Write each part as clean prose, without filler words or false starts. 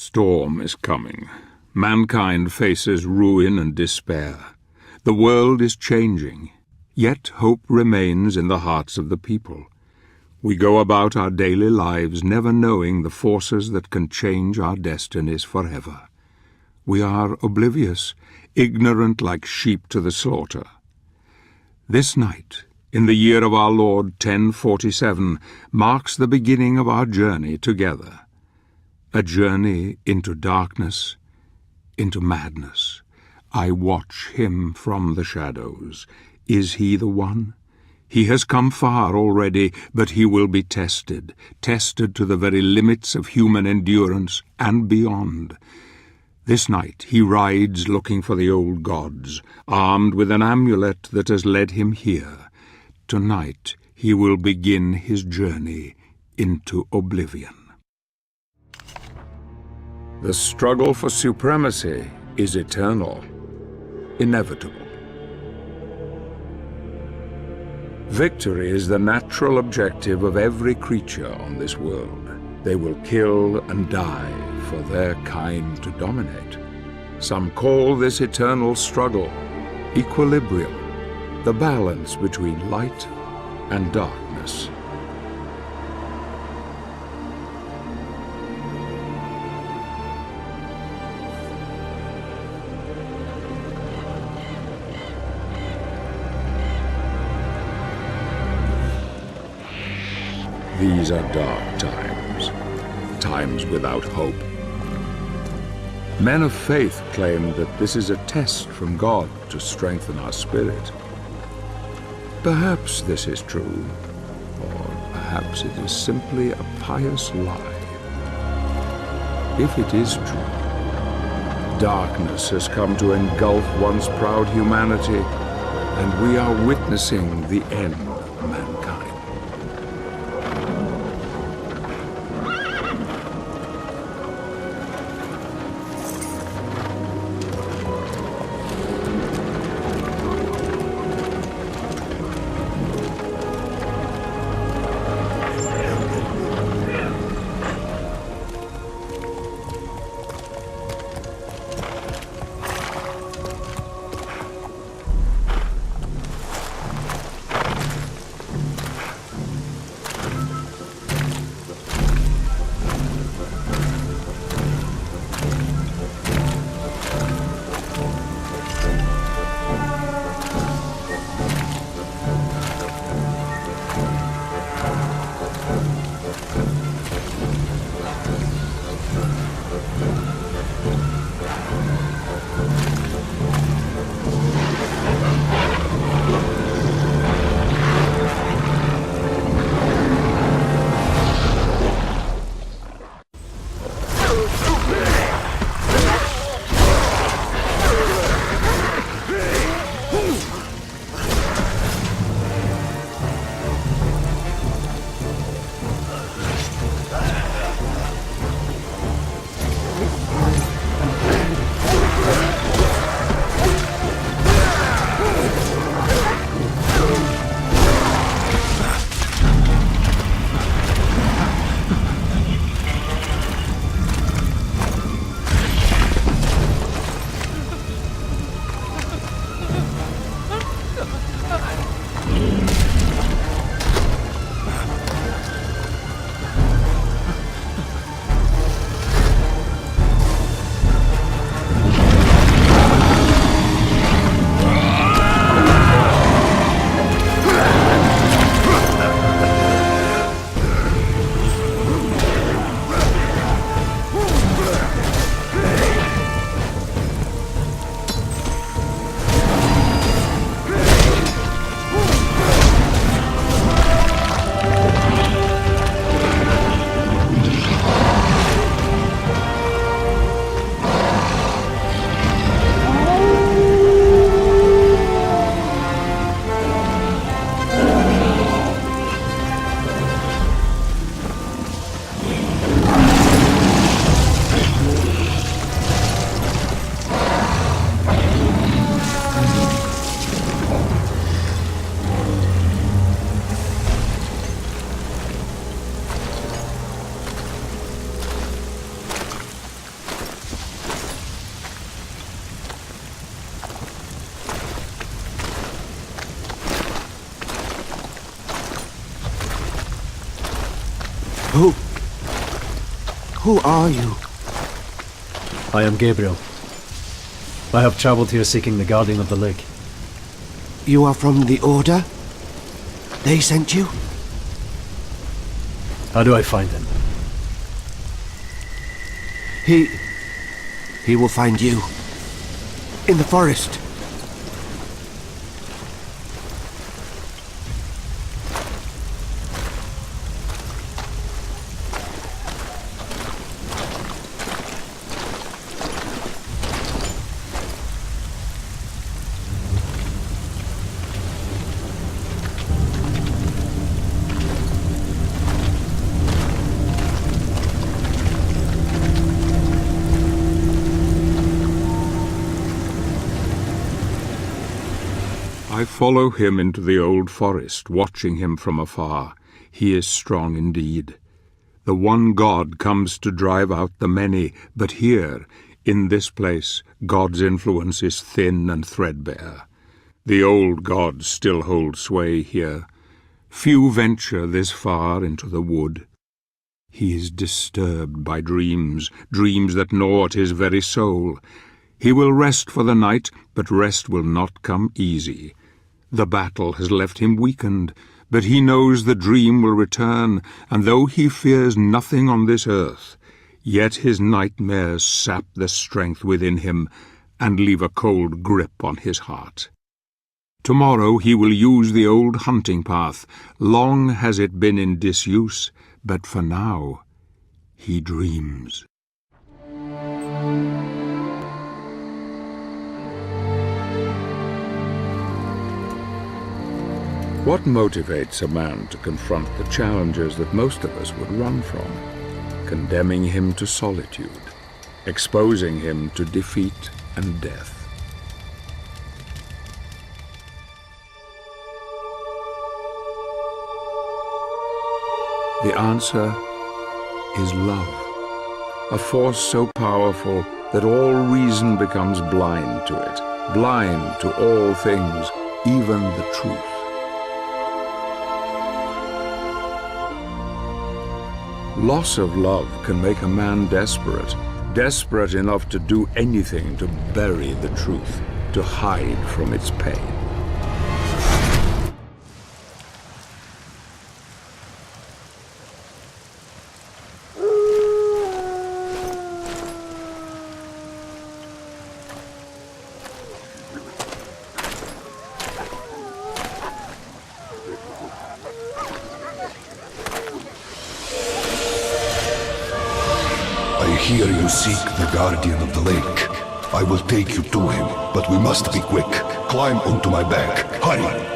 storm is coming. Mankind faces ruin and despair. The world is changing, yet hope remains in the hearts of the people. We go about our daily lives never knowing the forces that can change our destinies forever. We are oblivious, ignorant like sheep to the slaughter. This night, in the year of our Lord 1047, marks the beginning of our journey together. A journey into darkness, into madness. I watch him from the shadows. Is he the one? He has come far already, but he will be tested to the very limits of human endurance and beyond. This night he rides looking for the old gods, armed with an amulet that has led him here. Tonight he will begin his journey into oblivion. The struggle for supremacy is eternal, inevitable. Victory is the natural objective of every creature on this world. They will kill and die for their kind to dominate. Some call this eternal struggle equilibrium, the balance between light and darkness. These are dark times, times without hope. Men of faith claim that this is a test from God to strengthen our spirit. Perhaps this is true, or perhaps it is simply a pious lie. If it is true, darkness has come to engulf once proud humanity, and we are witnessing the end of mankind. Who are you? I am Gabriel. I have traveled here seeking the Guardian of the Lake. You are from the Order? They sent you? How do I find him? He will find you. In the forest. I follow him into the old forest, watching him from afar. He is strong indeed. The one God comes to drive out the many, but here, in this place, God's influence is thin and threadbare. The old gods still hold sway here. Few venture this far into the wood. He is disturbed by dreams, dreams that gnaw at his very soul. He will rest for the night, but rest will not come easy. The battle has left him weakened, but he knows the dream will return, and though he fears nothing on this earth, yet his nightmares sap the strength within him and leave a cold grip on his heart. Tomorrow he will use the old hunting path. Long has it been in disuse, but for now he dreams. What motivates a man to confront the challenges that most of us would run from? Condemning him to solitude, exposing him to defeat and death. The answer is love, a force so powerful that all reason becomes blind to it, blind to all things, even the truth. Loss of love can make a man desperate, desperate enough to do anything to bury the truth, to hide from its pain. I hear you seek the Guardian of the Lake. I will take you to him, but we must be quick. Climb onto my back. Hurry!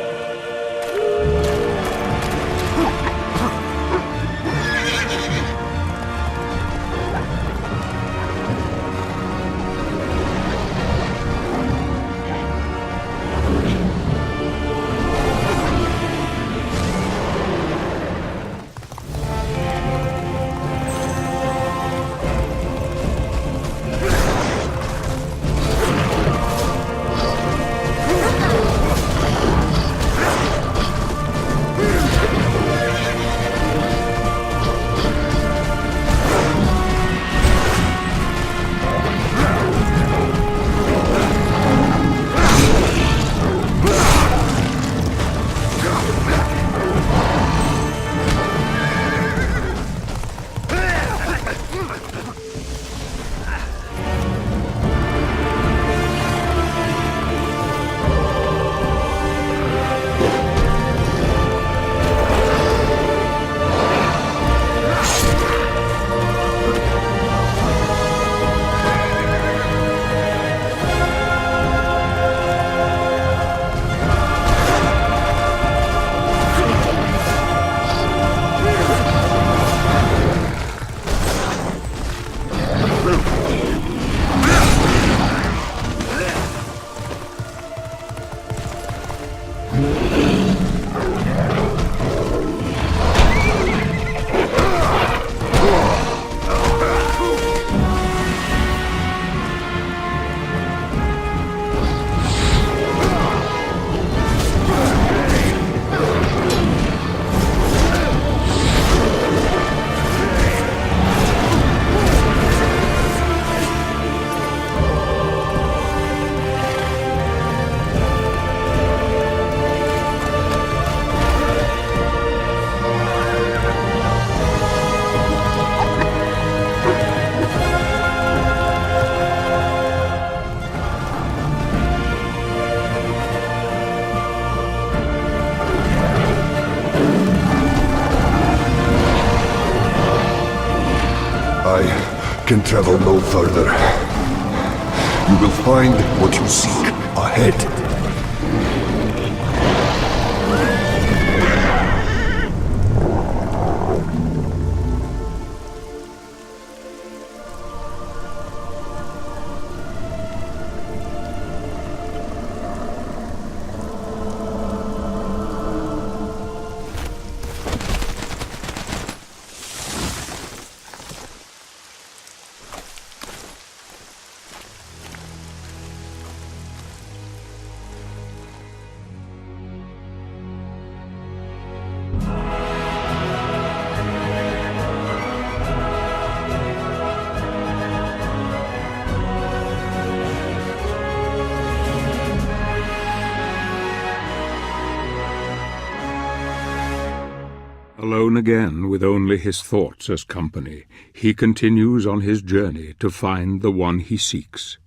can travel no further. You will find what you seek ahead. Alone again, with only his thoughts as company, he continues on his journey to find the one he seeks.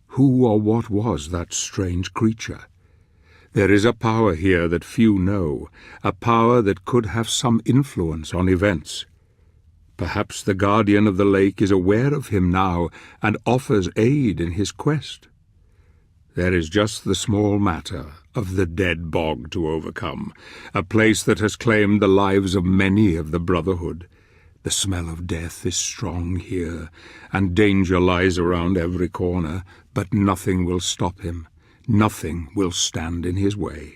Who or what was that strange creature? There is a power here that few know, a power that could have some influence on events. Perhaps the guardian of the lake is aware of him now and offers aid in his quest. There is just the small matter of the dead bog to overcome, a place that has claimed the lives of many of the Brotherhood. The smell of death is strong here, and danger lies around every corner, but nothing will stop him. Nothing will stand in his way.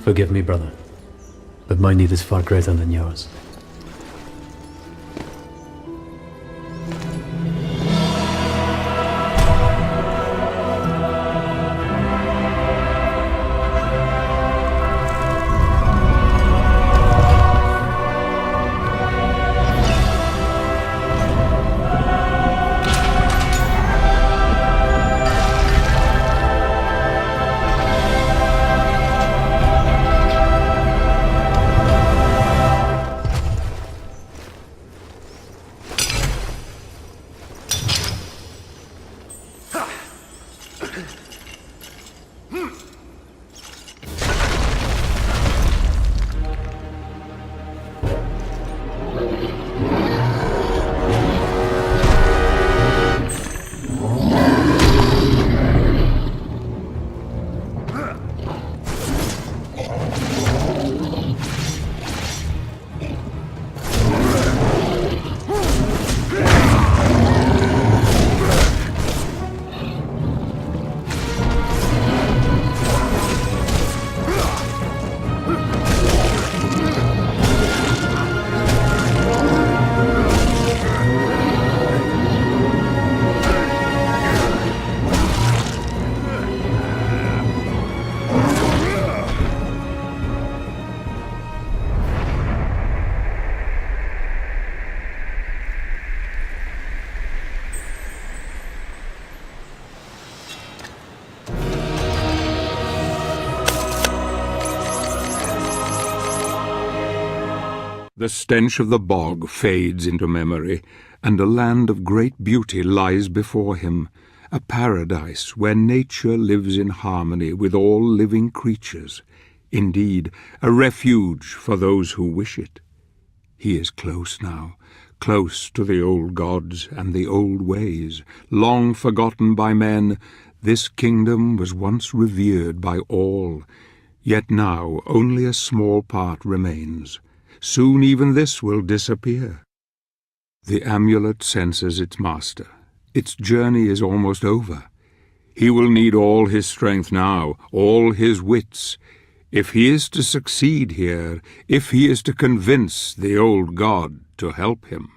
Forgive me, brother, but my need is far greater than yours. The stench of the bog fades into memory, and a land of great beauty lies before him, a paradise where nature lives in harmony with all living creatures, indeed, a refuge for those who wish it. He is close now, close to the old gods and the old ways, long forgotten by men. This kingdom was once revered by all, yet now only a small part remains. Soon even this will disappear. The amulet senses its master. Its journey is almost over. He will need all his strength now, all his wits. If he is to succeed here, if he is to convince the old god to help him.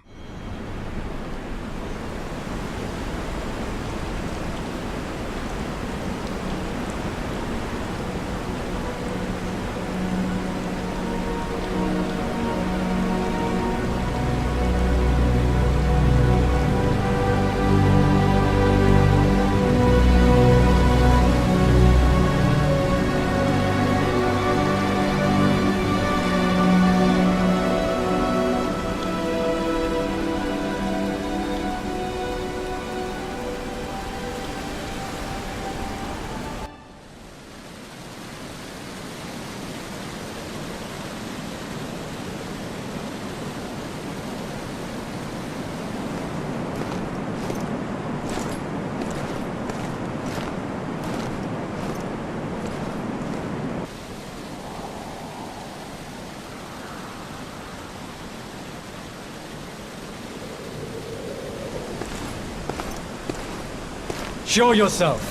Show yourself!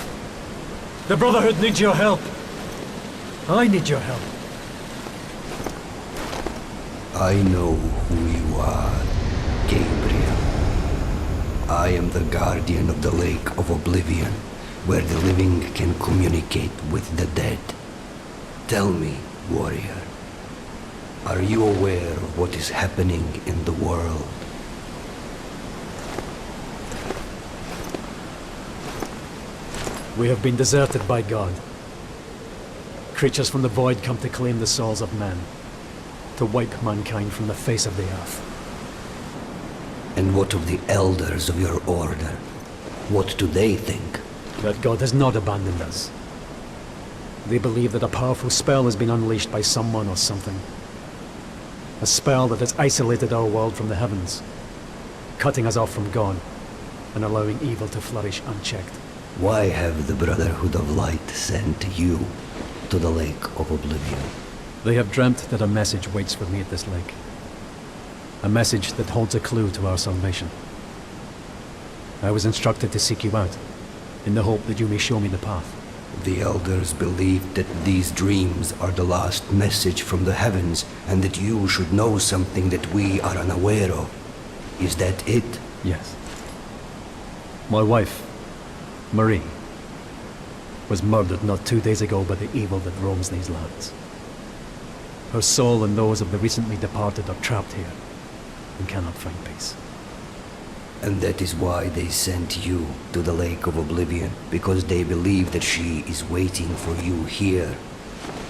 The Brotherhood needs your help. I need your help. I know who you are, Gabriel. I am the guardian of the Lake of Oblivion, where the living can communicate with the dead. Tell me, warrior, are you aware of what is happening in the world? We have been deserted by God. Creatures from the void come to claim the souls of men, to wipe mankind from the face of the earth. And what of the elders of your order? What do they think? That God has not abandoned us. They believe that a powerful spell has been unleashed by someone or something. A spell that has isolated our world from the heavens, cutting us off from God, and allowing evil to flourish unchecked. Why have the Brotherhood of Light sent you to the Lake of Oblivion? They have dreamt that a message waits for me at this lake. A message that holds a clue to our salvation. I was instructed to seek you out, in the hope that you may show me the path. The elders believe that these dreams are the last message from the heavens, and that you should know something that we are unaware of. Is that it? Yes. My wife, Marie, was murdered not 2 days ago by the evil that roams these lands. Her soul and those of the recently departed are trapped here and cannot find peace. And that is why they sent you to the Lake of Oblivion, because they believe that she is waiting for you here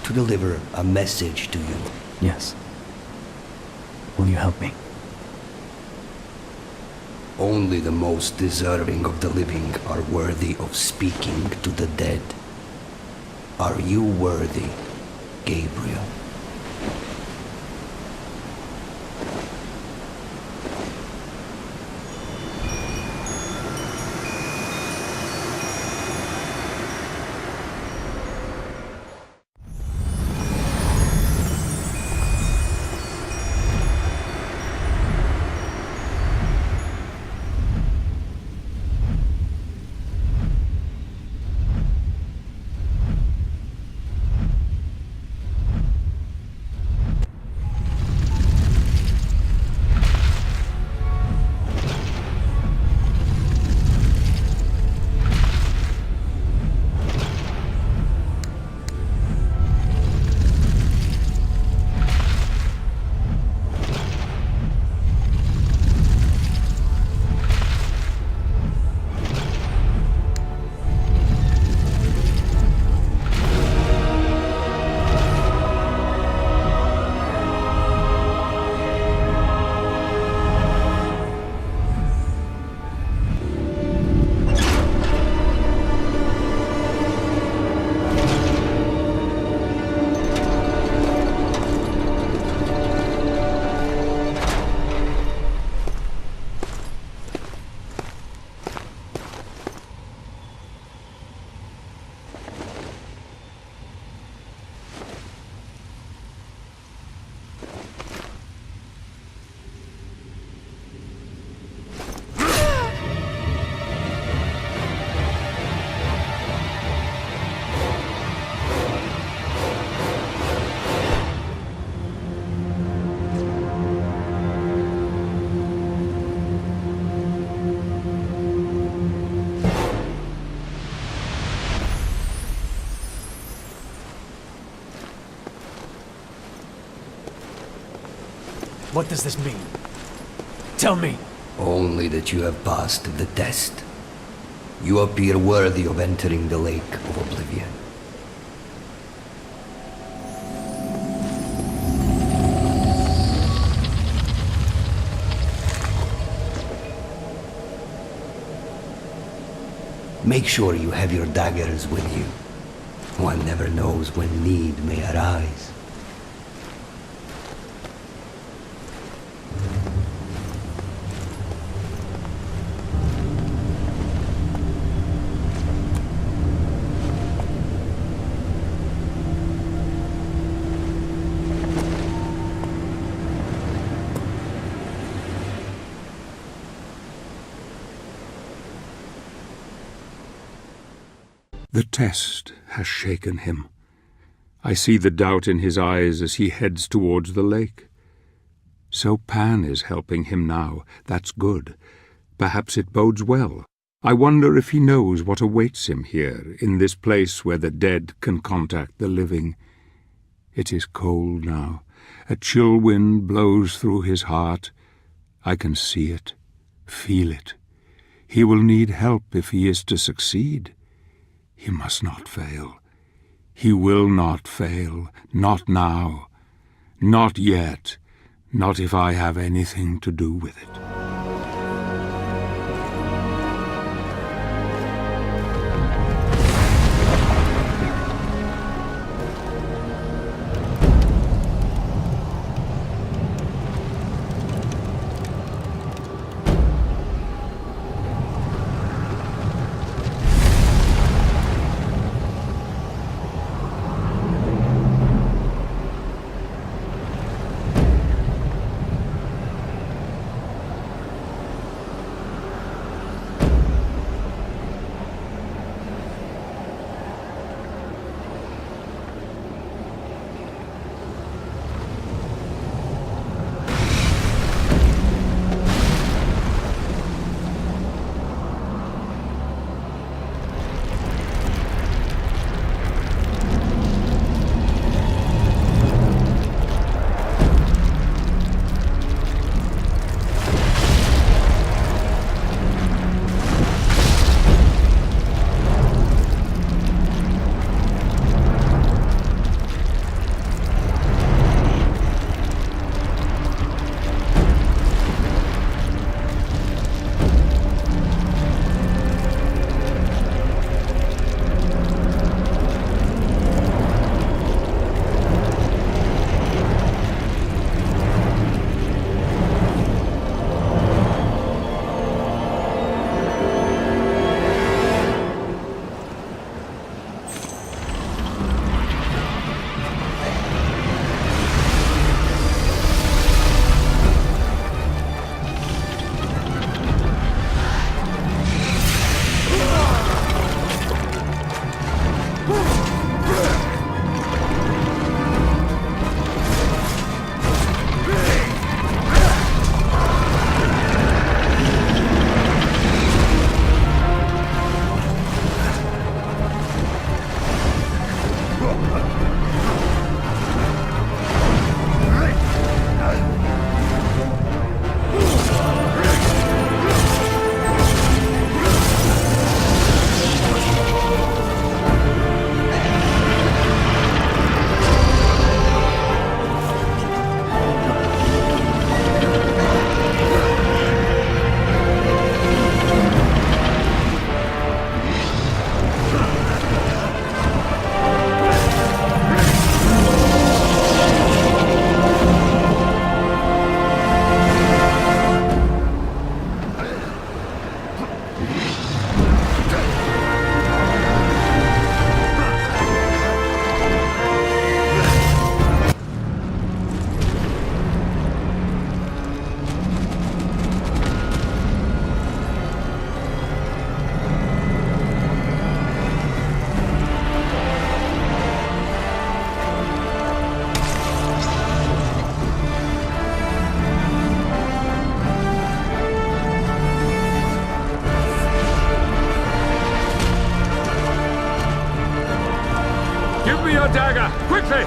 to deliver a message to you. Yes. Will you help me? Only the most deserving of the living are worthy of speaking to the dead. Are you worthy, Gabriel? What does this mean? Tell me. Only that you have passed the test. You appear worthy of entering the Lake of Oblivion. Make sure you have your daggers with you. One never knows when need may arise. The test has shaken him. I see the doubt in his eyes as he heads towards the lake. So Pan is helping him now. That's good. Perhaps it bodes well. I wonder if he knows what awaits him here, in this place where the dead can contact the living. It is cold now. A chill wind blows through his heart. I can see it, feel it. He will need help if he is to succeed. He must not fail. He will not fail. Not now. Not yet. Not if I have anything to do with it. Dagger! Quickly!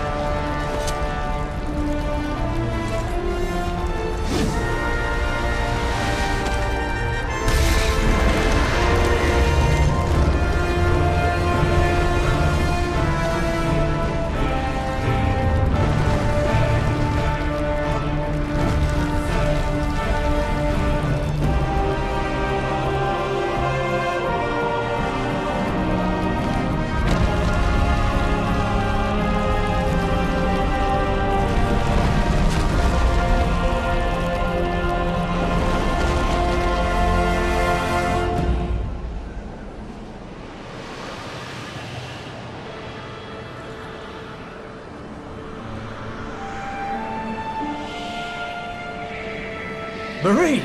Marie!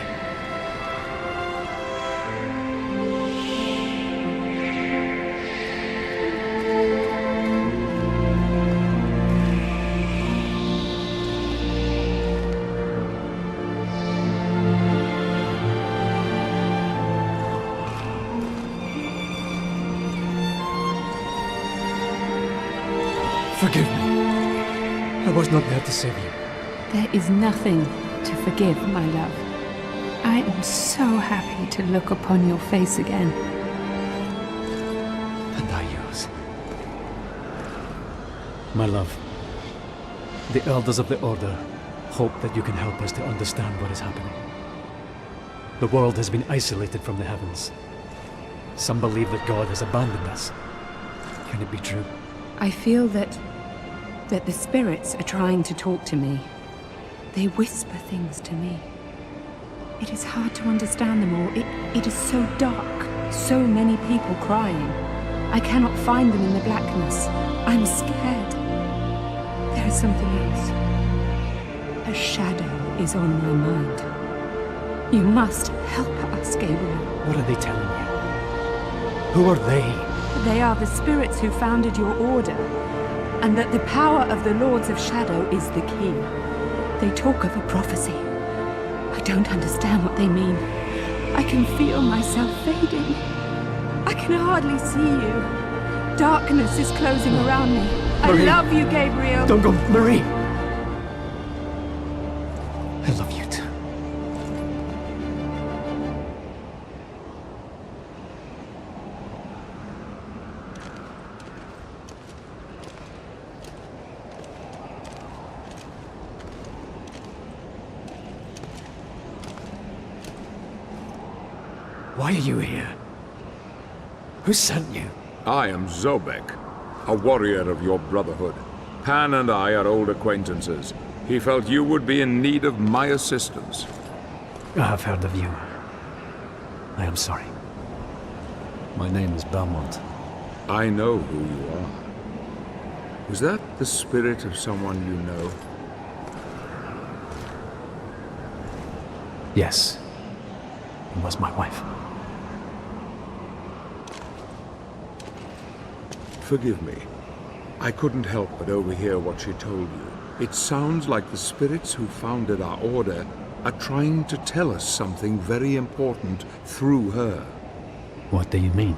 Forgive me. I was not there to save you. There is nothing to forgive, my love. I am so happy to look upon your face again. And I yours. My love, the elders of the Order hope that you can help us to understand what is happening. The world has been isolated from the heavens. Some believe that God has abandoned us. Can it be true? I feel that the spirits are trying to talk to me. They whisper things to me. It is hard to understand them all. It is so dark. So many people crying. I cannot find them in the blackness. I'm scared. There is something else. A shadow is on my mind. You must help us, Gabriel. What are they telling you? Who are they? They are the spirits who founded your order, and that the power of the Lords of Shadow is the key. They talk of a prophecy. I don't understand what they mean. I can feel myself fading. I can hardly see you. Darkness is closing around me. Marie. I love you, Gabriel. Don't go, Marie! I love you too. Why are you here? Who sent you? I am Zobek, a warrior of your brotherhood. Pan and I are old acquaintances. He felt you would be in need of my assistance. I have heard of you. I am sorry. My name is Belmont. I know who you are. Was that the spirit of someone you know? Yes. It was my wife. Forgive me. I couldn't help but overhear what she told you. It sounds like the spirits who founded our order are trying to tell us something very important through her. What do you mean?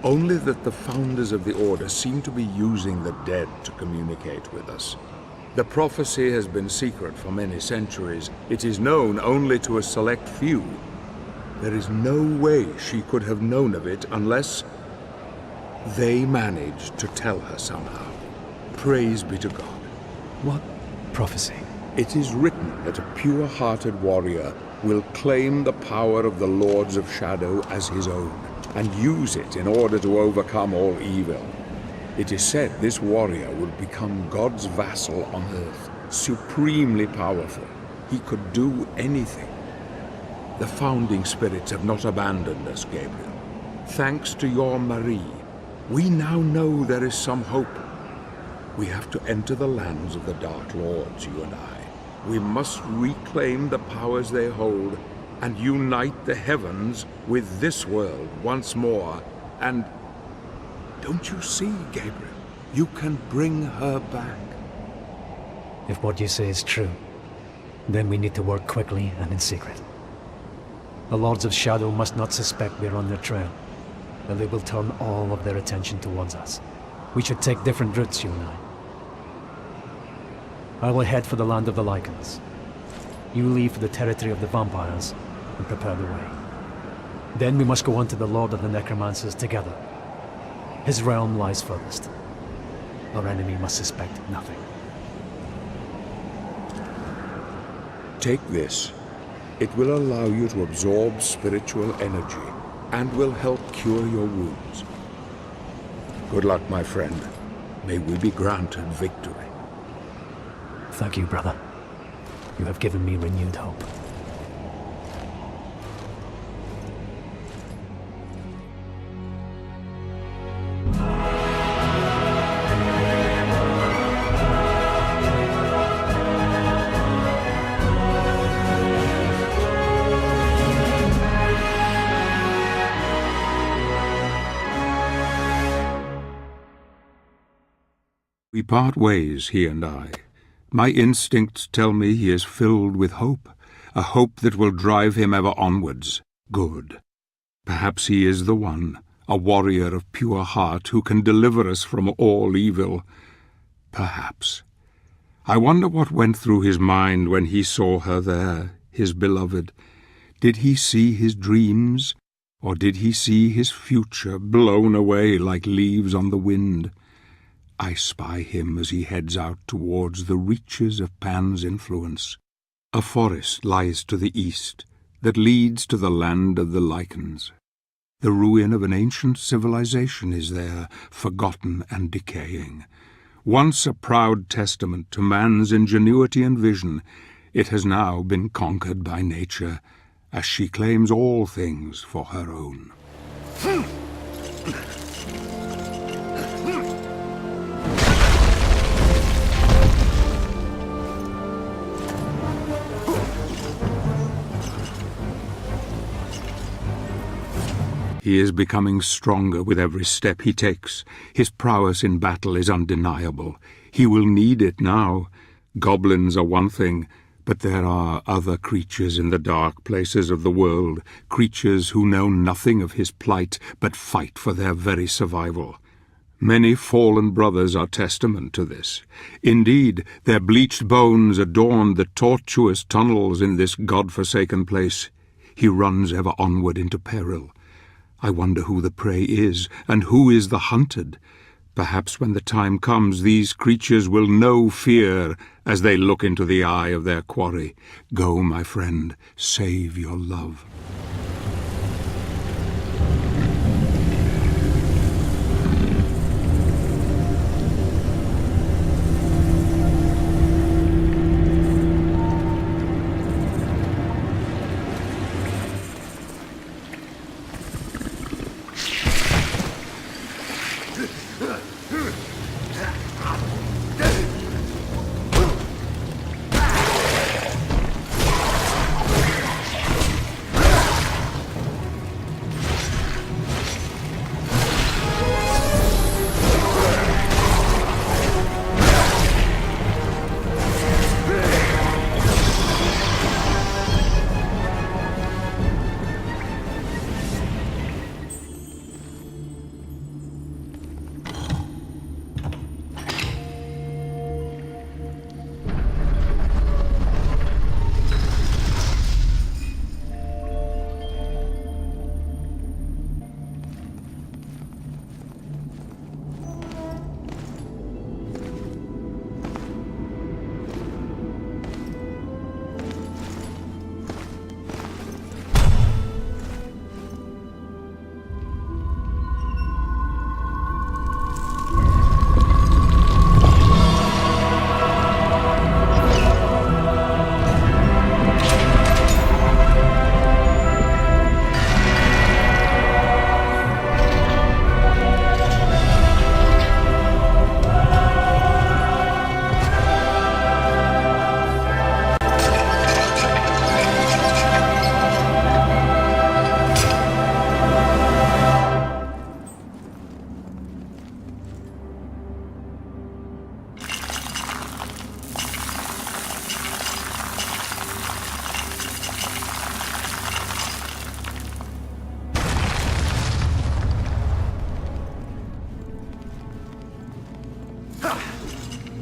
Only that the founders of the order seem to be using the dead to communicate with us. The prophecy has been secret for many centuries. It is known only to a select few. There is no way she could have known of it unless they managed to tell her somehow. Praise be to God. What prophecy? It is written that a pure-hearted warrior will claim the power of the Lords of Shadow as his own, and use it in order to overcome all evil. It is said this warrior will become God's vassal on earth, supremely powerful. He could do anything. The founding spirits have not abandoned us, Gabriel. Thanks to your Marie, we now know there is some hope. We have to enter the lands of the Dark Lords, you and I. We must reclaim the powers they hold and unite the heavens with this world once more. And don't you see, Gabriel? You can bring her back. If what you say is true, then we need to work quickly and in secret. The Lords of Shadow must not suspect we're on their trail, and they will turn all of their attention towards us. We should take different routes, you and I will head for the land of the Lycans. You leave for the territory of the vampires and prepare the way. Then we must go on to the Lord of the Necromancers together. His realm lies furthest. Our enemy must suspect nothing. Take this. It will allow you to absorb spiritual energy and will help cure your wounds. Good luck, my friend. May we be granted victory. Thank you, brother. You have given me renewed hope. We part ways, he and I. My instincts tell me he is filled with hope, a hope that will drive him ever onwards. Good. Perhaps he is the one, a warrior of pure heart who can deliver us from all evil. Perhaps. I wonder what went through his mind when he saw her there, his beloved. Did he see his dreams, or did he see his future blown away like leaves on the wind? I spy him as he heads out towards the reaches of Pan's influence. A forest lies to the east that leads to the land of the lichens. The ruin of an ancient civilization is there, forgotten and decaying. Once a proud testament to man's ingenuity and vision, it has now been conquered by nature, as she claims all things for her own. He is becoming stronger with every step he takes. His prowess in battle is undeniable. He will need it now. Goblins are one thing, but there are other creatures in the dark places of the world, creatures who know nothing of his plight, but fight for their very survival. Many fallen brothers are testament to this. Indeed, their bleached bones adorn the tortuous tunnels in this god-forsaken place. He runs ever onward into peril. I wonder who the prey is, and who is the hunted. Perhaps when the time comes, these creatures will know fear as they look into the eye of their quarry. Go, my friend, save your love.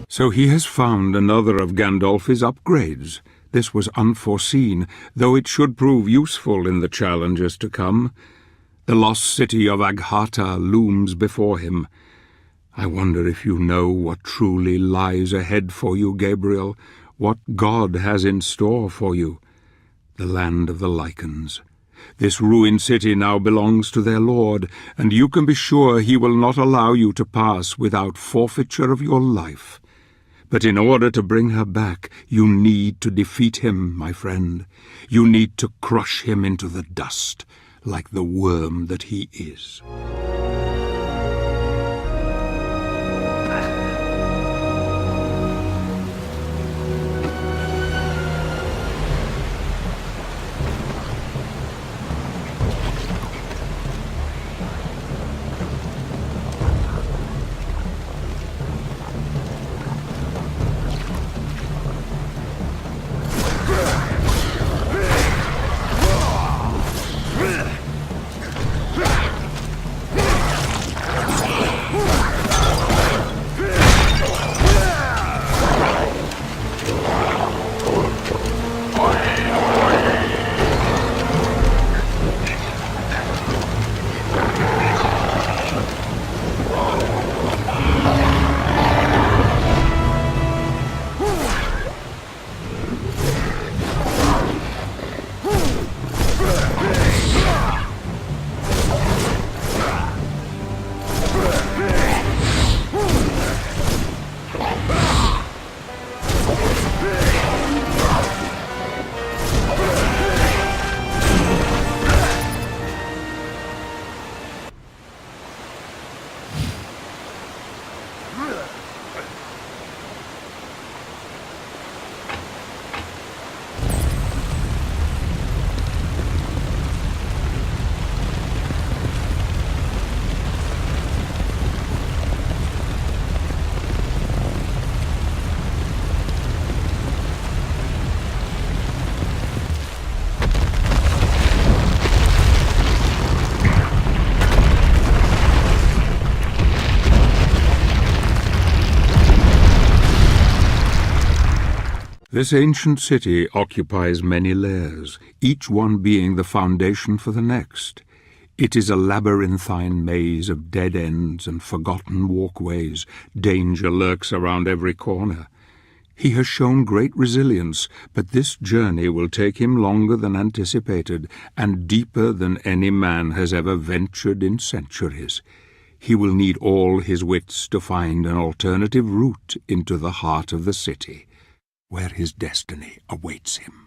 So he has found another of Gandolfi's upgrades. This was unforeseen, though it should prove useful in the challenges to come. The lost city of Aghata looms before him. I wonder if you know what truly lies ahead for you, Gabriel, what God has in store for you. The land of the lichens. This ruined city now belongs to their lord, and you can be sure he will not allow you to pass without forfeiture of your life. But in order to bring her back, you need to defeat him, my friend. You need to crush him into the dust, like the worm that he is. This ancient city occupies many layers, each one being the foundation for the next. It is a labyrinthine maze of dead ends and forgotten walkways. Danger lurks around every corner. He has shown great resilience, but this journey will take him longer than anticipated and deeper than any man has ever ventured in centuries. He will need all his wits to find an alternative route into the heart of the city, where his destiny awaits him.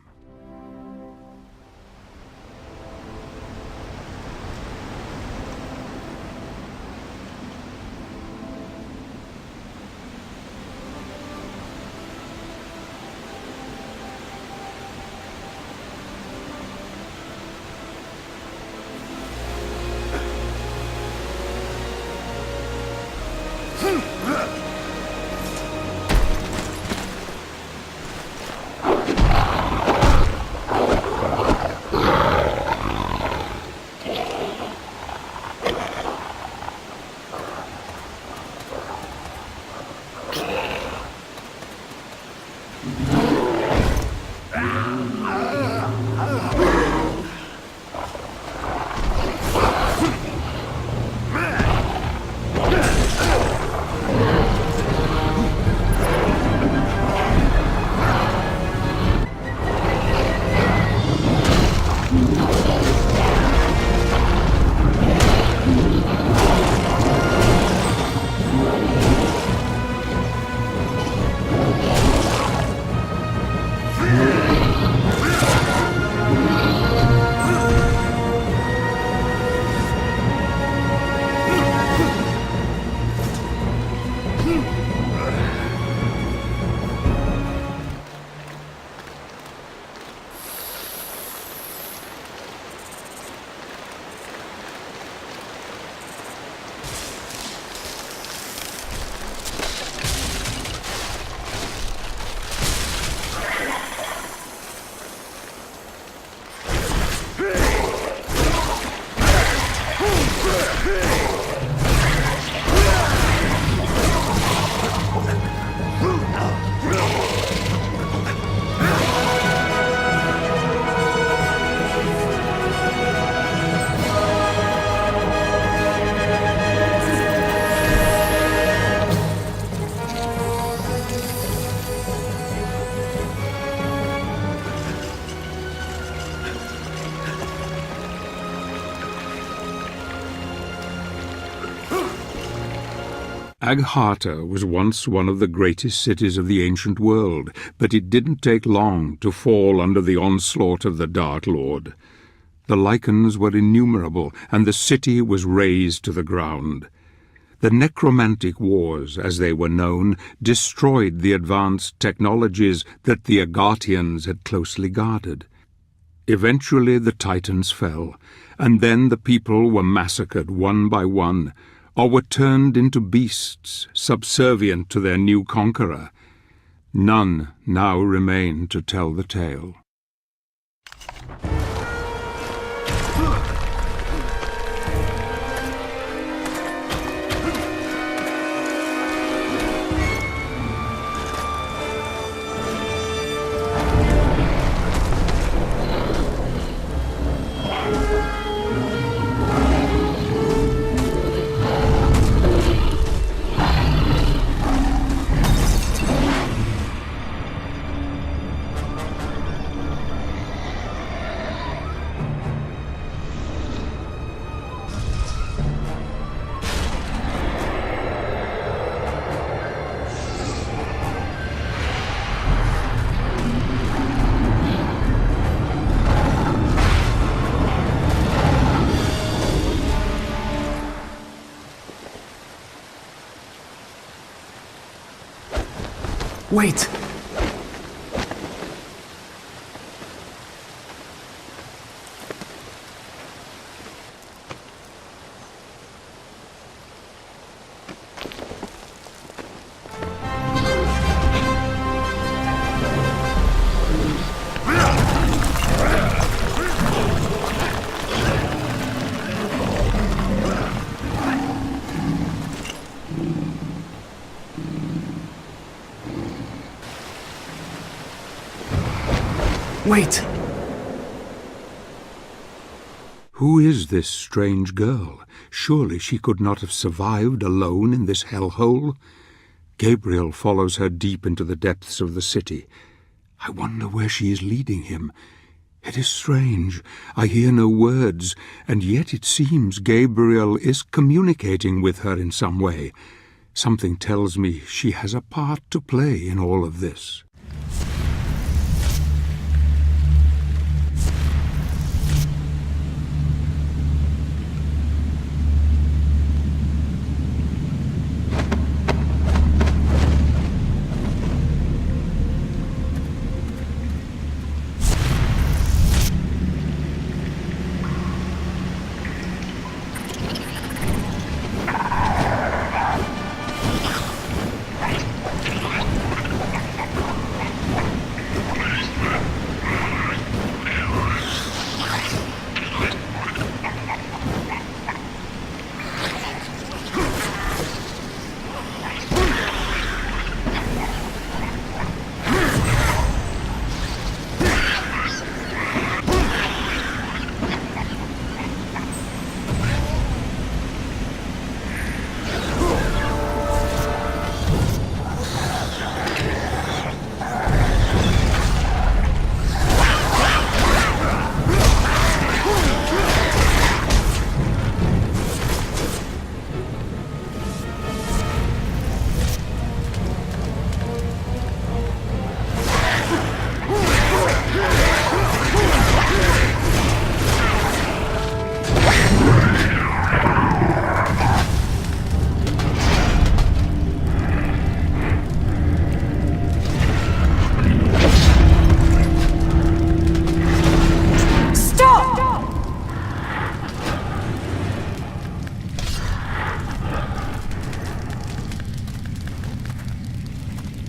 Agharta was once one of the greatest cities of the ancient world, but it didn't take long to fall under the onslaught of the Dark Lord. The lichens were innumerable, and the city was razed to the ground. The necromantic wars, as they were known, destroyed the advanced technologies that the Agartians had closely guarded. Eventually the Titans fell, and then the people were massacred one by one, or were turned into beasts, subservient to their new conqueror. None now remain to tell the tale. Wait! Wait! Who is this strange girl? Surely she could not have survived alone in this hellhole. Gabriel follows her deep into the depths of the city. I wonder where she is leading him. It is strange. I hear no words, and yet it seems Gabriel is communicating with her in some way. Something tells me she has a part to play in all of this.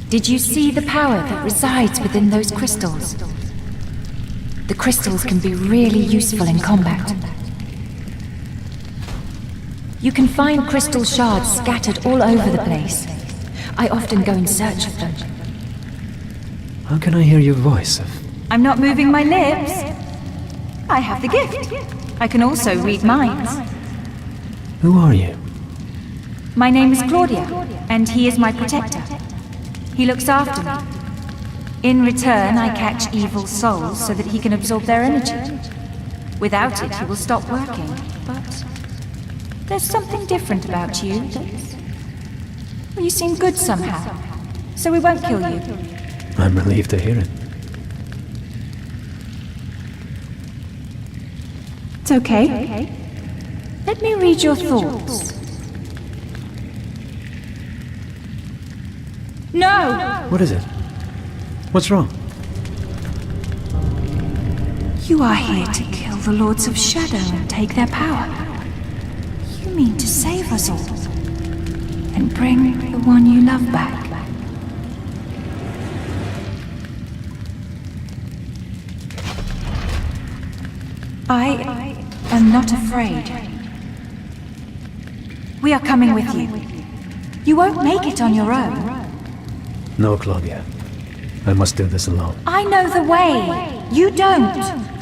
Did you see the power that resides within those crystals? The crystals can be really useful in combat. You can find crystal shards scattered all over the place. I often go in search of them. How can I hear your voice? I'm not moving my lips. I have the gift. I can also read minds. Who are you? My name is Claudia, and he is my protector. He looks after me. In return, I catch evil souls so that he can absorb their energy. Without it, he will stop working. But there's something different about you. Well, you seem good somehow, so we won't kill you. I'm relieved to hear it. It's okay. Let me read your thoughts. No! What is it? What's wrong? You are here to kill the Lords of Shadow and take their power. You mean to save us all and bring the one you love back. I am not afraid. We are coming with you. You won't make it on your own. No, Claudia. I must do this alone. I know the way. You don't.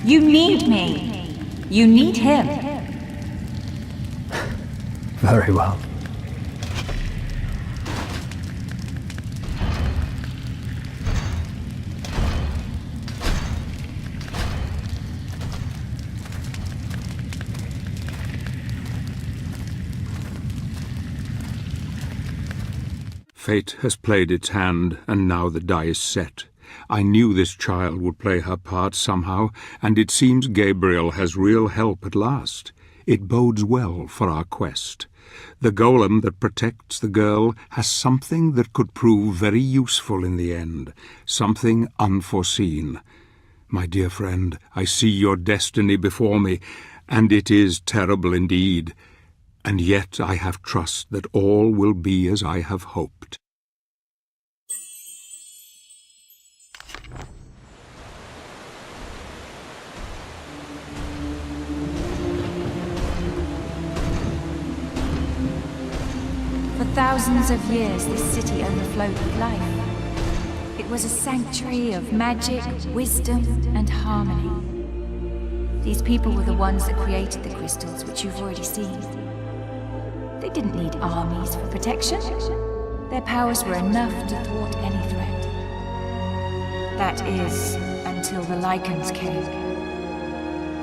You need me. You need him. Very well. Fate has played its hand, and now the die is set. I knew this child would play her part somehow, and it seems Gabriel has real help at last. It bodes well for our quest. The golem that protects the girl has something that could prove very useful in the end, something unforeseen. My dear friend, I see your destiny before me, and it is terrible indeed. And yet I have trust that all will be as I have hoped. For thousands of years, this city overflowed with life. It was a sanctuary of magic, wisdom, and harmony. These people were the ones that created the crystals, which you've already seen. They didn't need armies for protection. Their powers were enough to thwart any threat. That is, until the Lycans came.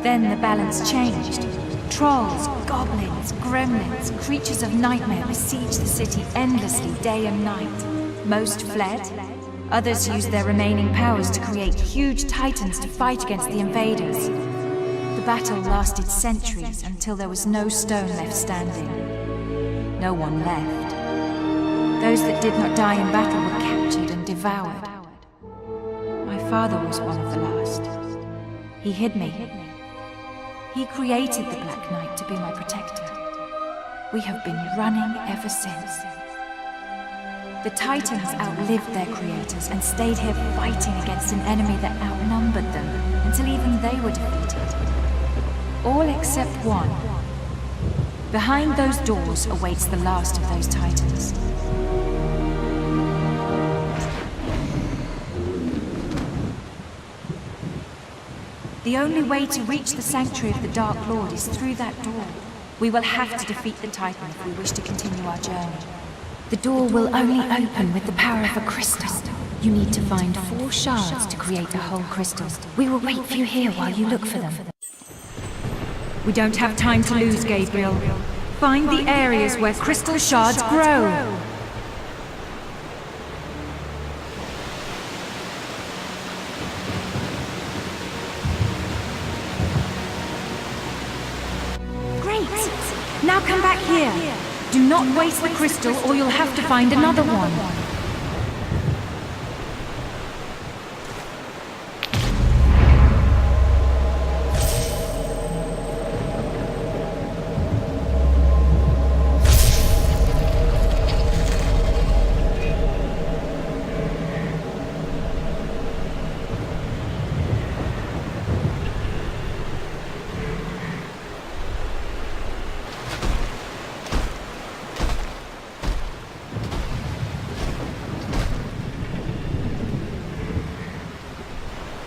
Then the balance changed. Trolls, goblins, gremlins, creatures of nightmare besieged the city endlessly, day and night. Most fled. Others used their remaining powers to create huge titans to fight against the invaders. The battle lasted centuries until there was no stone left standing. No one left. Those that did not die in battle were captured and devoured. My father was one of the last. He hid me. He created the Black Knight to be my protector. We have been running ever since. The Titans outlived their creators and stayed here fighting against an enemy that outnumbered them until even they were defeated. All except one. Behind those doors awaits the last of those Titans. The only way to reach the Sanctuary of the Dark Lord is through that door. We will have to defeat the Titan if we wish to continue our journey. The door will only open with the power of a crystal. You need to find 4 shards to create a whole crystal. We will wait for you here while you look for them. We don't have time to lose, Gabriel. Find the areas where crystal shards grow. Now come back here. Do not waste the crystal or you'll have to find another one.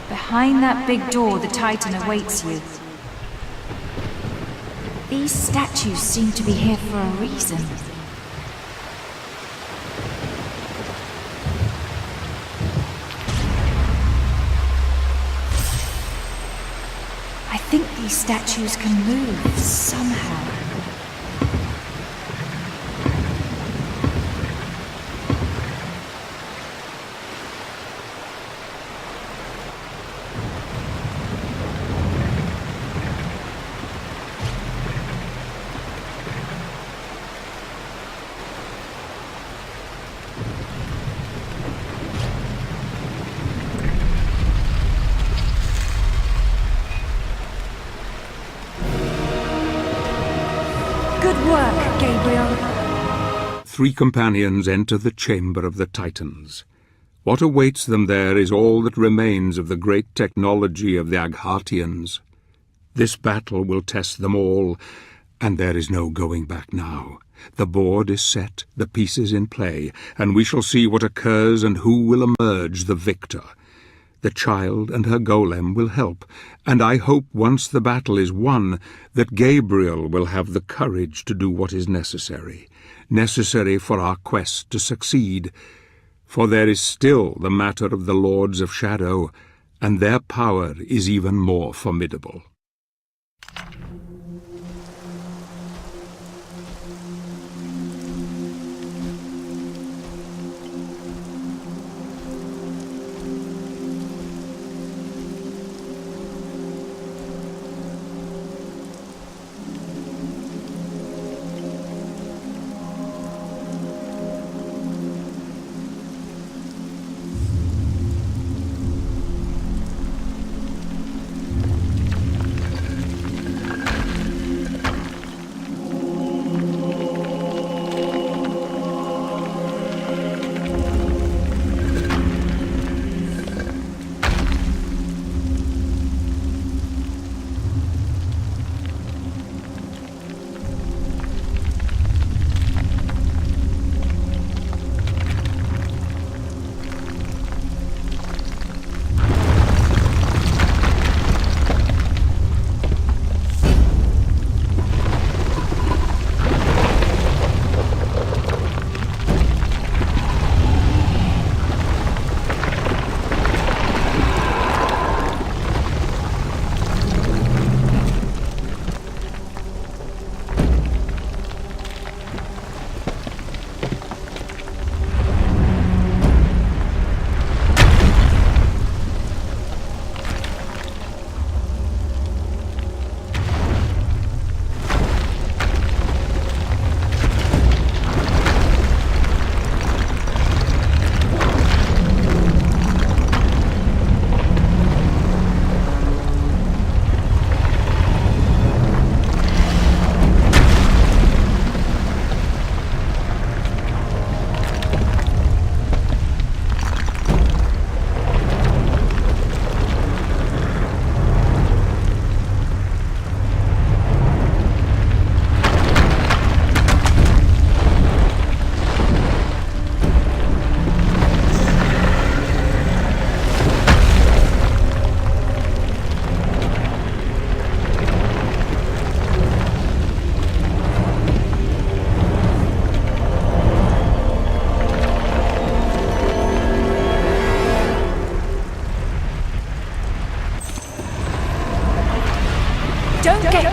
Behind that big door, the Titan awaits you. These statues seem to be here for a reason. I think these statues can move somehow. Good work, Gabriel. 3 companions enter the chamber of the Titans. What awaits them there is all that remains of the great technology of the Aghartians. This battle will test them all, and there is no going back now. The board is set, the pieces in play, and we shall see what occurs and who will emerge the victor. The child and her golem will help, and I hope once the battle is won that Gabriel will have the courage to do what is necessary for our quest to succeed. For there is still the matter of the Lords of Shadow, and their power is even more formidable.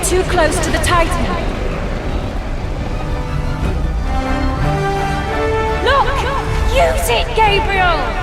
too close to the Titan. Look! Use it, Gabriel!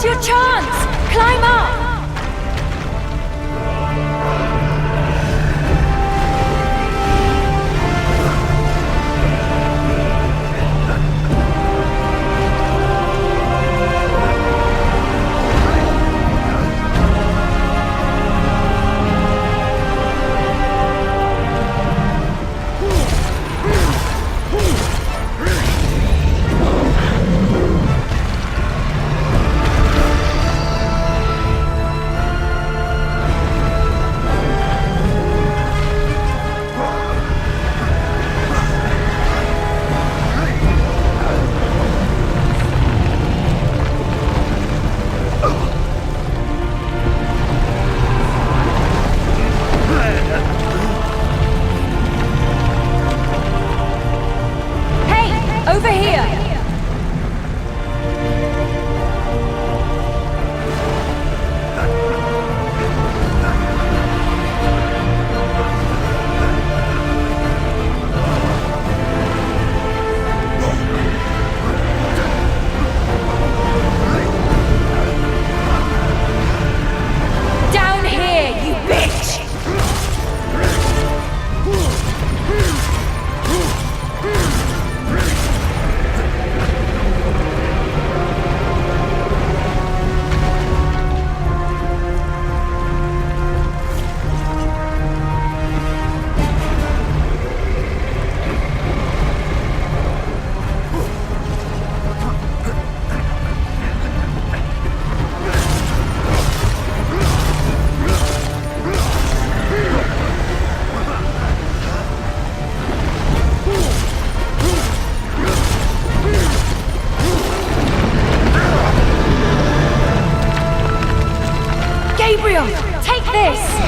Your chance! Climb up! Over here! Down here, you bitch! Gabriel, take this!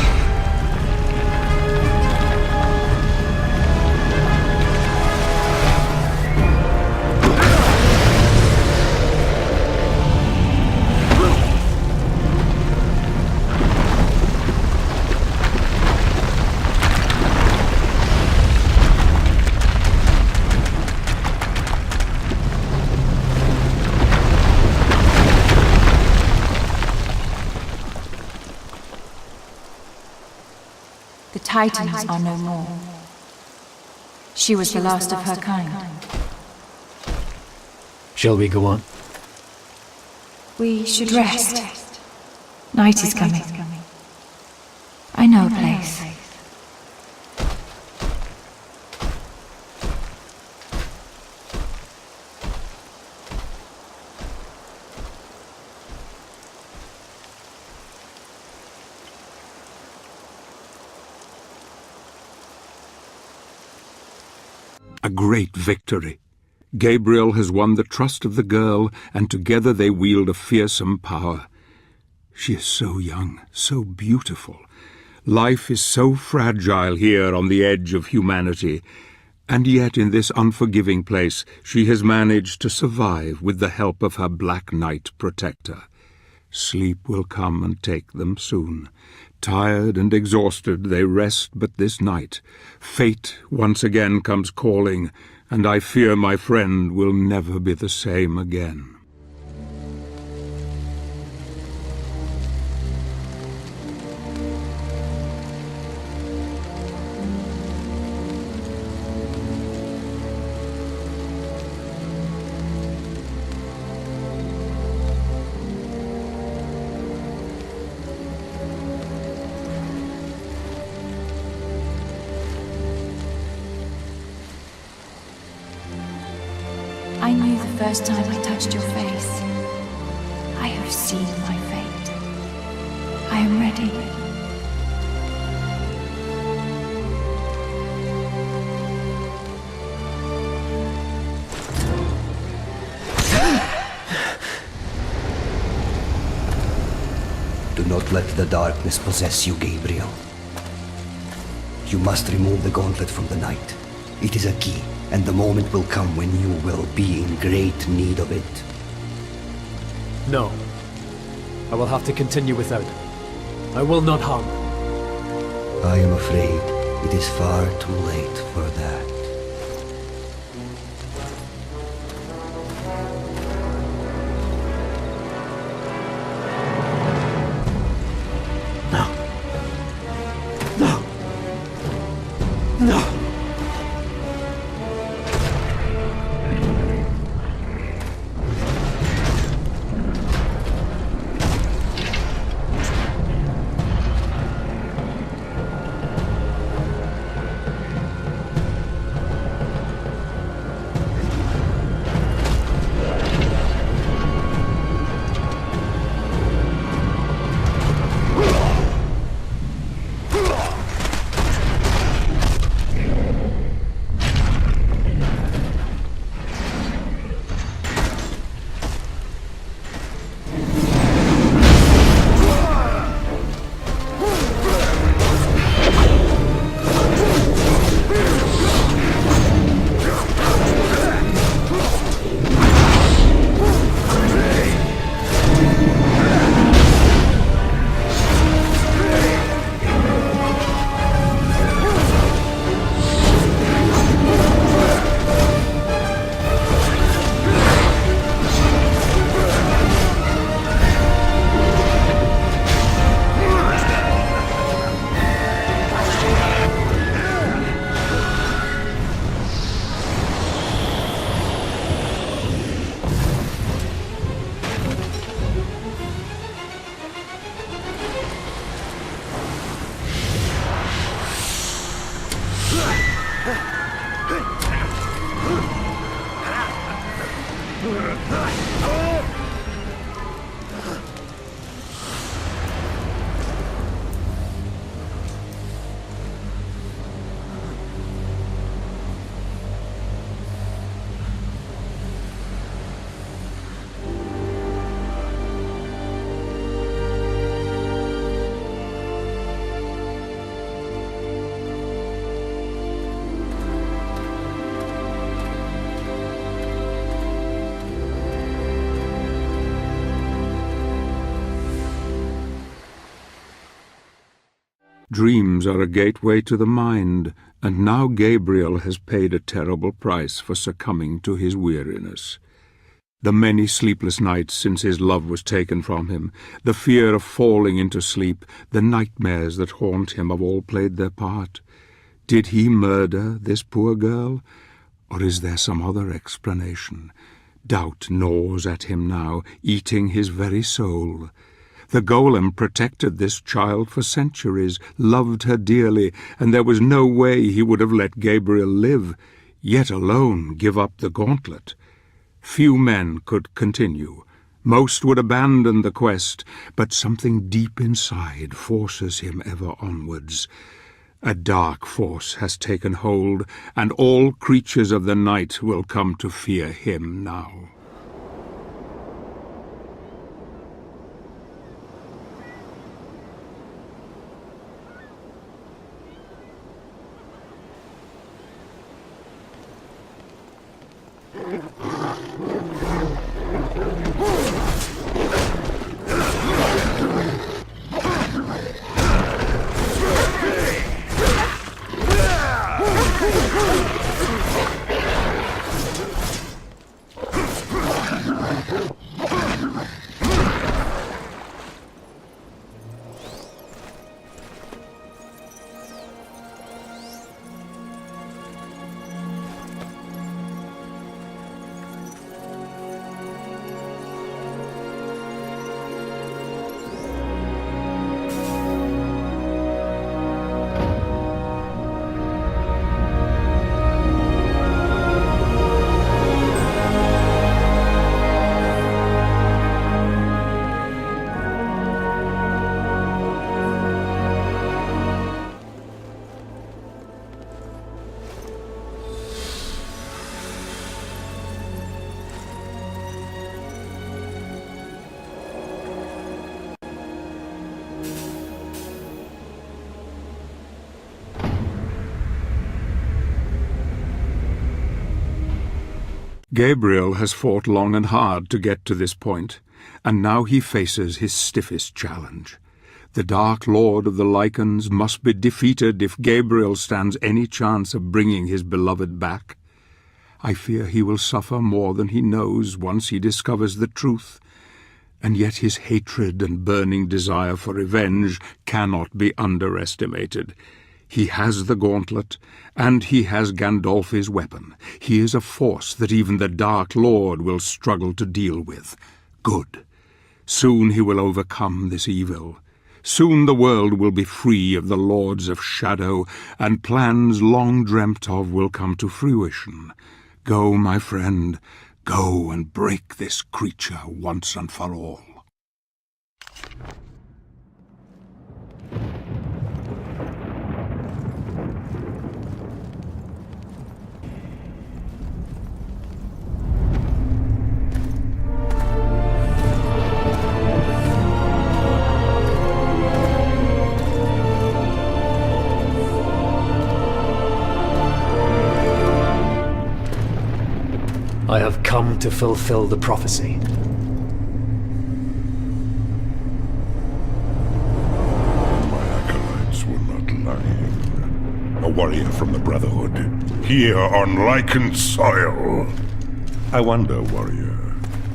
The Titans are no more. She was the last of her kind. Shall we go on? We should rest. Night is coming. I know a place. A great victory. Gabriel has won the trust of the girl, and together they wield a fearsome power. She is so young, so beautiful. Life is so fragile here on the edge of humanity, and yet in this unforgiving place she has managed to survive with the help of her Black Knight protector. Sleep will come and take them soon. Tired and exhausted, they rest but this night. Fate once again comes calling, and I fear my friend will never be the same again. I knew the first time I touched your face. I have seen my fate. I am ready. not let the darkness possess you, Gabriel. You must remove the gauntlet from the night. It is a key, and the moment will come when you will be in great need of it. No. I will have to continue without. I will not harm. I am afraid it is far too late for that. No! Dreams are a gateway to the mind, and now Gabriel has paid a terrible price for succumbing to his weariness. The many sleepless nights since his love was taken from him, the fear of falling into sleep, the nightmares that haunt him have all played their part. Did he murder this poor girl, or is there some other explanation? Doubt gnaws at him now, eating his very soul. The golem protected this child for centuries, loved her dearly, and there was no way he would have let Gabriel live, yet alone give up the gauntlet. Few men could continue. Most would abandon the quest, but something deep inside forces him ever onwards. A dark force has taken hold, and all creatures of the night will come to fear him now. Gabriel has fought long and hard to get to this point, and now he faces his stiffest challenge. The Dark Lord of the Lycans must be defeated if Gabriel stands any chance of bringing his beloved back. I fear he will suffer more than he knows once he discovers the truth, and yet his hatred and burning desire for revenge cannot be underestimated. He has the gauntlet, and he has Gandolfi's weapon. He is a force that even the Dark Lord will struggle to deal with. Good. Soon he will overcome this evil. Soon the world will be free of the Lords of Shadow, and plans long dreamt of will come to fruition. Go, my friend, go and break this creature once and for all. I have come to fulfill the prophecy. My acolytes were not lying. A warrior from the Brotherhood, here on Lycan soil. I wonder, warrior,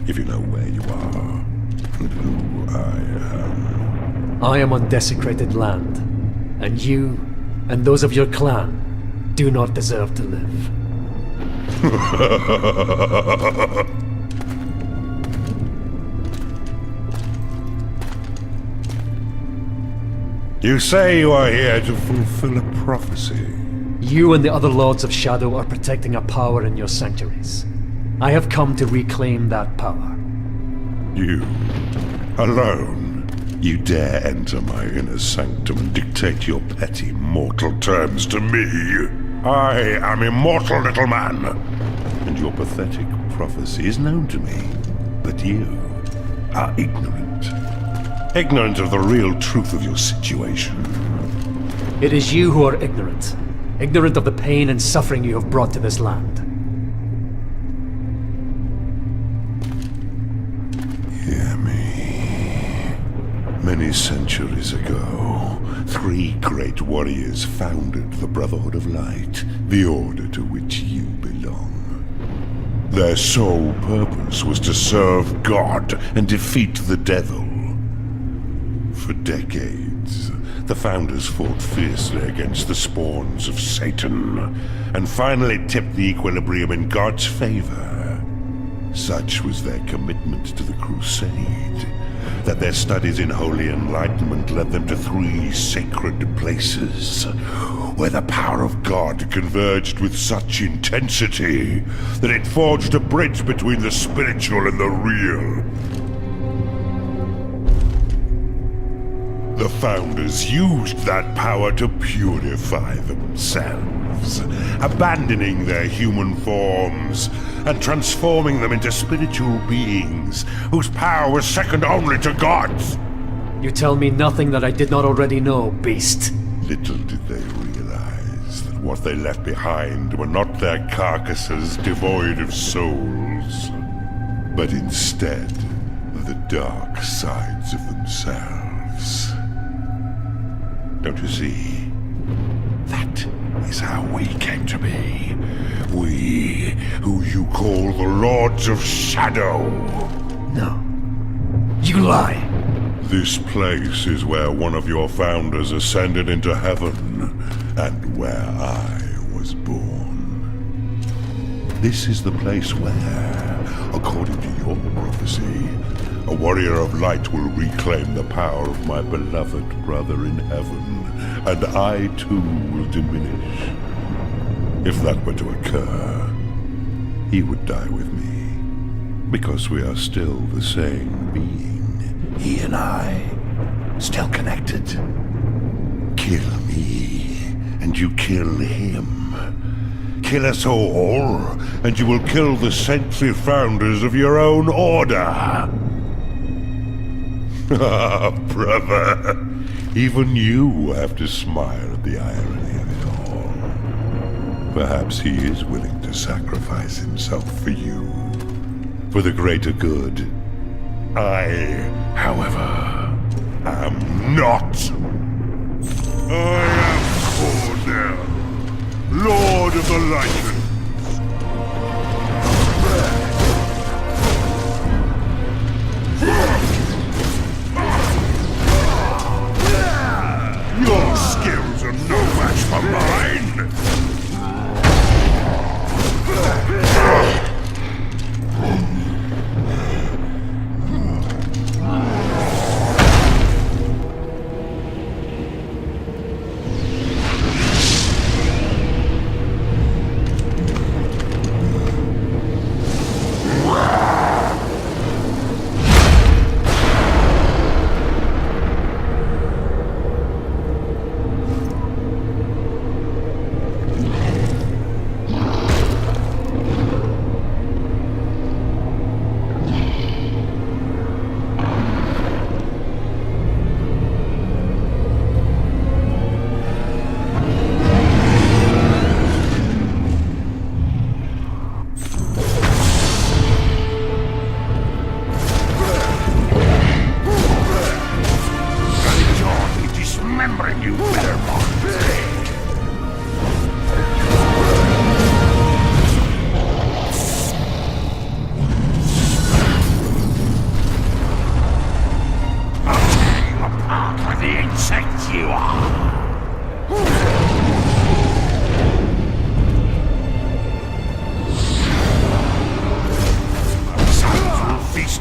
if you know where you are, and who I am. I am on desecrated land, and you, and those of your clan, do not deserve to live. You say you are here to fulfill a prophecy. You and the other Lords of Shadow are protecting a power in your sanctuaries. I have come to reclaim that power. You, alone, you dare enter my inner sanctum and dictate your petty mortal terms to me. I am immortal, little man, and your pathetic prophecy is known to me. But you are ignorant. Ignorant of the real truth of your situation. It is you who are ignorant. Ignorant of the pain and suffering you have brought to this land. Hear me. Many centuries ago, 3 great warriors founded the Brotherhood of Light, the order to which you belong. Their sole purpose was to serve God and defeat the devil. For decades, the founders fought fiercely against the spawns of Satan, and finally tipped the equilibrium in God's favor. Such was their commitment to the crusade, that their studies in holy enlightenment led them to 3 sacred places, where the power of God converged with such intensity that it forged a bridge between the spiritual and the real. The founders used that power to purify themselves, abandoning their human forms and transforming them into spiritual beings whose power was second only to God's. You tell me nothing that I did not already know, beast. Little did they realize that what they left behind were not their carcasses devoid of souls, but instead the dark sides of themselves. Don't you see? That is how we came to be. We, who you call the Lords of Shadow. No. You lie. This place is where one of your founders ascended into heaven, and where I was born. This is the place where, according to your prophecy, a warrior of light will reclaim the power of my beloved brother in heaven, and I too will diminish. If that were to occur, he would die with me, because we are still the same being, he and I, still connected. Kill me, and you kill him. Kill us all, and you will kill the saintly founders of your own order. Ah, brother, even you have to smile at the irony of it all. Perhaps he is willing to sacrifice himself for you. For the greater good. I, however, am not. I am Cornell, Lord of the Lycans. Your skills are no match for mine!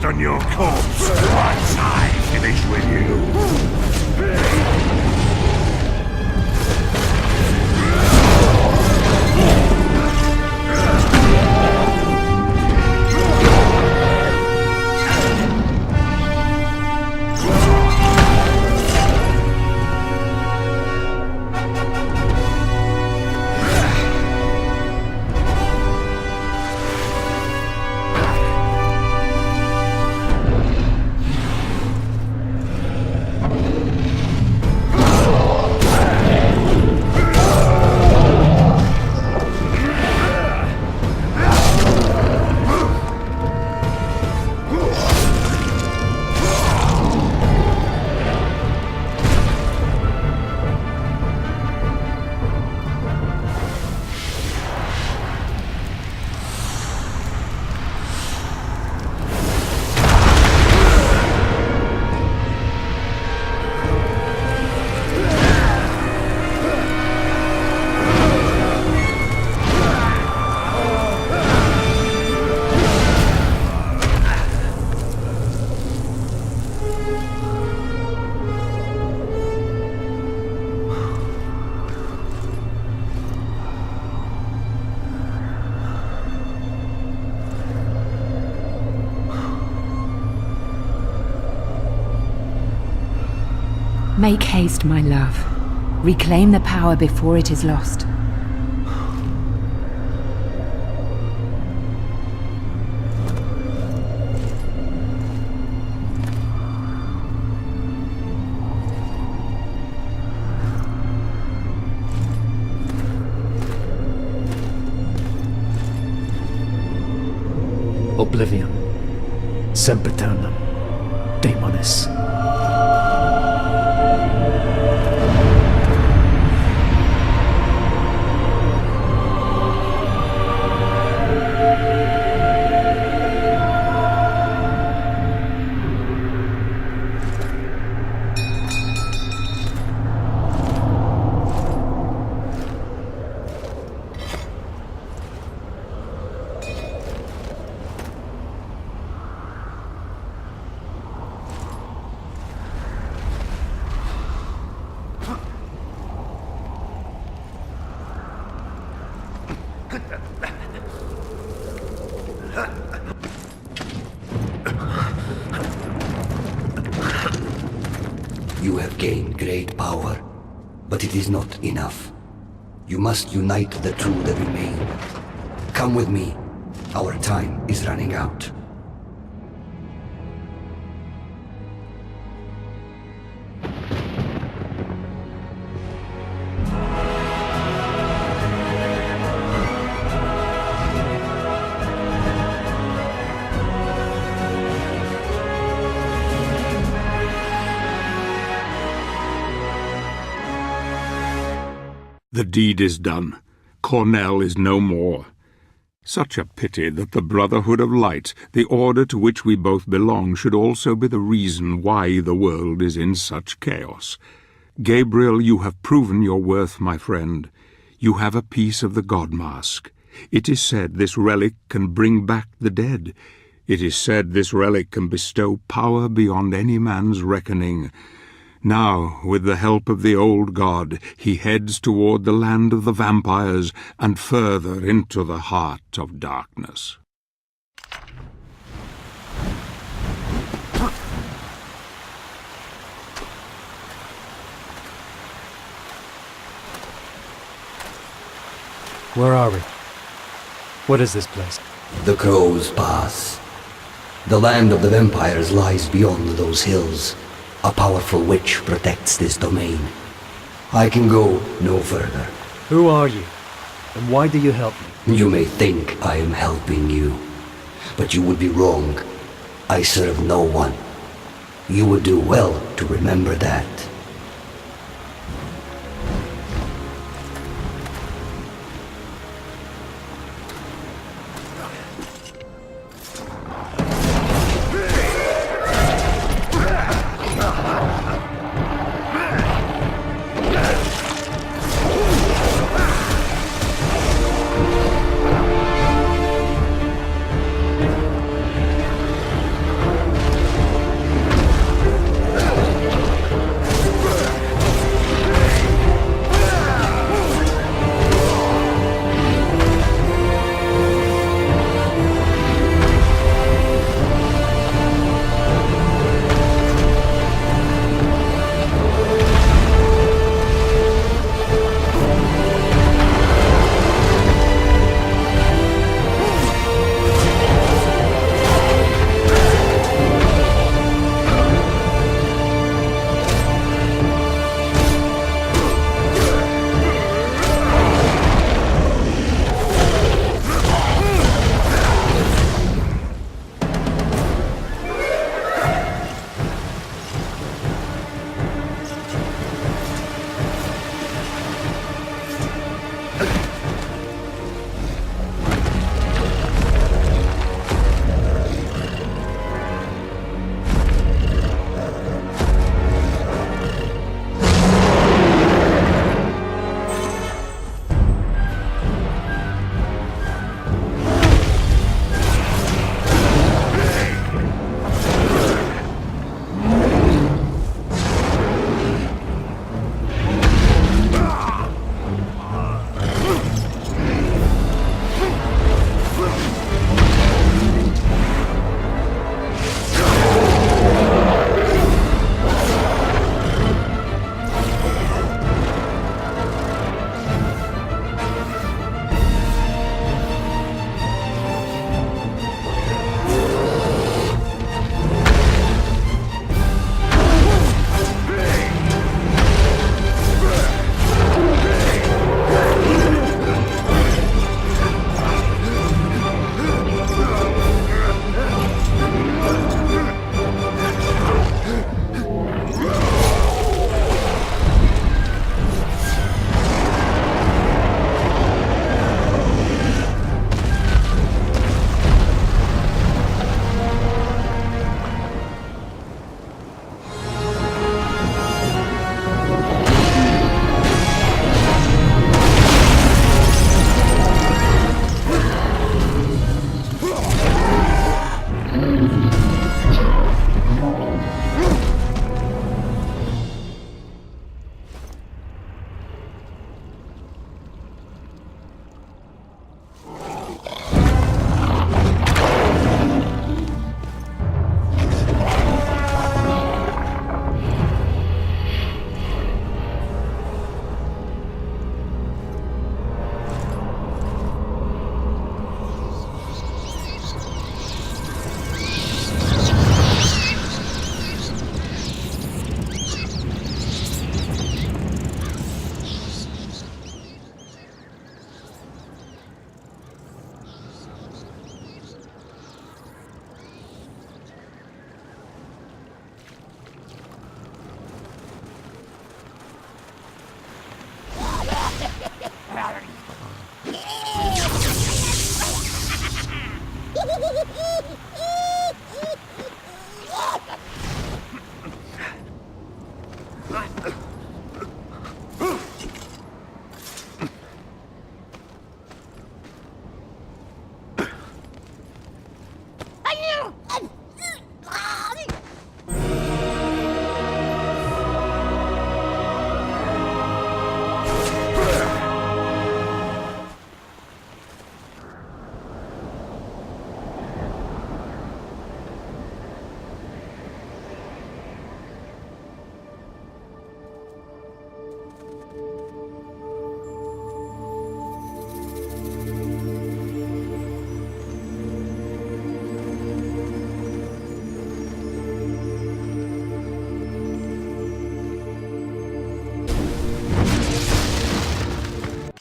On your corpse once I finish with you. Make haste, my love. Reclaim the power before it is lost. Oblivion. Sempiternum. Daemonis. You have gained great power, but it is not enough. You must unite the two that remain. Come with me. Our time is running out. The deed is done. Cornell is no more. Such a pity that the Brotherhood of Light, the order to which we both belong, should also be the reason why the world is in such chaos. Gabriel, you have proven your worth, my friend. You have a piece of the God Mask. It is said this relic can bring back the dead. It is said this relic can bestow power beyond any man's reckoning. Now, with the help of the old god, he heads toward the land of the vampires and further into the heart of darkness. Where are we? What is this place? The Crow's Pass. The land of the vampires lies beyond those hills. A powerful witch protects this domain. I can go no further. Who are you? And why do you help me? You may think I am helping you, but you would be wrong. I serve no one. You would do well to remember that.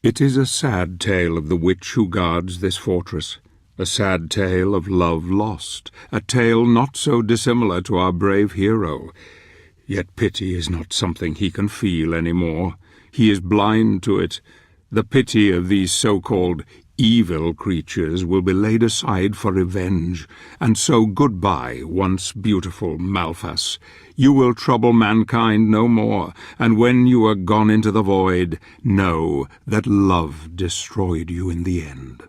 It is a sad tale of the witch who guards this fortress, a sad tale of love lost, a tale not so dissimilar to our brave hero. Yet pity is not something he can feel any more. He is blind to it. The pity of these so-called evil creatures will be laid aside for revenge, and so goodbye, once beautiful Malphas. You will trouble mankind no more, and when you are gone into the void, know that love destroyed you in the end.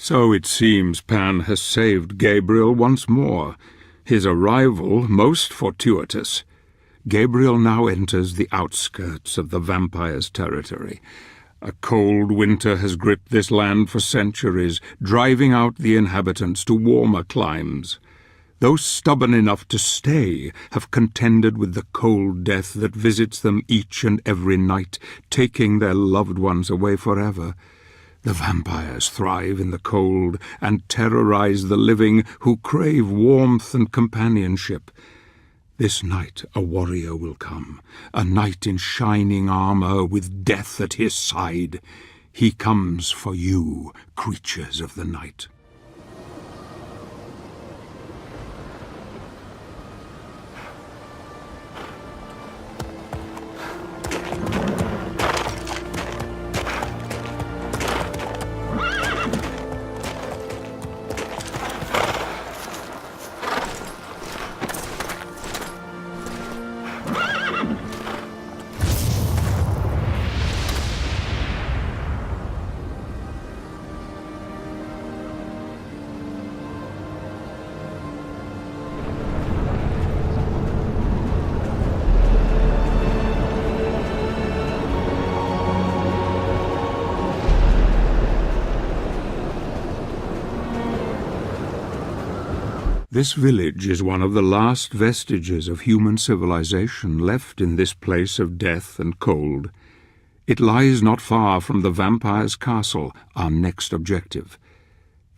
So it seems Pan has saved Gabriel once more, his arrival most fortuitous. Gabriel now enters the outskirts of the vampire's territory. A cold winter has gripped this land for centuries, driving out the inhabitants to warmer climes. Those stubborn enough to stay have contended with the cold death that visits them each and every night, taking their loved ones away forever. The vampires thrive in the cold and terrorize the living who crave warmth and companionship. This night a warrior will come, a knight in shining armor with death at his side. He comes for you, creatures of the night. This village is one of the last vestiges of human civilization left in this place of death and cold. It lies not far from the vampire's castle, our next objective.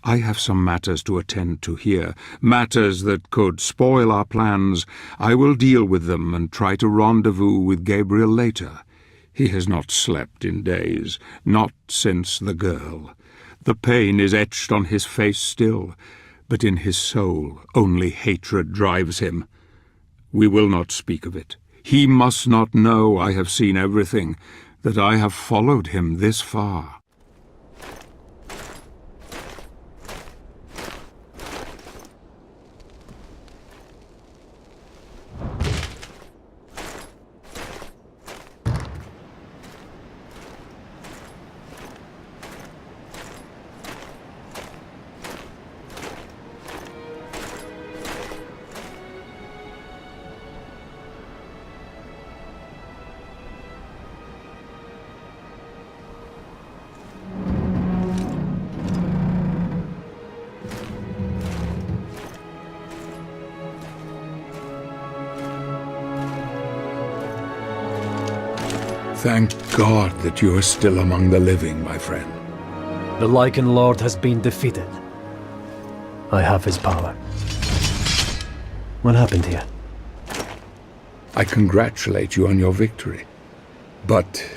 I have some matters to attend to here, matters that could spoil our plans. I will deal with them and try to rendezvous with Gabriel later. He has not slept in days, not since the girl. The pain is etched on his face still, but in his soul only hatred drives him. We will not speak of it. He must not know I have seen everything, that I have followed him this far. Thank God that you are still among the living, my friend. The Lycan Lord has been defeated. I have his power. What happened here? I congratulate you on your victory. But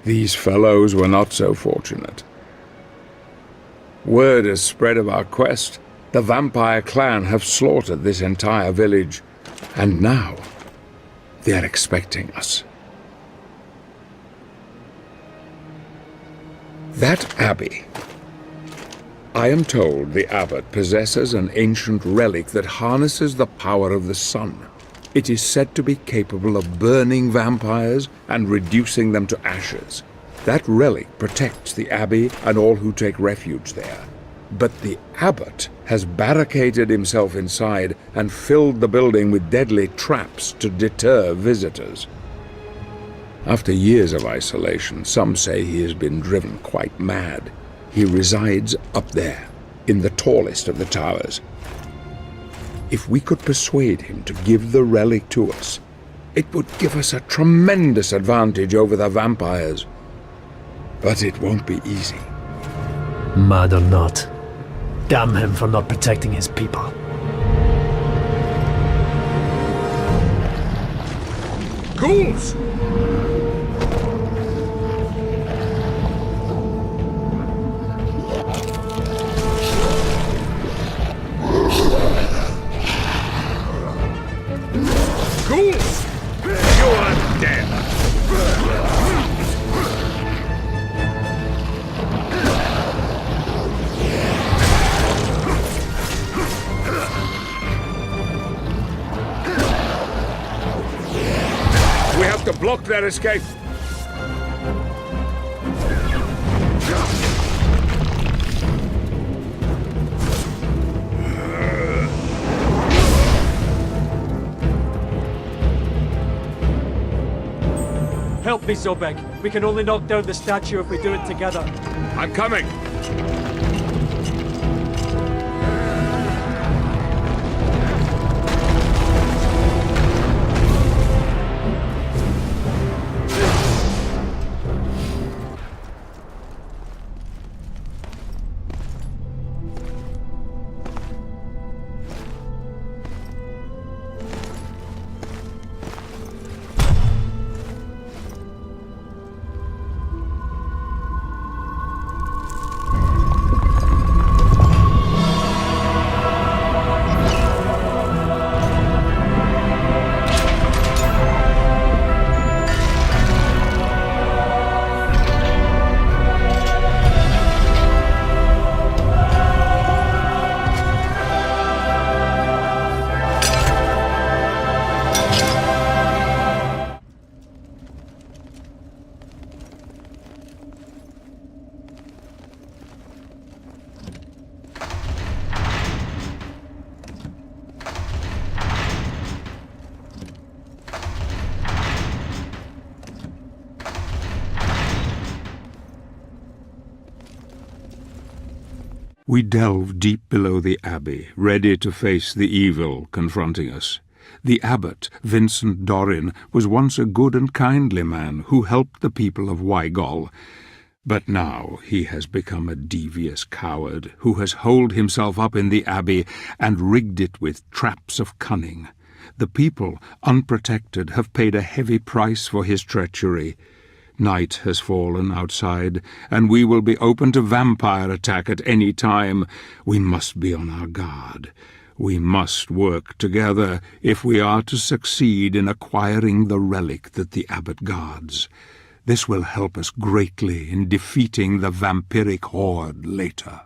these fellows were not so fortunate. Word has spread of our quest. The vampire clan have slaughtered this entire village, and now they are expecting us. That abbey. I am told the abbot possesses an ancient relic that harnesses the power of the sun. It is said to be capable of burning vampires and reducing them to ashes. That relic protects the abbey and all who take refuge there. But the abbot has barricaded himself inside and filled the building with deadly traps to deter visitors. After years of isolation, some say he has been driven quite mad. He resides up there, in the tallest of the towers. If we could persuade him to give the relic to us, It would give us a tremendous advantage over the vampires. But it won't be easy. Mad or not, damn him for not protecting his people. Ghouls! Ghouls! You are dead! We have to block their escape. Help me, Zobek. We can only knock down the statue if we do it together. I'm coming. We delve deep below the abbey, ready to face the evil confronting us. The abbot, Vincent Dorin, was once a good and kindly man who helped the people of Wygol. But now he has become a devious coward who has holed himself up in the abbey and rigged it with traps of cunning. The people, unprotected, have paid a heavy price for his treachery. Night has fallen outside, and we will be open to vampire attack at any time. We must be on our guard. We must work together if we are to succeed in acquiring the relic that the abbot guards. This will help us greatly in defeating the vampiric horde later.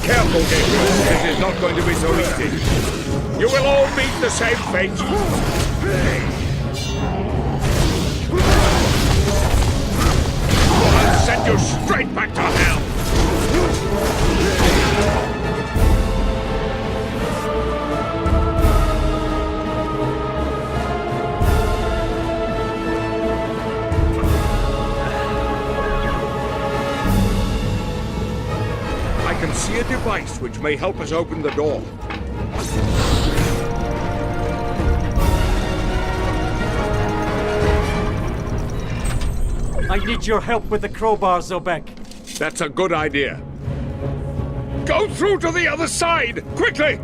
Careful, Gabriel. This is not going to be so easy. You will all meet the same fate. I'll send you straight back to hell. I can see a device which may help us open the door. I need your help with the crowbar, Zobek. That's a good idea. Go through to the other side! Quickly!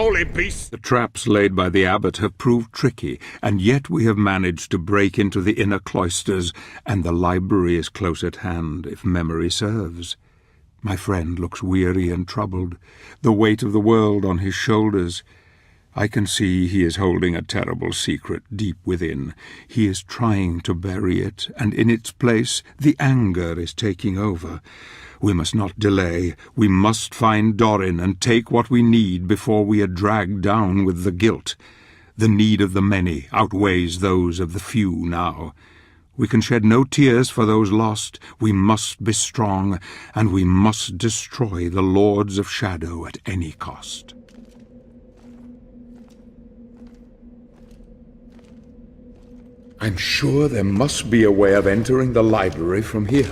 unholy beast! The traps laid by the abbot have proved tricky, and yet we have managed to break into the inner cloisters, and the library is close at hand, if memory serves. My friend looks weary and troubled, the weight of the world on his shoulders. I can see he is holding a terrible secret deep within. He is trying to bury it, and in its place the anger is taking over. We must not delay. We must find Dorin and take what we need before we are dragged down with the guilt. The need of the many outweighs those of the few now. We can shed no tears for those lost. We must be strong, and we must destroy the Lords of Shadow at any cost. I'm sure there must be a way of entering the library from here.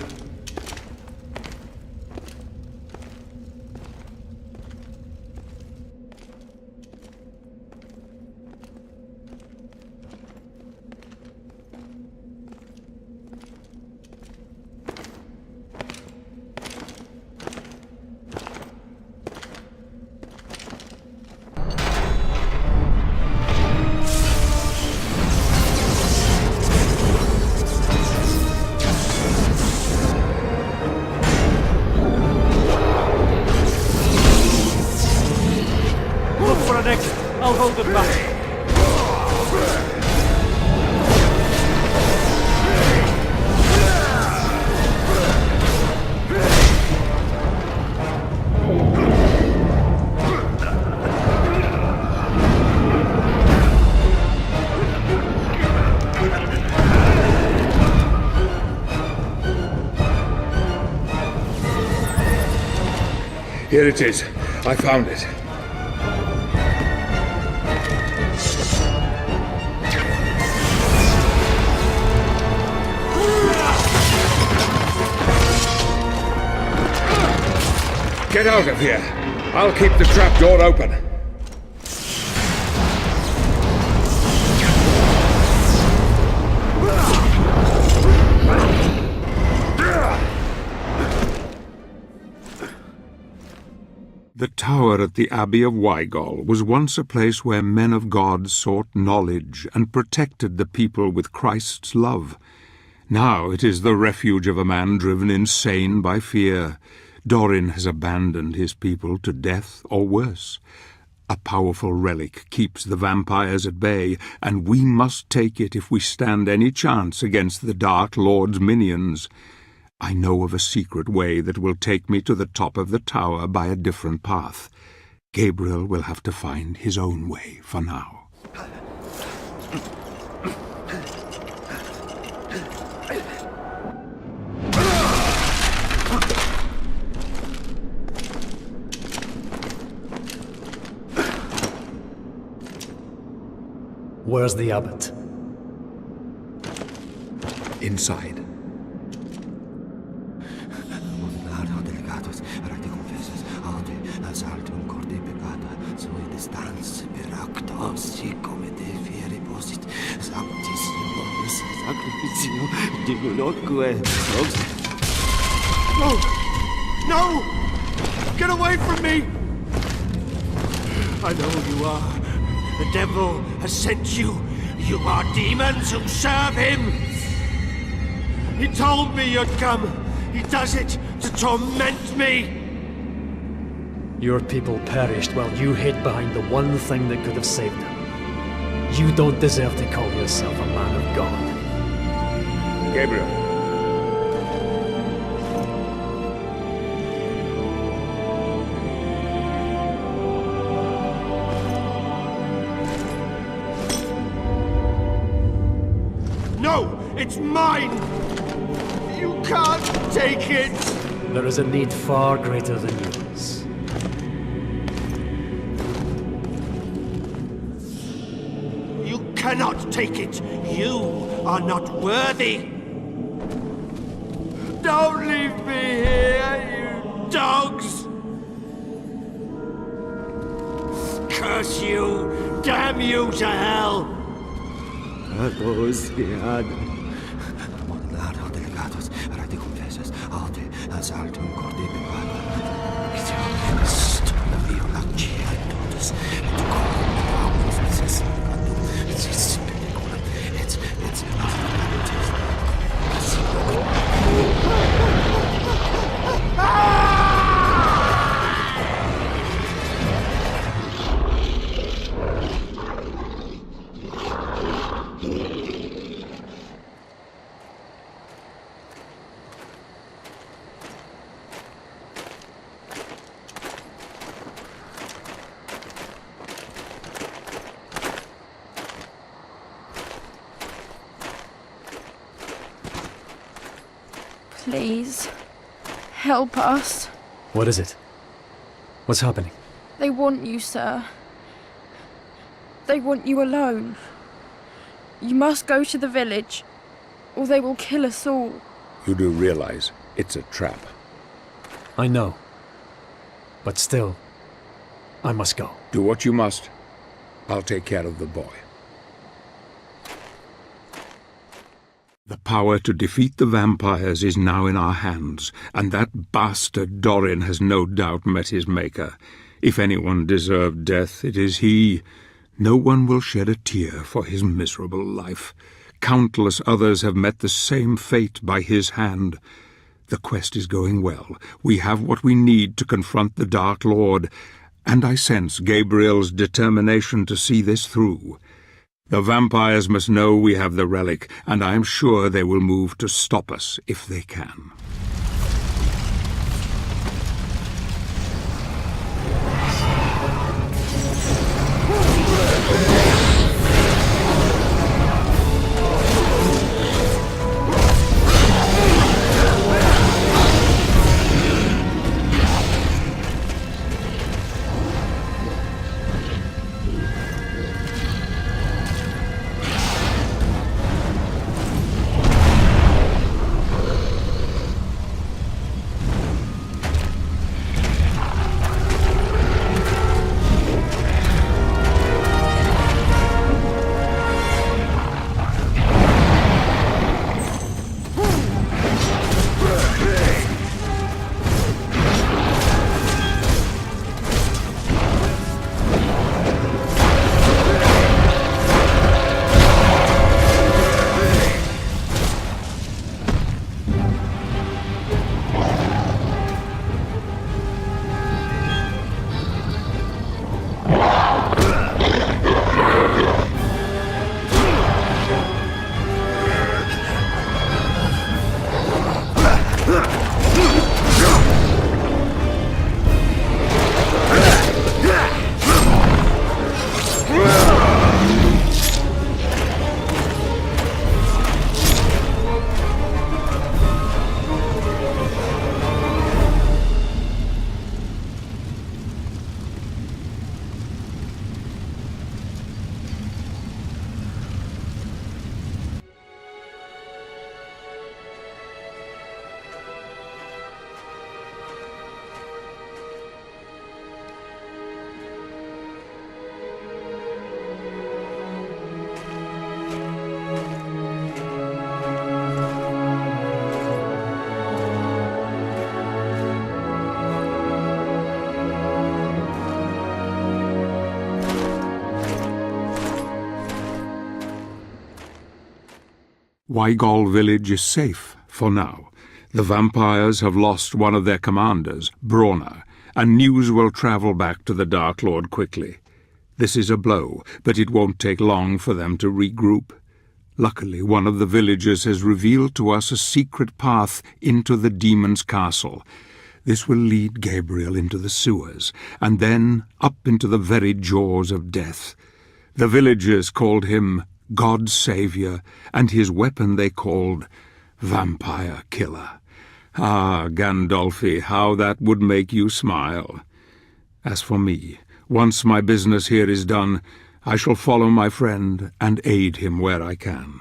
I'll hold them back. Here it is. I found it. Get out of here. I'll keep the trapdoor open. The tower at the Abbey of Wygol was once a place where men of God sought knowledge and protected the people with Christ's love. Now it is the refuge of a man driven insane by fear. Dorin has abandoned his people to death or worse. A powerful relic keeps the vampires at bay, and we must take it if we stand any chance against the Dark Lord's minions. I know of a secret way that will take me to the top of the tower by a different path. Gabriel will have to find his own way for now. Where's the abbot? Inside. No! No! Get away from me! I know who you are. The devil has sent you. You are demons who serve him. He told me you'd come. He does it to torment me. Your people perished while you hid behind the one thing that could have saved them. You don't deserve to call yourself a man of God. Gabriel. No! It's mine! You can't take it! There is a need far greater than yours. You cannot take it! You are not worthy! Don't leave me here, you dogs! Curse you! Damn you to hell! Please, help us. What is it? What's happening? They want you, sir. They want you alone. You must go to the village, or they will kill us all. You do realize it's a trap. I know. But still, I must go. Do what you must. I'll take care of the boy. The power to defeat the vampires is now in our hands, and that bastard Dorin has no doubt met his maker. If anyone deserved death, it is he. No one will shed a tear for his miserable life. Countless others have met the same fate by his hand. The quest is going well. We have what we need to confront the Dark Lord, and I sense Gabriel's determination to see this through. The vampires must know we have the relic, and I am sure they will move to stop us if they can. Wygol village is safe, for now. The vampires have lost one of their commanders, Brona, and news will travel back to the Dark Lord quickly. This is a blow, but it won't take long for them to regroup. Luckily, one of the villagers has revealed to us a secret path into the demon's castle. This will lead Gabriel into the sewers, and then up into the very jaws of death. The villagers called him God's Savior, and his weapon they called Vampire Killer. Ah, Gandolfi, how that would make you smile. As for me, once my business here is done, I shall follow my friend and aid him where I can.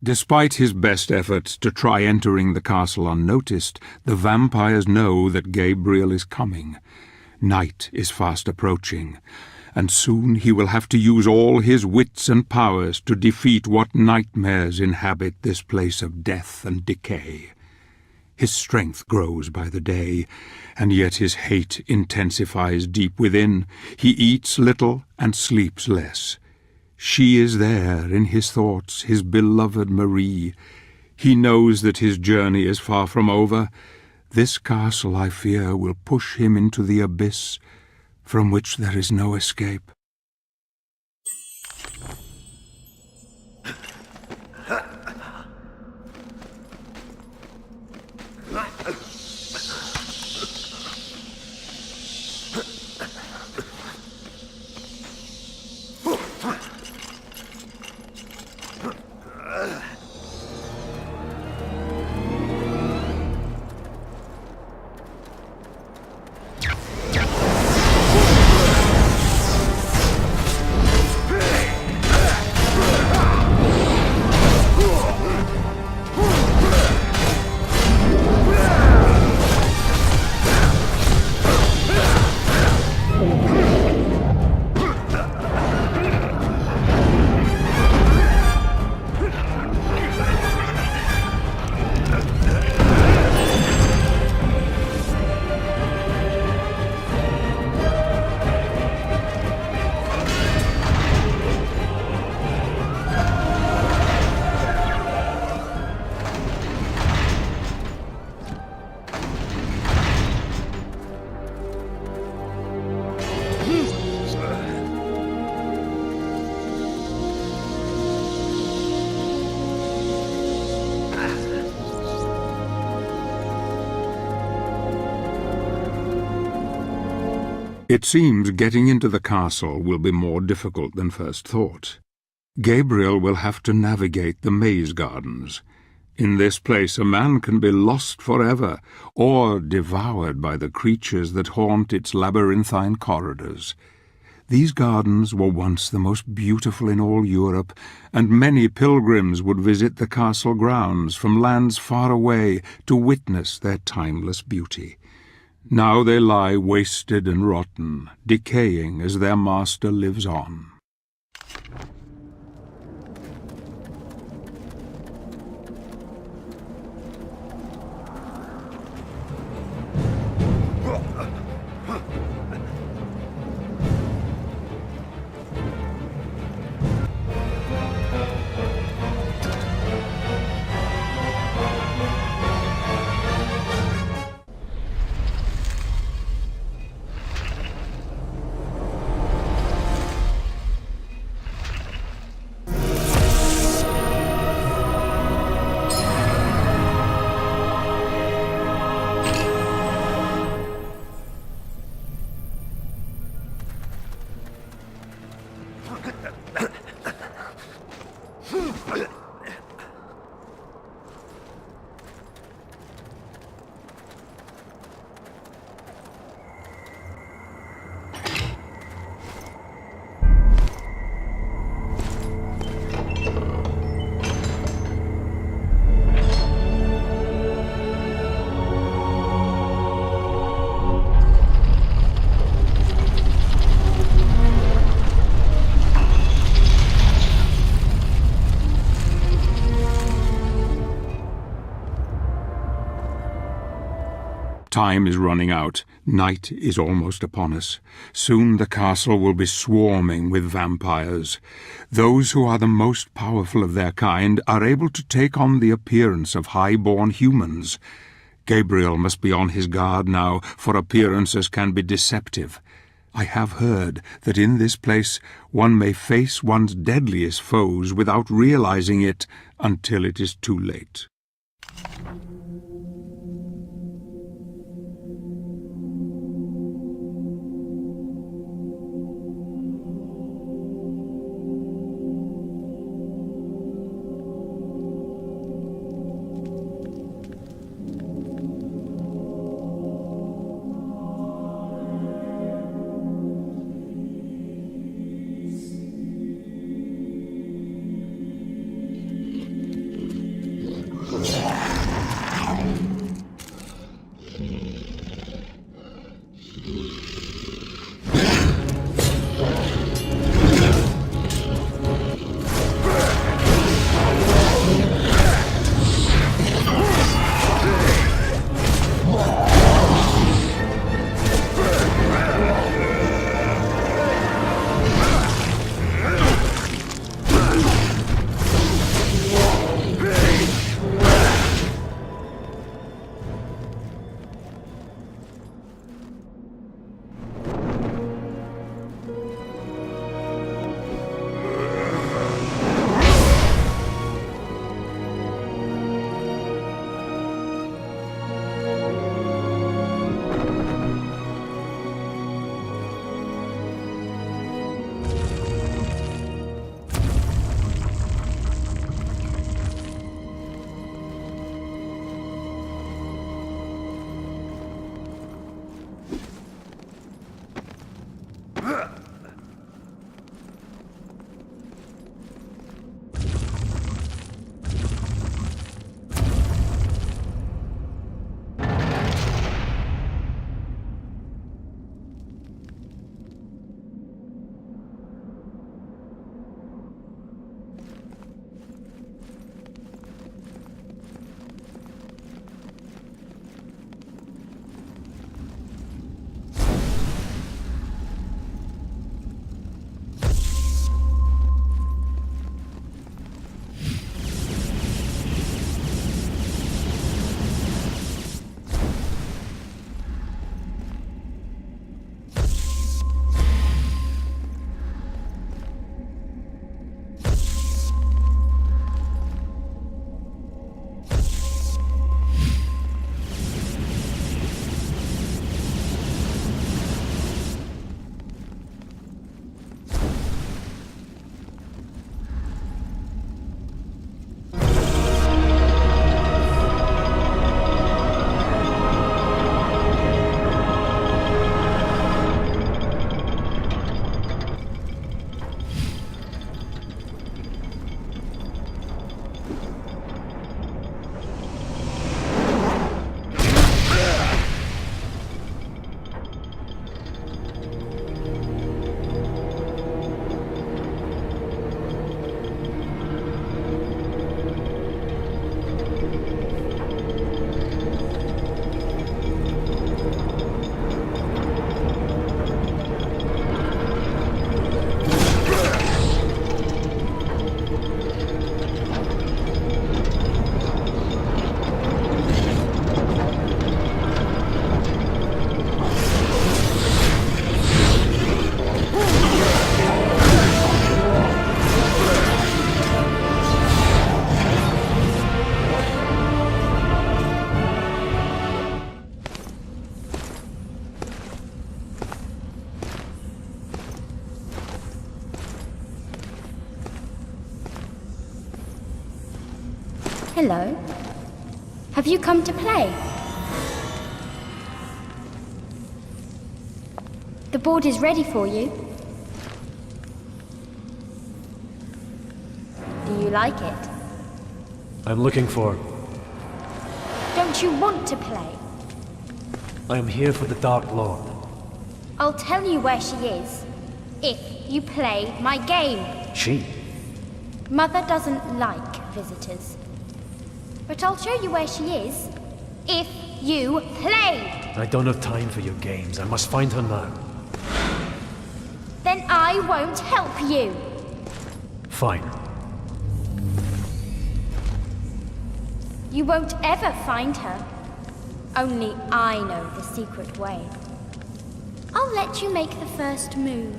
Despite his best efforts to try entering the castle unnoticed, the vampires know that Gabriel is coming. Night is fast approaching, and soon he will have to use all his wits and powers to defeat what nightmares inhabit this place of death and decay. His strength grows by the day, and yet his hate intensifies deep within. He eats little and sleeps less. She is there in his thoughts, his beloved Marie. He knows that his journey is far from over. This castle, I fear, will push him into the abyss from which there is no escape. It seems getting into the castle will be more difficult than first thought. Gabriel will have to navigate the maze gardens. In this place a man can be lost forever, or devoured by the creatures that haunt its labyrinthine corridors. These gardens were once the most beautiful in all Europe, and many pilgrims would visit the castle grounds from lands far away to witness their timeless beauty. Now they lie wasted and rotten, decaying as their master lives on. Time is running out. Night is almost upon us. Soon the castle will be swarming with vampires. Those who are the most powerful of their kind are able to take on the appearance of high-born humans. Gabriel must be on his guard now, for appearances can be deceptive. I have heard that in this place one may face one's deadliest foes without realizing it until it is too late. Hello. Have you come to play? The board is ready for you. Do you like it? I'm looking for... Don't you want to play? I am here for the Dark Lord. I'll tell you where she is, if you play my game. She? Mother doesn't like visitors. But I'll show you where she is, if you play. I don't have time for your games. I must find her now. Then I won't help you. Fine. You won't ever find her. Only I know the secret way. I'll let you make the first move.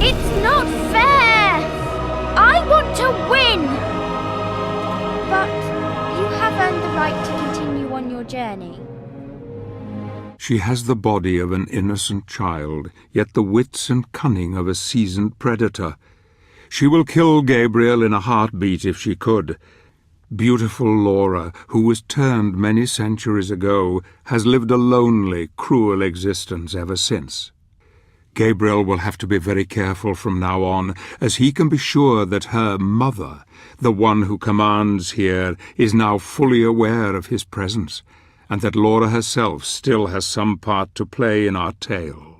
It's not fair! I want to win! But you have earned the right to continue on your journey. She has the body of an innocent child, yet the wits and cunning of a seasoned predator. She will kill Gabriel in a heartbeat if she could. Beautiful Laura, who was turned many centuries ago, has lived a lonely, cruel existence ever since. Gabriel will have to be very careful from now on, as he can be sure that her mother, the one who commands here, is now fully aware of his presence, and that Laura herself still has some part to play in our tale.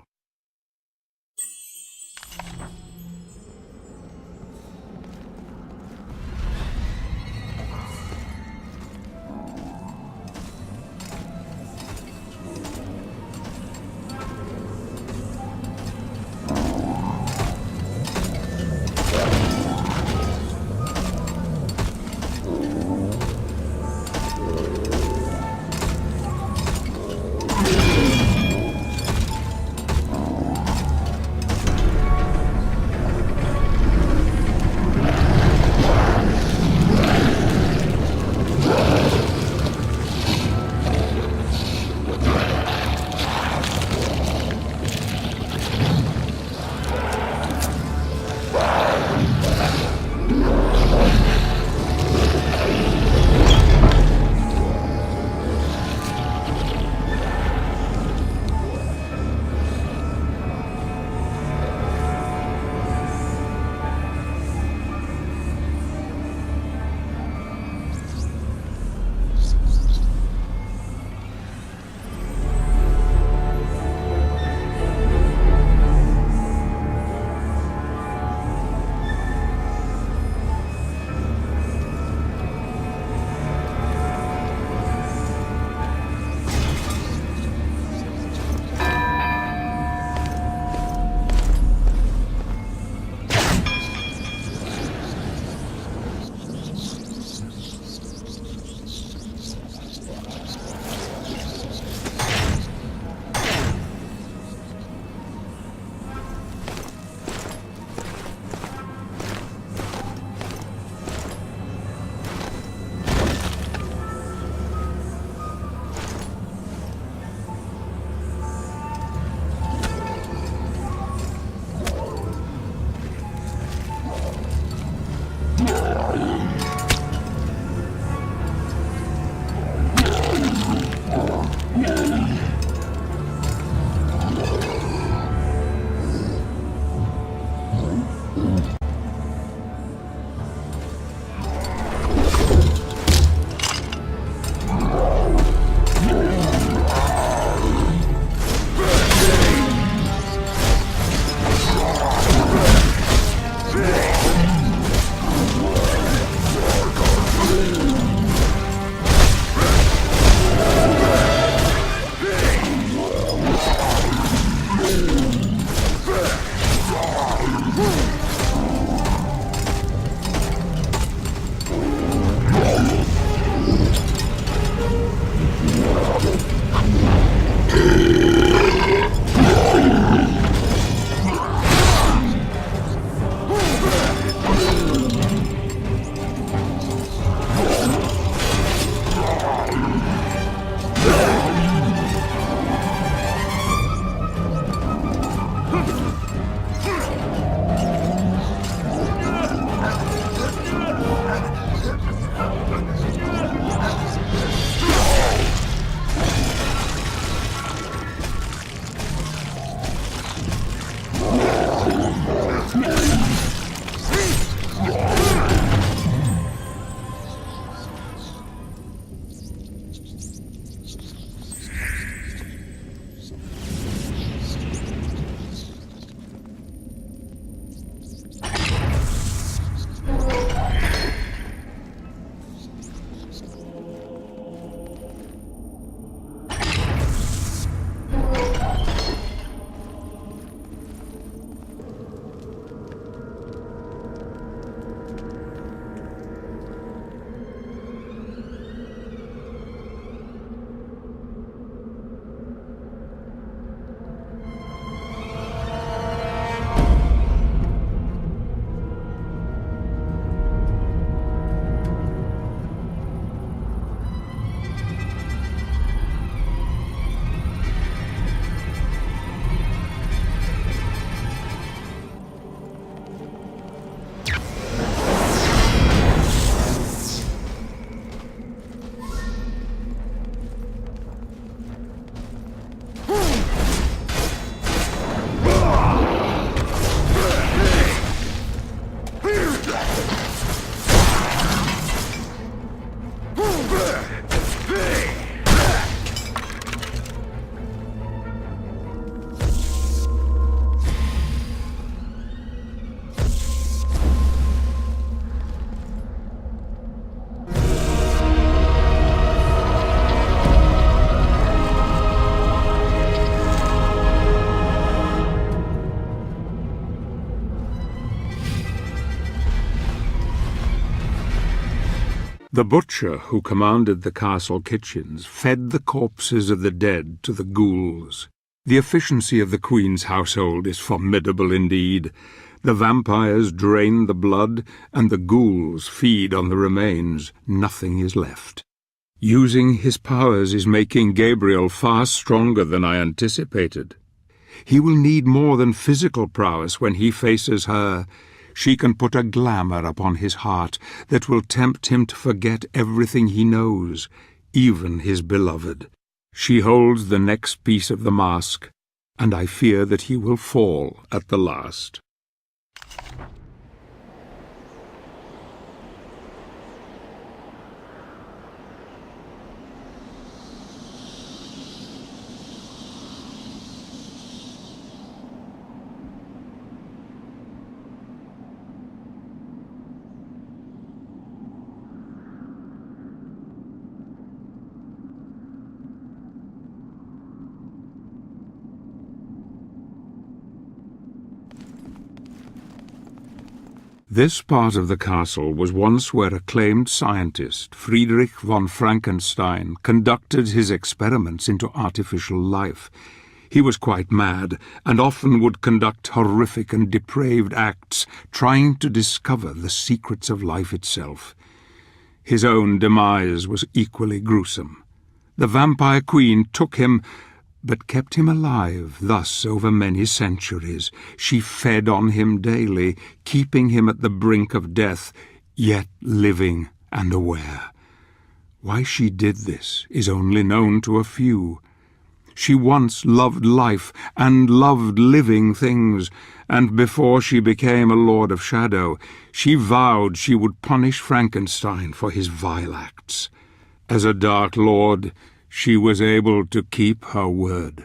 The butcher who commanded the castle kitchens fed the corpses of the dead to the ghouls. The efficiency of the Queen's household is formidable indeed. The vampires drain the blood, and the ghouls feed on the remains. Nothing is left. Using his powers is making Gabriel far stronger than I anticipated. He will need more than physical prowess when he faces her. She can put a glamour upon his heart that will tempt him to forget everything he knows, even his beloved. She holds the next piece of the mask, and I fear that he will fall at the last. This part of the castle was once where acclaimed scientist Friedrich von Frankenstein conducted his experiments into artificial life. He was quite mad, and often would conduct horrific and depraved acts, trying to discover the secrets of life itself. His own demise was equally gruesome. The vampire queen took him, but kept him alive thus over many centuries. She fed on him daily, keeping him at the brink of death, yet living and aware. Why she did this is only known to a few. She once loved life and loved living things, and before she became a Lord of Shadow, she vowed she would punish Frankenstein for his vile acts. As a Dark Lord, she was able to keep her word.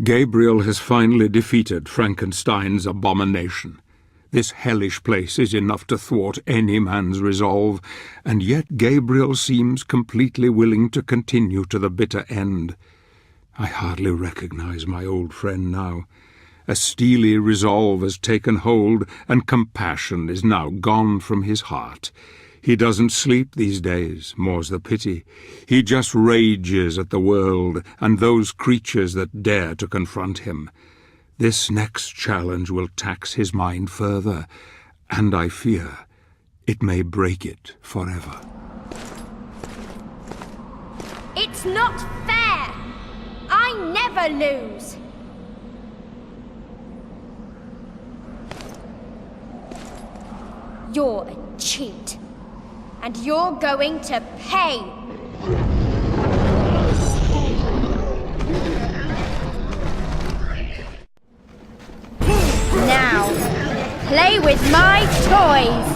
Gabriel has finally defeated Frankenstein's abomination. This hellish place is enough to thwart any man's resolve, and yet Gabriel seems completely willing to continue to the bitter end. I hardly recognize my old friend now, A steely resolve has taken hold, and compassion is now gone from his heart. He doesn't sleep these days, more's the pity. He just rages at the world and those creatures that dare to confront him. This next challenge will tax his mind further, and I fear it may break it forever. It's not fair! I never lose! You're a cheat. And you're going to pay! Now, play with my toys!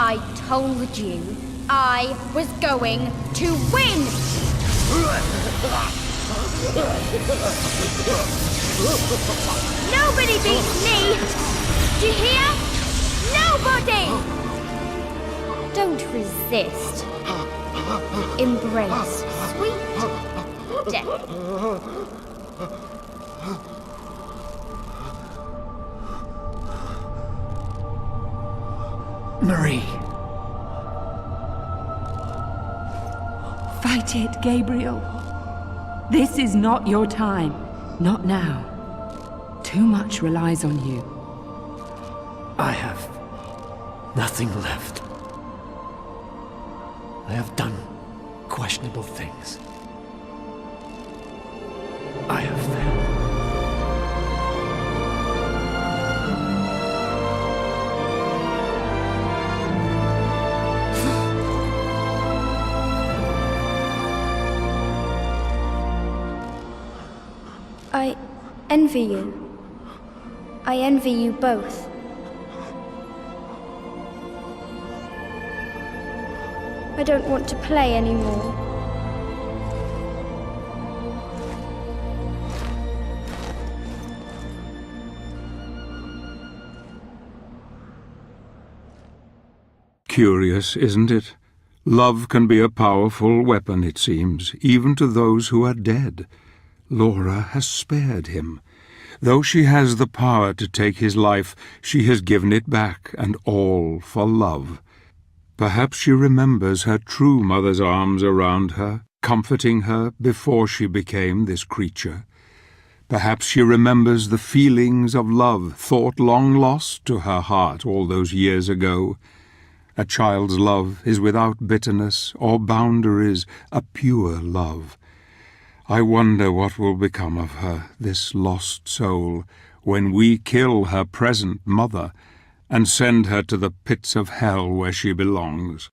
I told you I was going to win! Nobody beats me! Do you hear? Nobody! Don't resist. Embrace sweet death. Marie. Fight it, Gabriel. This is not your time. Not now. Too much relies on you. I have nothing left. I have done questionable things. I have failed. I envy you. I envy you both. I don't want to play anymore. Curious, isn't it? Love can be a powerful weapon, it seems, even to those who are dead. Laura has spared him. Though she has the power to take his life, she has given it back, and all for love. Perhaps she remembers her true mother's arms around her, comforting her before she became this creature. Perhaps she remembers the feelings of love thought long lost to her heart all those years ago. A child's love is without bitterness or boundaries, a pure love. I wonder what will become of her, this lost soul, when we kill her present mother and send her to the pits of hell where she belongs.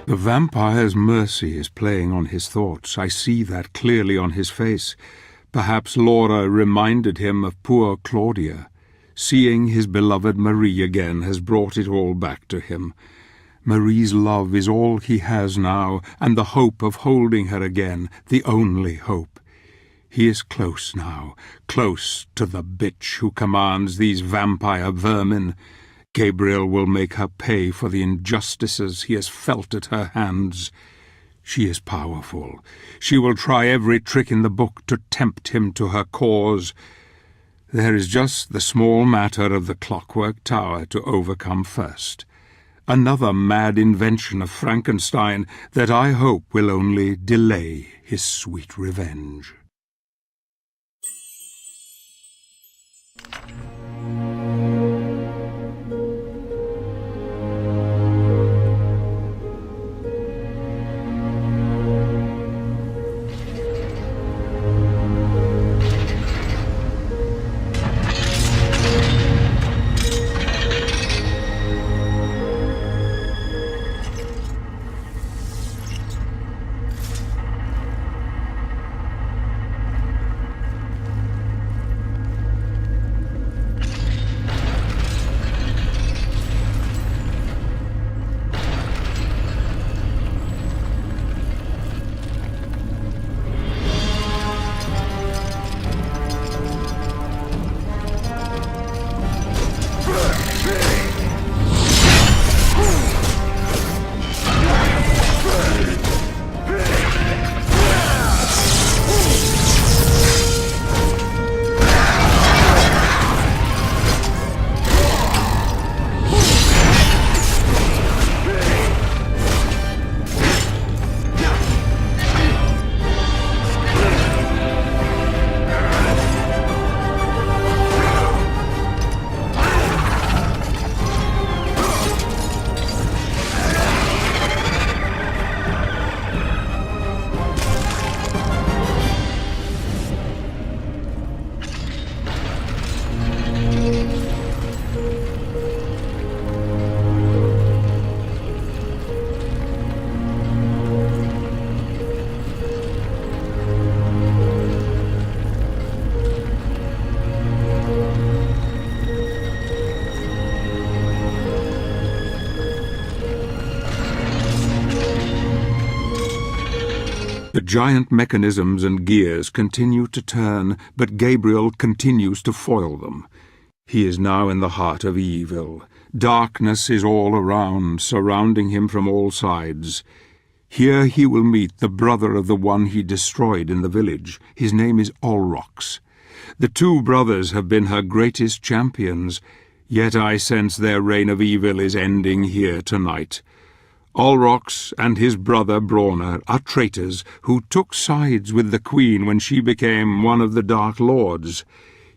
The vampire's mercy is playing on his thoughts. I see that clearly on his face. Perhaps Laura reminded him of poor Claudia. Seeing his beloved Marie again has brought it all back to him. Marie's love is all he has now, and the hope of holding her again, the only hope. He is close now, close to the bitch who commands these vampire vermin. Gabriel will make her pay for the injustices he has felt at her hands. She is powerful. She will try every trick in the book to tempt him to her cause. There is just the small matter of the clockwork tower to overcome first. Another mad invention of Frankenstein that I hope will only delay his sweet revenge. The giant mechanisms and gears continue to turn, but Gabriel continues to foil them. He is now in the heart of evil. Darkness is all around, surrounding him from all sides. Here he will meet the brother of the one he destroyed in the village. His name is Olrox. The two brothers have been her greatest champions, yet I sense their reign of evil is ending here tonight. Olrox and his brother Brawner are traitors who took sides with the Queen when she became one of the Dark Lords.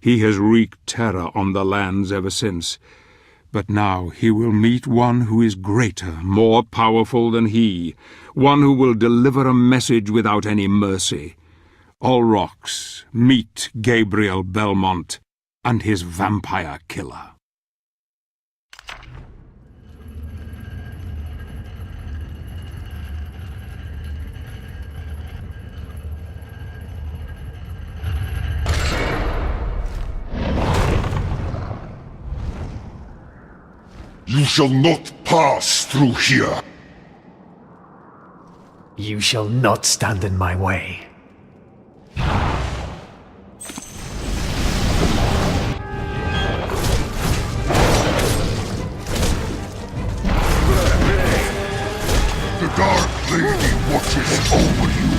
He has wreaked terror on the lands ever since. But now he will meet one who is greater, more powerful than he, one who will deliver a message without any mercy. Olrox, meet Gabriel Belmont and his vampire killer. You shall not pass through here. You shall not stand in my way. The Dark Lady watches over you.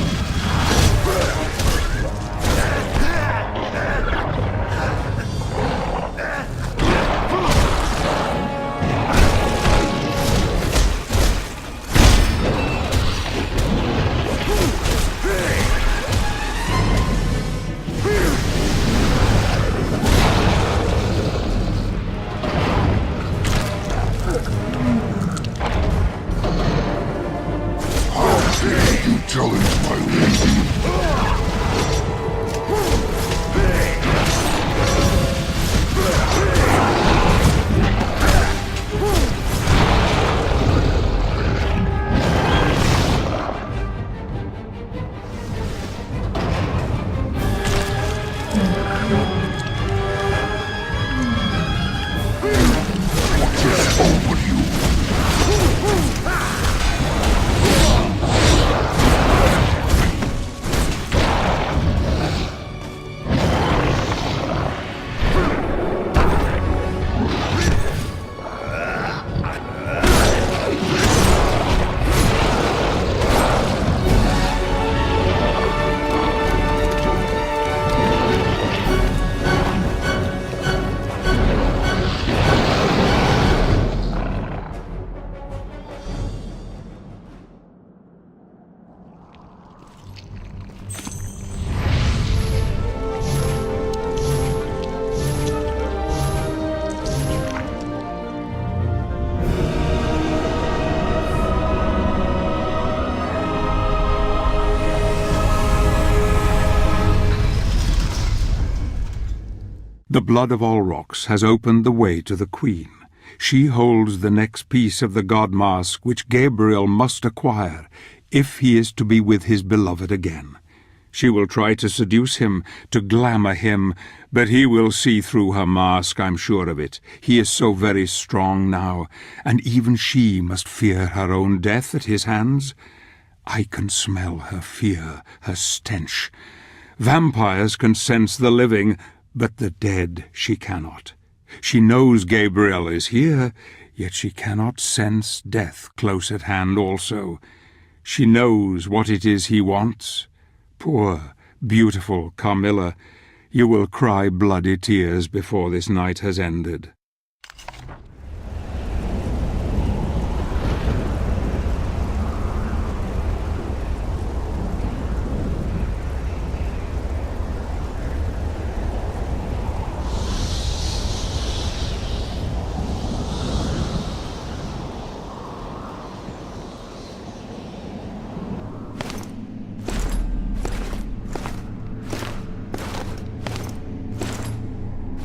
Challenge my The blood of Olrox has opened the way to the Queen. She holds the next piece of the god mask which Gabriel must acquire if he is to be with his beloved again. She will try to seduce him, to glamour him, but he will see through her mask, I'm sure of it. He is so very strong now, and even she must fear her own death at his hands. I can smell her fear, her stench. Vampires can sense the living, but the dead she cannot. She knows Gabriel is here, yet she cannot sense death close at hand also. She knows what it is he wants. Poor, beautiful Carmilla, you will cry bloody tears before this night has ended.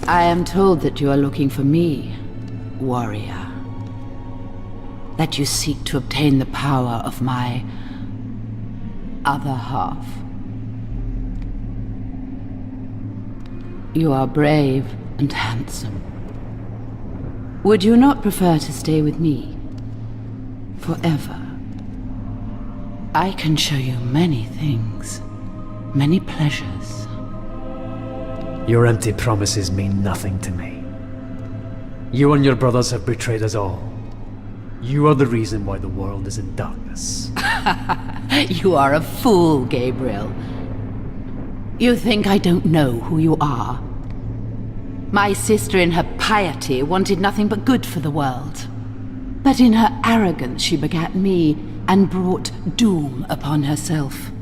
I am told that you are looking for me, warrior. That you seek to obtain the power of my other half. You are brave and handsome. Would you not prefer to stay with me forever? I can show you many things, many pleasures. Your empty promises mean nothing to me. You and your brothers have betrayed us all. You are the reason why the world is in darkness. You are a fool, Gabriel. You think I don't know who you are. My sister in her piety wanted nothing but good for the world. But in her arrogance she begat me and brought doom upon herself.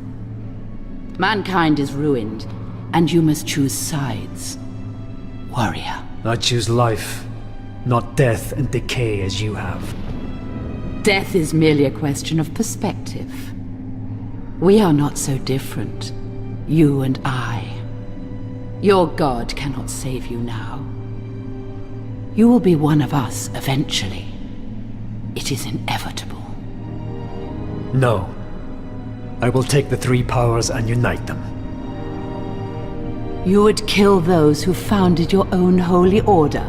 Mankind is ruined, and you must choose sides, warrior. I choose life, not death and decay as you have. Death is merely a question of perspective. We are not so different, you and I. Your god cannot save you now. You will be one of us eventually. It is inevitable. No. I will take the three powers and unite them. You would kill those who founded your own holy order.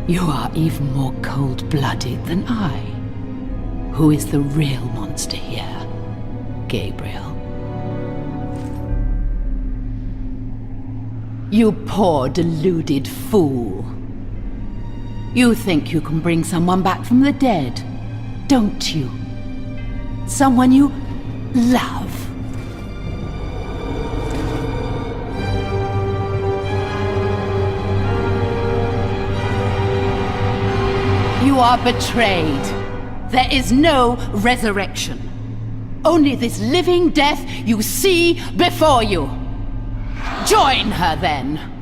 You are even more cold-blooded than I. Who is the real monster here, Gabriel? You poor, deluded fool. You think you can bring someone back from the dead, don't you? Someone you love. You are betrayed. There is no resurrection. Only this living death you see before you. Join her then.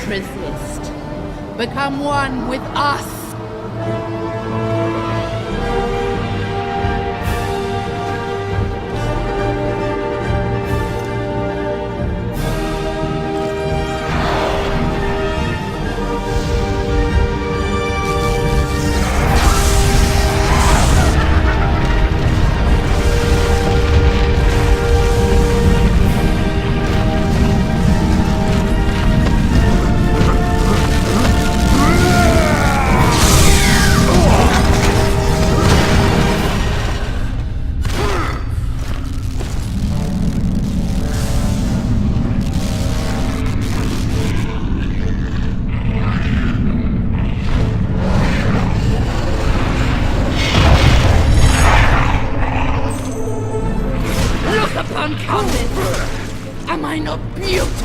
Resist. Become one with us. final beauty!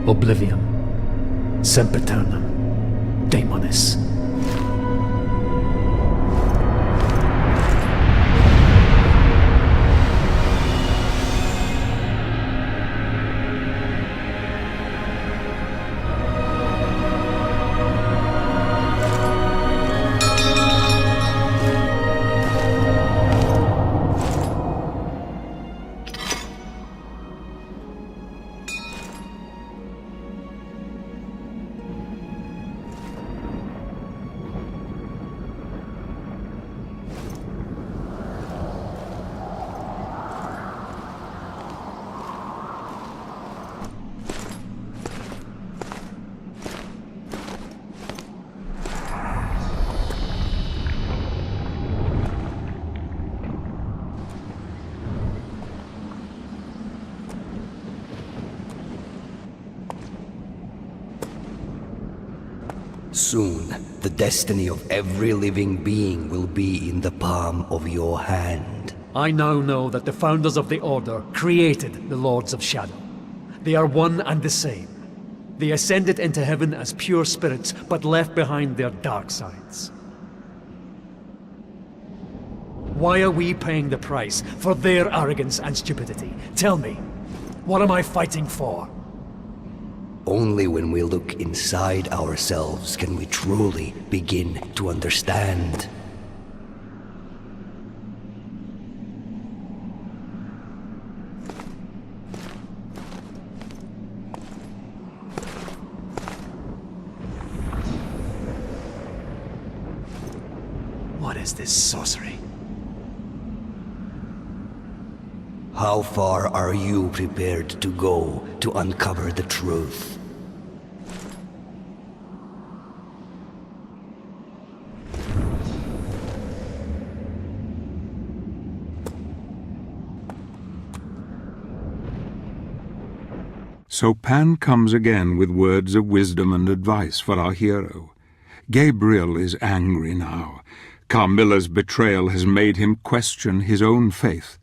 Oblivion, sempiternam, daemonis. Soon, the destiny of every living being will be in the palm of your hand. I now know that the founders of the Order created the Lords of Shadow, They are one and the same. They ascended into heaven as pure spirits, but left behind their dark sides. Why are we paying the price for their arrogance and stupidity? Tell me, what am I fighting for? Only when we look inside ourselves can we truly begin to understand. What is this sorcery? How far are you prepared to go to uncover the truth? So Pan comes again with words of wisdom and advice for our hero. Gabriel is angry now. Carmilla's betrayal has made him question his own faith.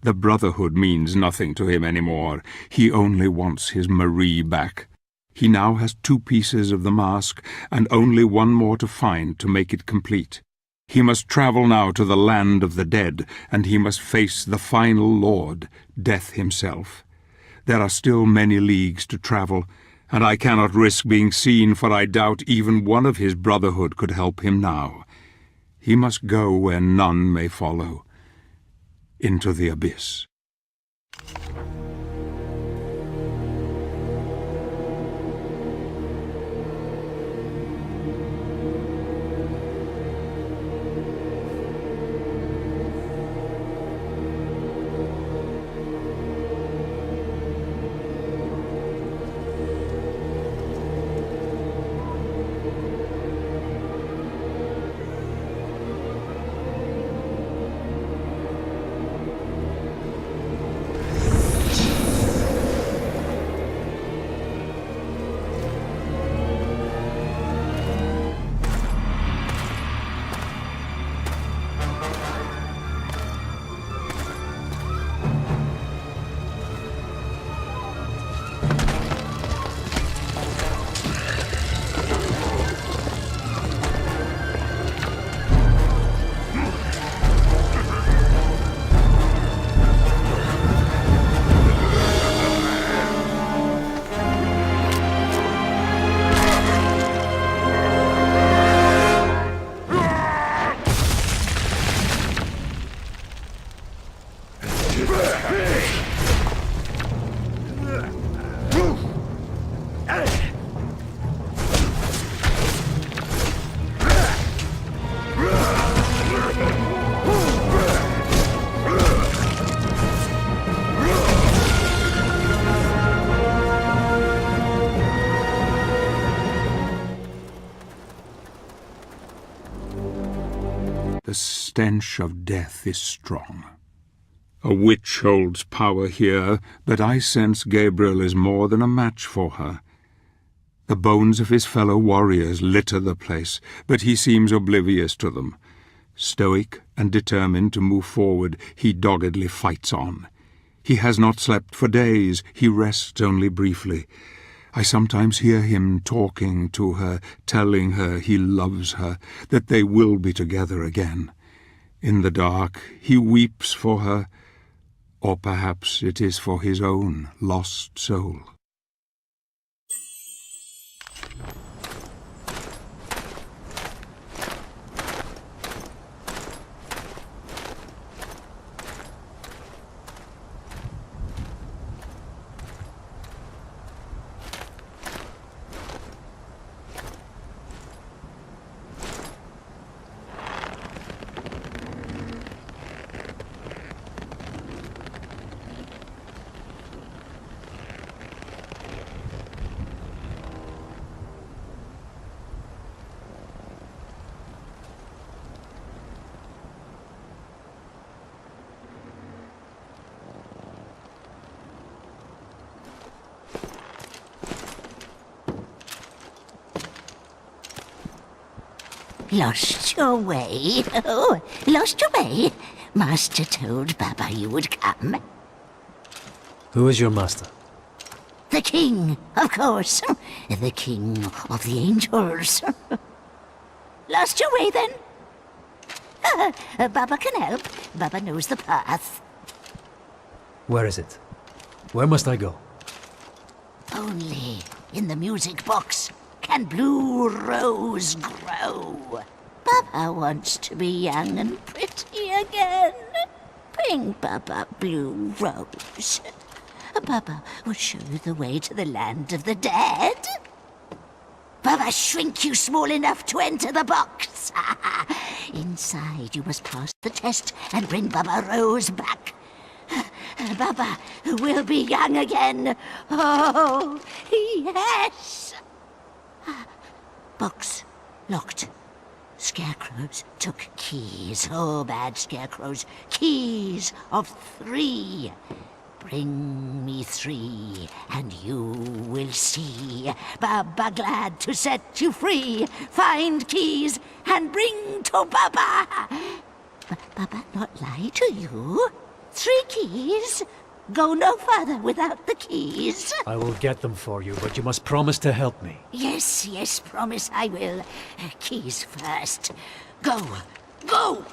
The Brotherhood means nothing to him anymore. He only wants his Marie back. He now has 2 pieces of the mask, and only one more to find to make it complete. He must travel now to the land of the dead, and he must face the final Lord, Death himself. There are still many leagues to travel, and I cannot risk being seen, for I doubt even one of his Brotherhood could help him now. He must go where none may follow, into the abyss. The stench of death is strong. A witch holds power here, but I sense Gabriel is more than a match for her. The bones of his fellow warriors litter the place, but he seems oblivious to them. Stoic and determined to move forward, he doggedly fights on. He has not slept for days, he rests only briefly. I sometimes hear him talking to her, telling her he loves her, that they will be together again. In the dark, he weeps for her, or perhaps it is for his own lost soul. Lost your way? Oh, lost your way? Master told Baba you would come. Who is your master? The king, of course. The king of the angels. Lost your way, then? Baba can help. Baba knows the path. Where is it? Where must I go? Only in the music box can Blue Rose grow. Baba wants to be young and pretty again. Bring Baba Blue Rose. Baba will show you the way to the land of the dead. Baba shrink you small enough to enter the box. Inside you must pass the test and bring Baba Rose back. Baba will be young again. Oh, yes. Box locked. Scarecrows took keys. Oh, bad scarecrows. Keys of 3. Bring me 3, and you will see. Baba glad to set you free. Find keys and bring to Baba. Baba not lie to you. 3 keys. Go no further without the keys. I will get them for you, but you must promise to help me. Yes, yes, promise I will. Keys first. Go, go!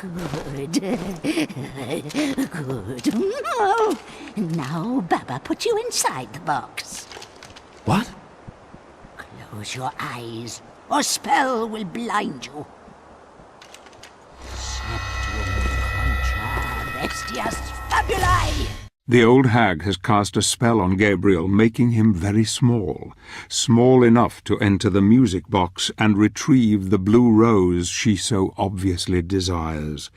Good. Good. Oh, now Baba put you inside the box. What? Close your eyes, or spell will blind you. Septum contra bestias fabulae. The old hag has cast a spell on Gabriel, making him very small, small enough to enter the music box and retrieve the blue rose she so obviously desires.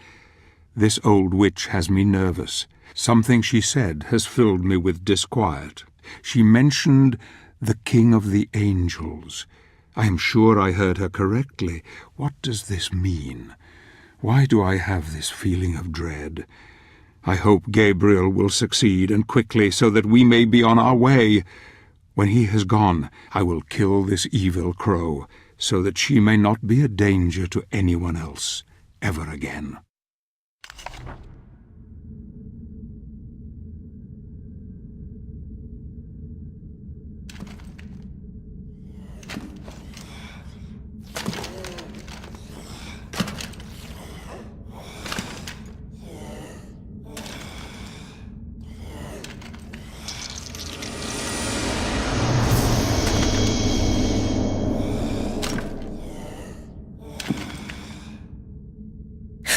This old witch has me nervous. Something she said has filled me with disquiet. She mentioned the king of the angels. I am sure I heard her correctly. What does this mean? Why do I have this feeling of dread? I hope Gabriel will succeed, and quickly, so that we may be on our way. When he has gone, I will kill this evil crow, so that she may not be a danger to anyone else ever again.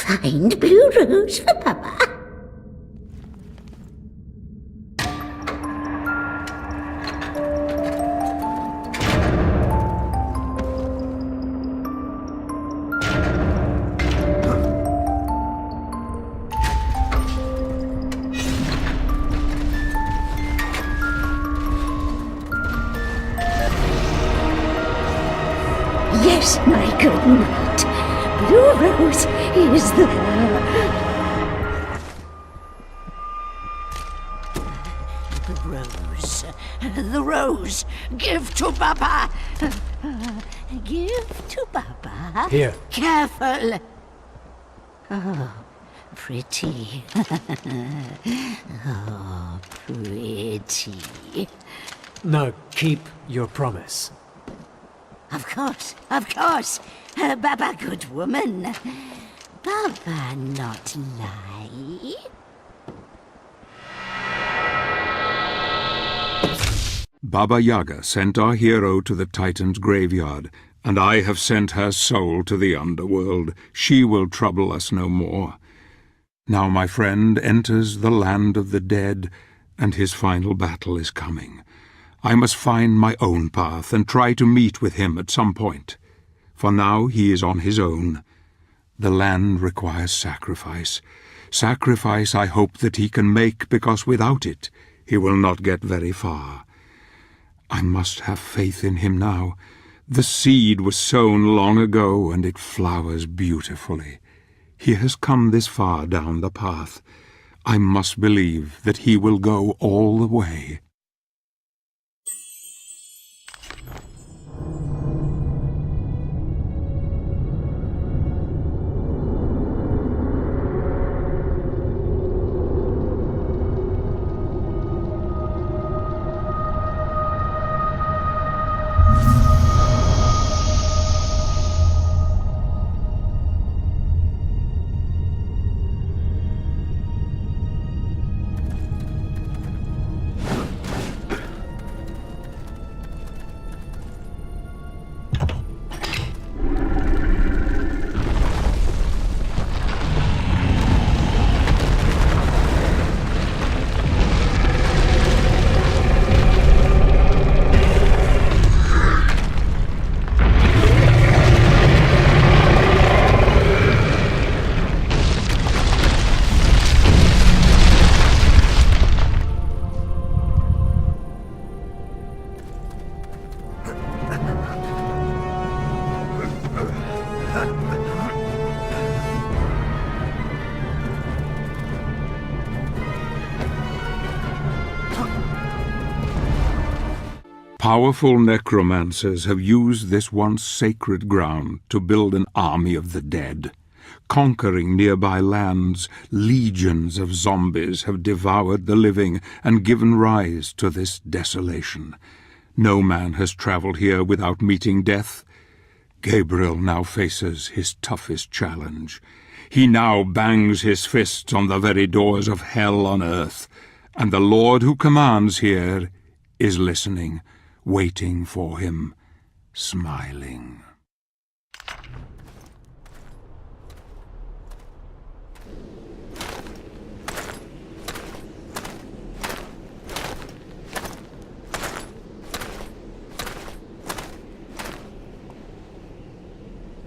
Find blue rose for Papa. Yes, my good knight. Blue Rose is there. The rose. Give to Baba. Give to Baba. Here. Careful. Oh, pretty. Oh, pretty. Now keep your promise. Of course. Baba, good woman. Baba not lie. Baba Yaga sent our hero to the Titan's graveyard, and I have sent her soul to the underworld. She will trouble us no more. Now my friend enters the land of the dead, and his final battle is coming. I must find my own path and try to meet with him at some point. For now he is on his own. The land requires sacrifice. Sacrifice I hope that he can make, because without it he will not get very far. I must have faith in him now. The seed was sown long ago, and it flowers beautifully. He has come this far down the path. I must believe that he will go all the way. Powerful necromancers have used this once sacred ground to build an army of the dead. Conquering nearby lands, legions of zombies have devoured the living and given rise to this desolation. No man has traveled here without meeting death. Gabriel now faces his toughest challenge. He now bangs his fists on the very doors of hell on earth, and the Lord who commands here is listening, waiting for him, smiling.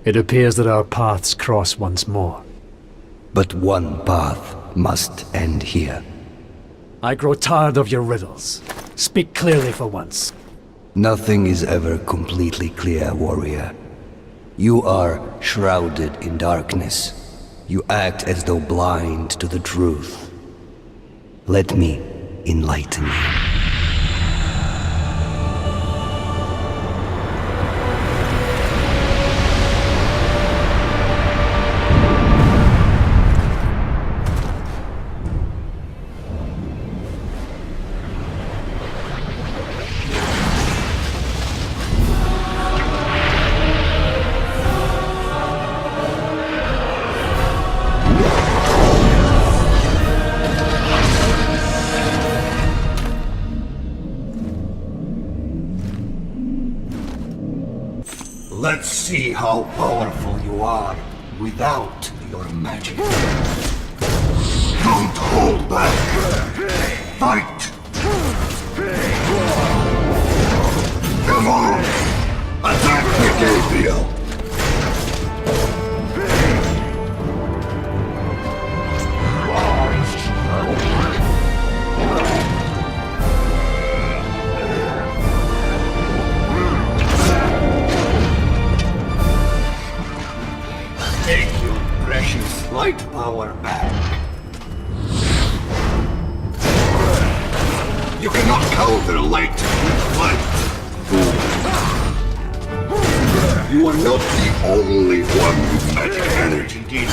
It appears that our paths cross once more. But one path must end here. I grow tired of your riddles. Speak clearly for once. Nothing is ever completely clear, warrior. You are shrouded in darkness. You act as though blind to the truth. Let me enlighten you. Let's see how powerful you are without your magic. Don't hold back. Fight! Come on! Attack the Gabriel! power back. You cannot counter light with light. You are not the only one with magic energy, Gabriel.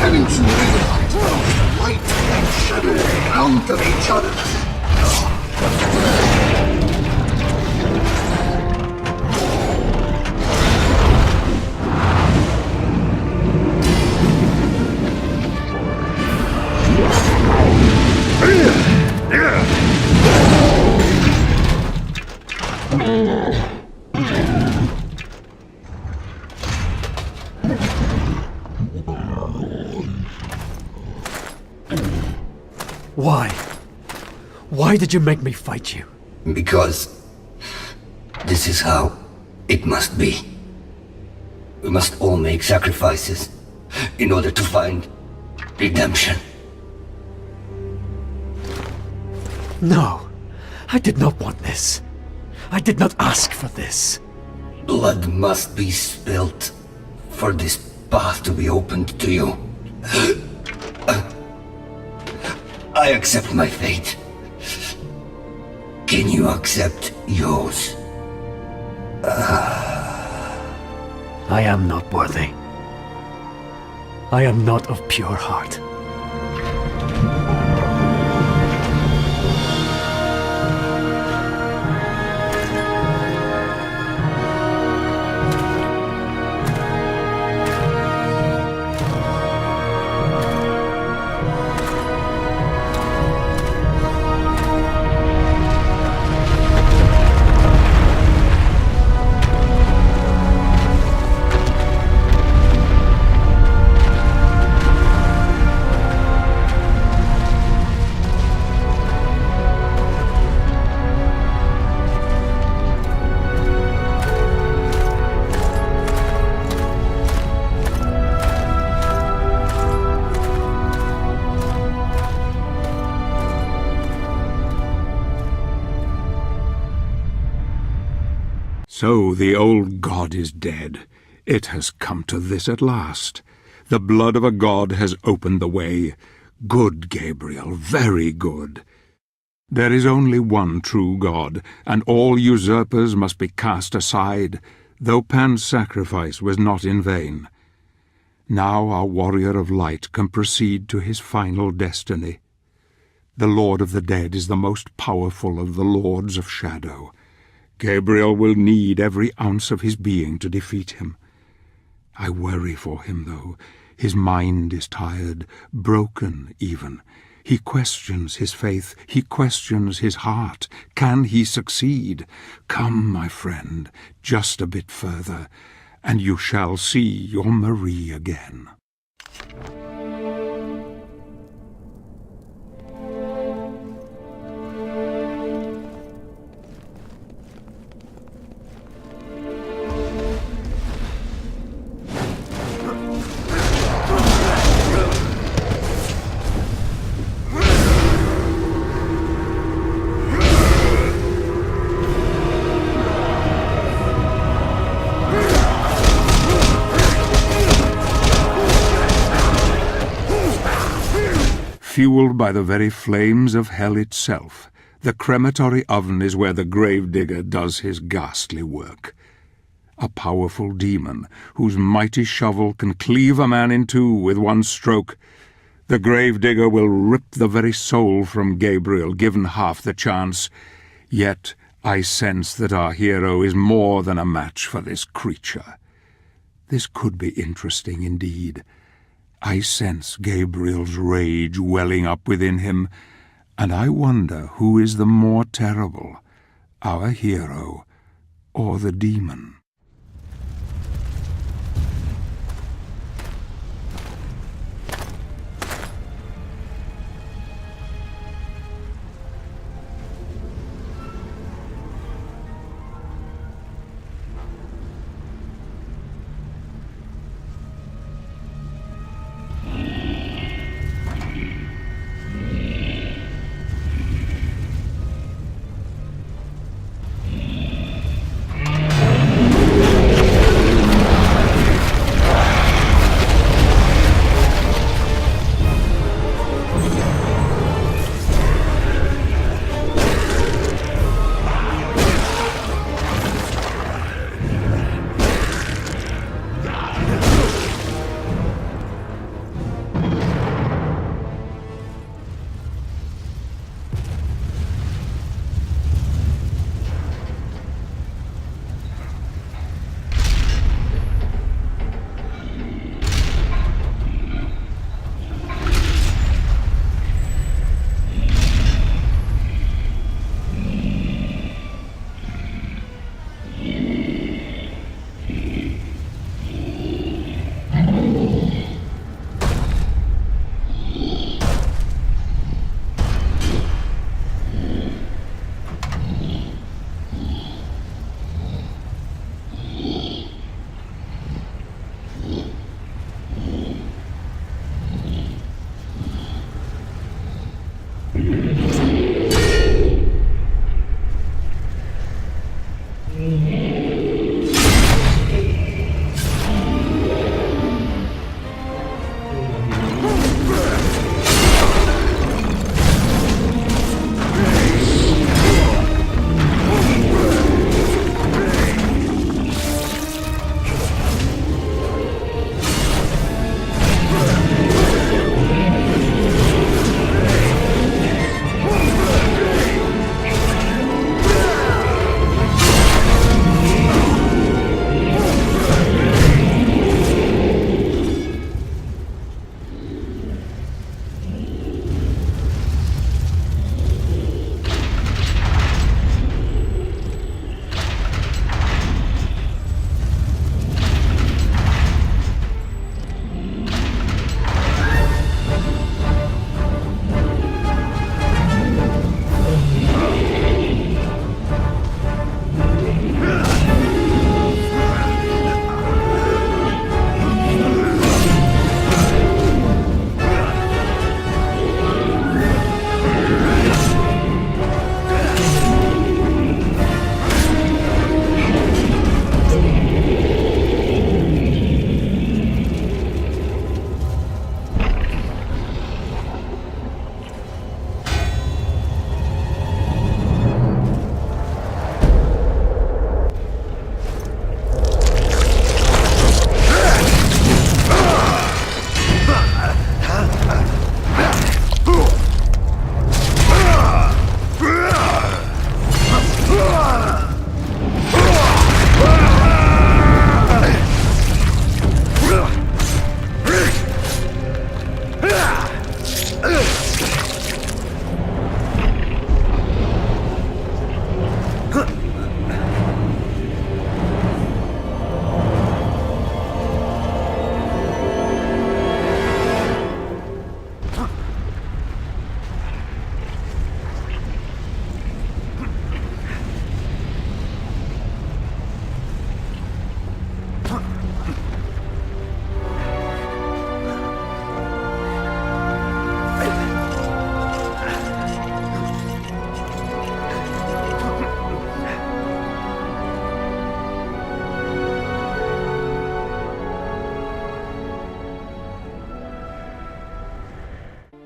Haven't you realized how light and shadow counter each other? Why? Why did you make me fight you? Because this is how it must be. We must all make sacrifices in order to find redemption. No, I did not want this. I did not ask for this. Blood must be spilt for this path to be opened to you. I accept my fate. Can you accept yours? I am not worthy. I am not of pure heart. So the old god is dead. It has come to this at last. The blood of a god has opened the way. Good, Gabriel, very good. There is only one true God, and all usurpers must be cast aside, though Pan's sacrifice was not in vain. Now our warrior of light can proceed to his final destiny. The Lord of the Dead is the most powerful of the Lords of Shadow. Gabriel will need every ounce of his being to defeat him. I worry for him, though. His mind is tired, broken even. He questions his faith, he questions his heart. Can he succeed? Come, my friend, just a bit further, and you shall see your Marie again. Fueled by the very flames of hell itself, the crematory oven is where the gravedigger does his ghastly work. A powerful demon, whose mighty shovel can cleave a man in two with one stroke. The gravedigger will rip the very soul from Gabriel, given half the chance. Yet I sense that our hero is more than a match for this creature. This could be interesting indeed. I sense Gabriel's rage welling up within him, and I wonder who is the more terrible, our hero or the demon.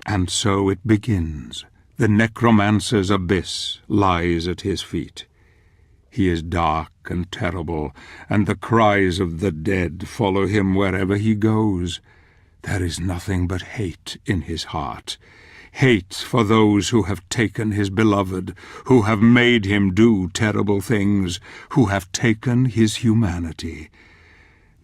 And so it begins. The necromancer's abyss lies at his feet. He is dark and terrible, and the cries of the dead follow him wherever he goes. There is nothing but hate in his heart. Hate for those who have taken his beloved, who have made him do terrible things, who have taken his humanity.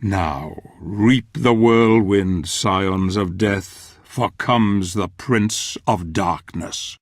Now reap the whirlwind, scions of death, for comes the Prince of Darkness.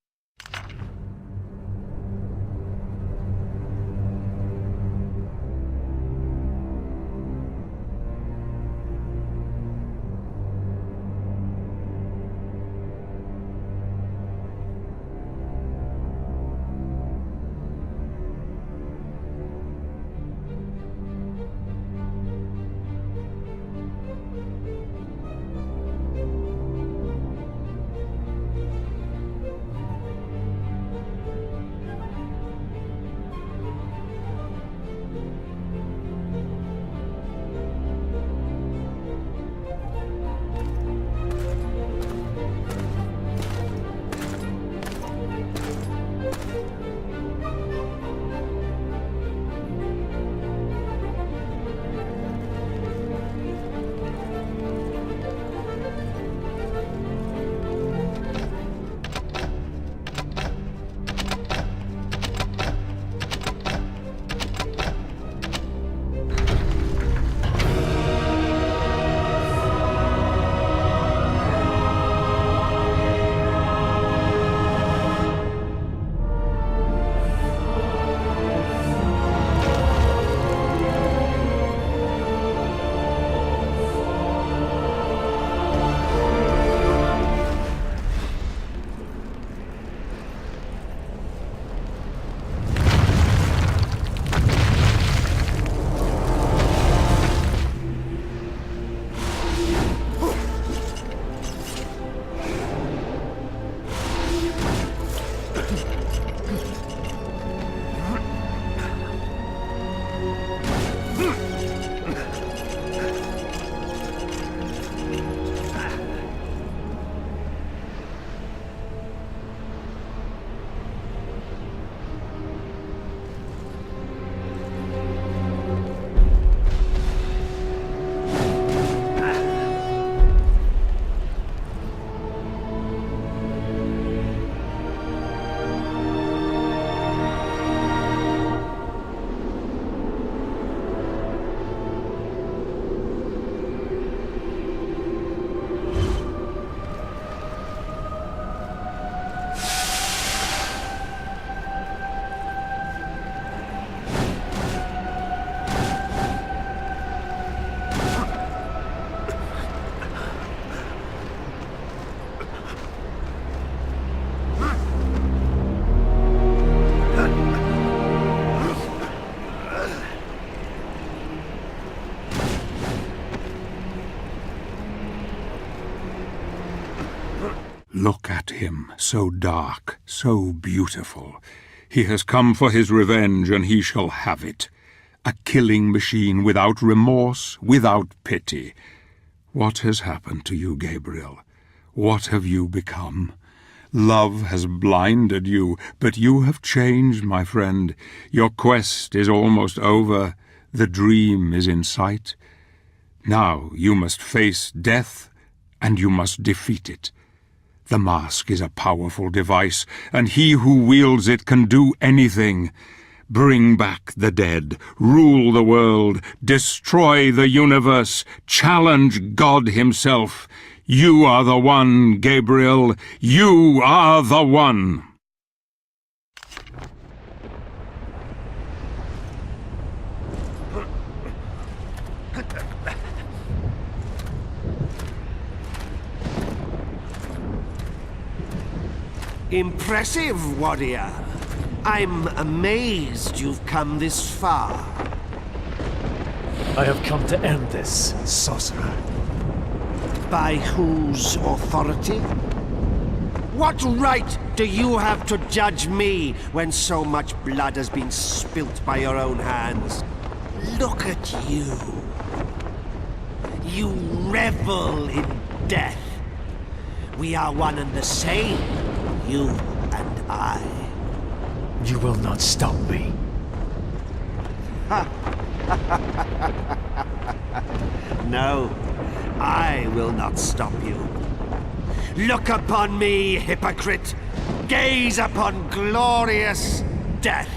Look at him, so dark, so beautiful. He has come for his revenge, and he shall have it. A killing machine without remorse, without pity. What has happened to you, Gabriel? What have you become? Love has blinded you, but you have changed, my friend. Your quest is almost over. The dream is in sight. Now you must face death, and you must defeat it. The mask is a powerful device, and he who wields it can do anything. Bring back the dead, rule the world, destroy the universe, challenge God himself. You are the one, Gabriel. You are the one. Impressive, warrior. I'm amazed you've come this far. I have come to end this, sorcerer. By whose authority? What right do you have to judge me when so much blood has been spilt by your own hands? Look at you. You revel in death. We are one and the same, you and I. You will not stop me. No, I will not stop you. Look upon me, hypocrite! Gaze upon glorious death!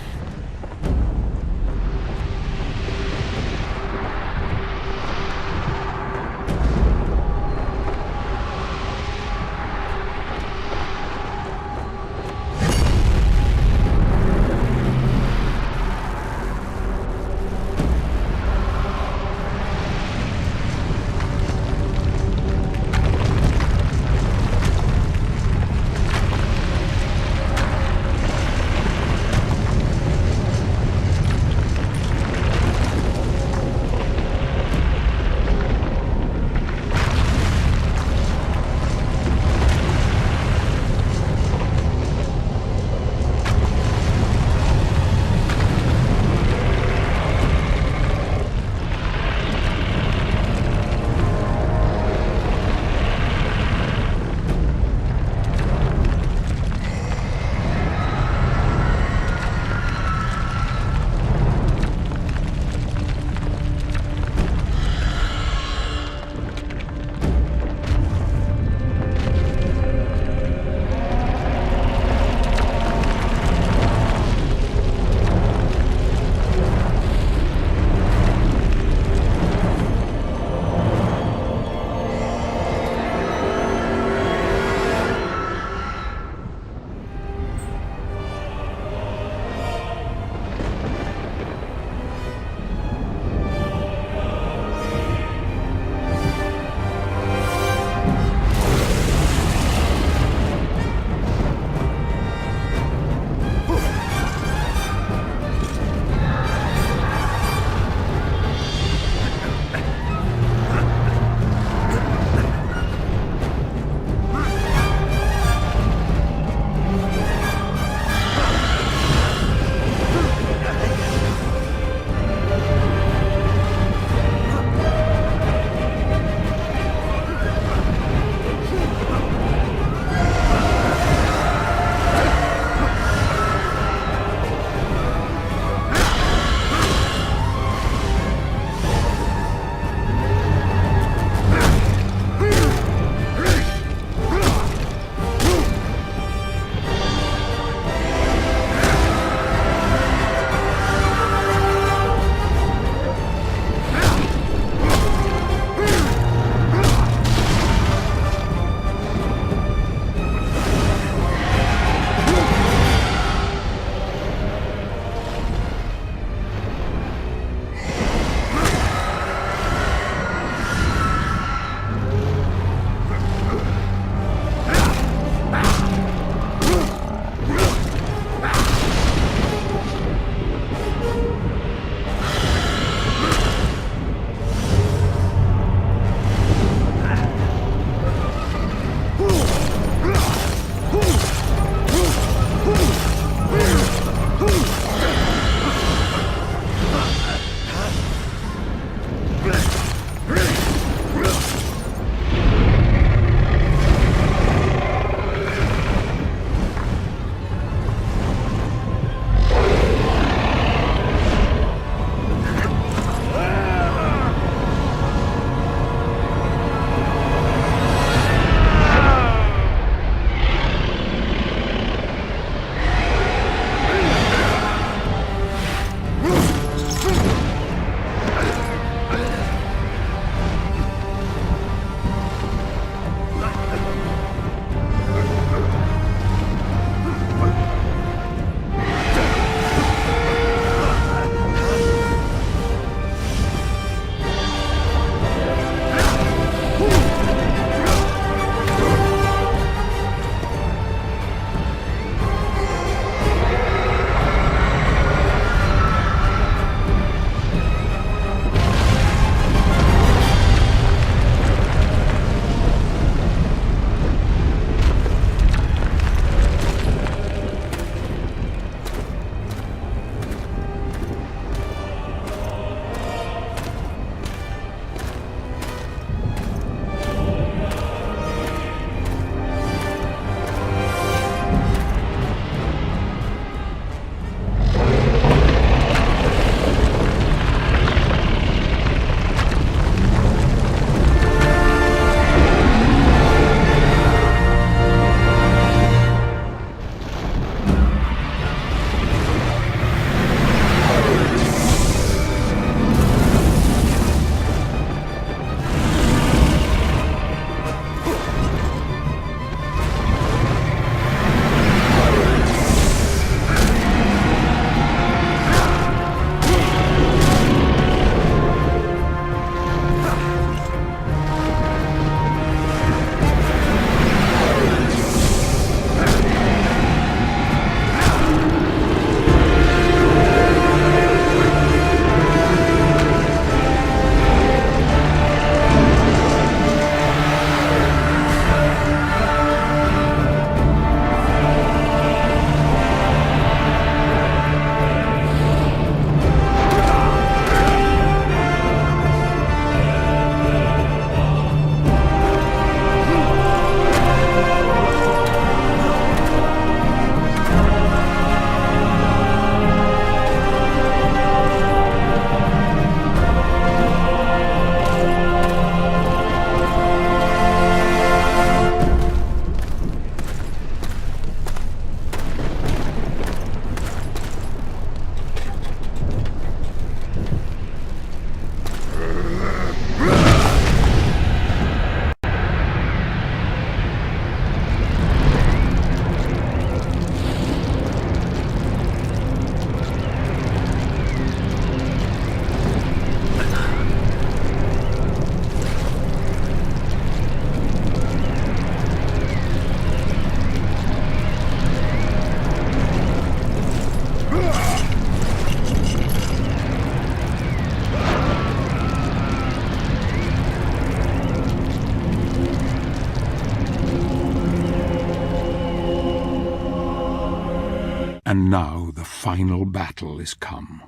And now the final battle is come.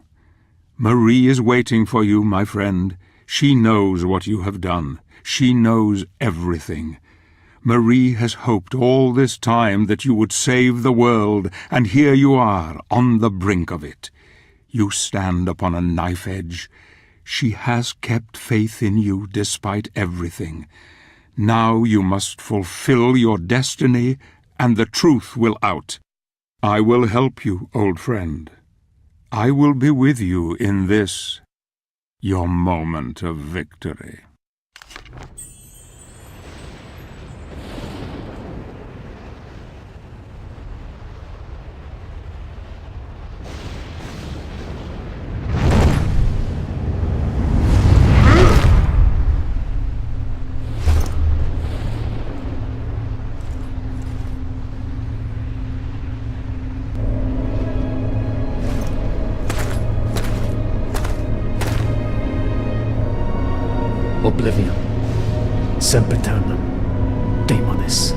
Marie is waiting for you, my friend. She knows what you have done. She knows everything. Marie has hoped all this time that you would save the world, and here you are, on the brink of it. You stand upon a knife edge. She has kept faith in you despite everything. Now you must fulfill your destiny, and the truth will out. I will help you, old friend. I will be with you in this, your moment of victory. Oblivion. Sempiternum. Daemonis.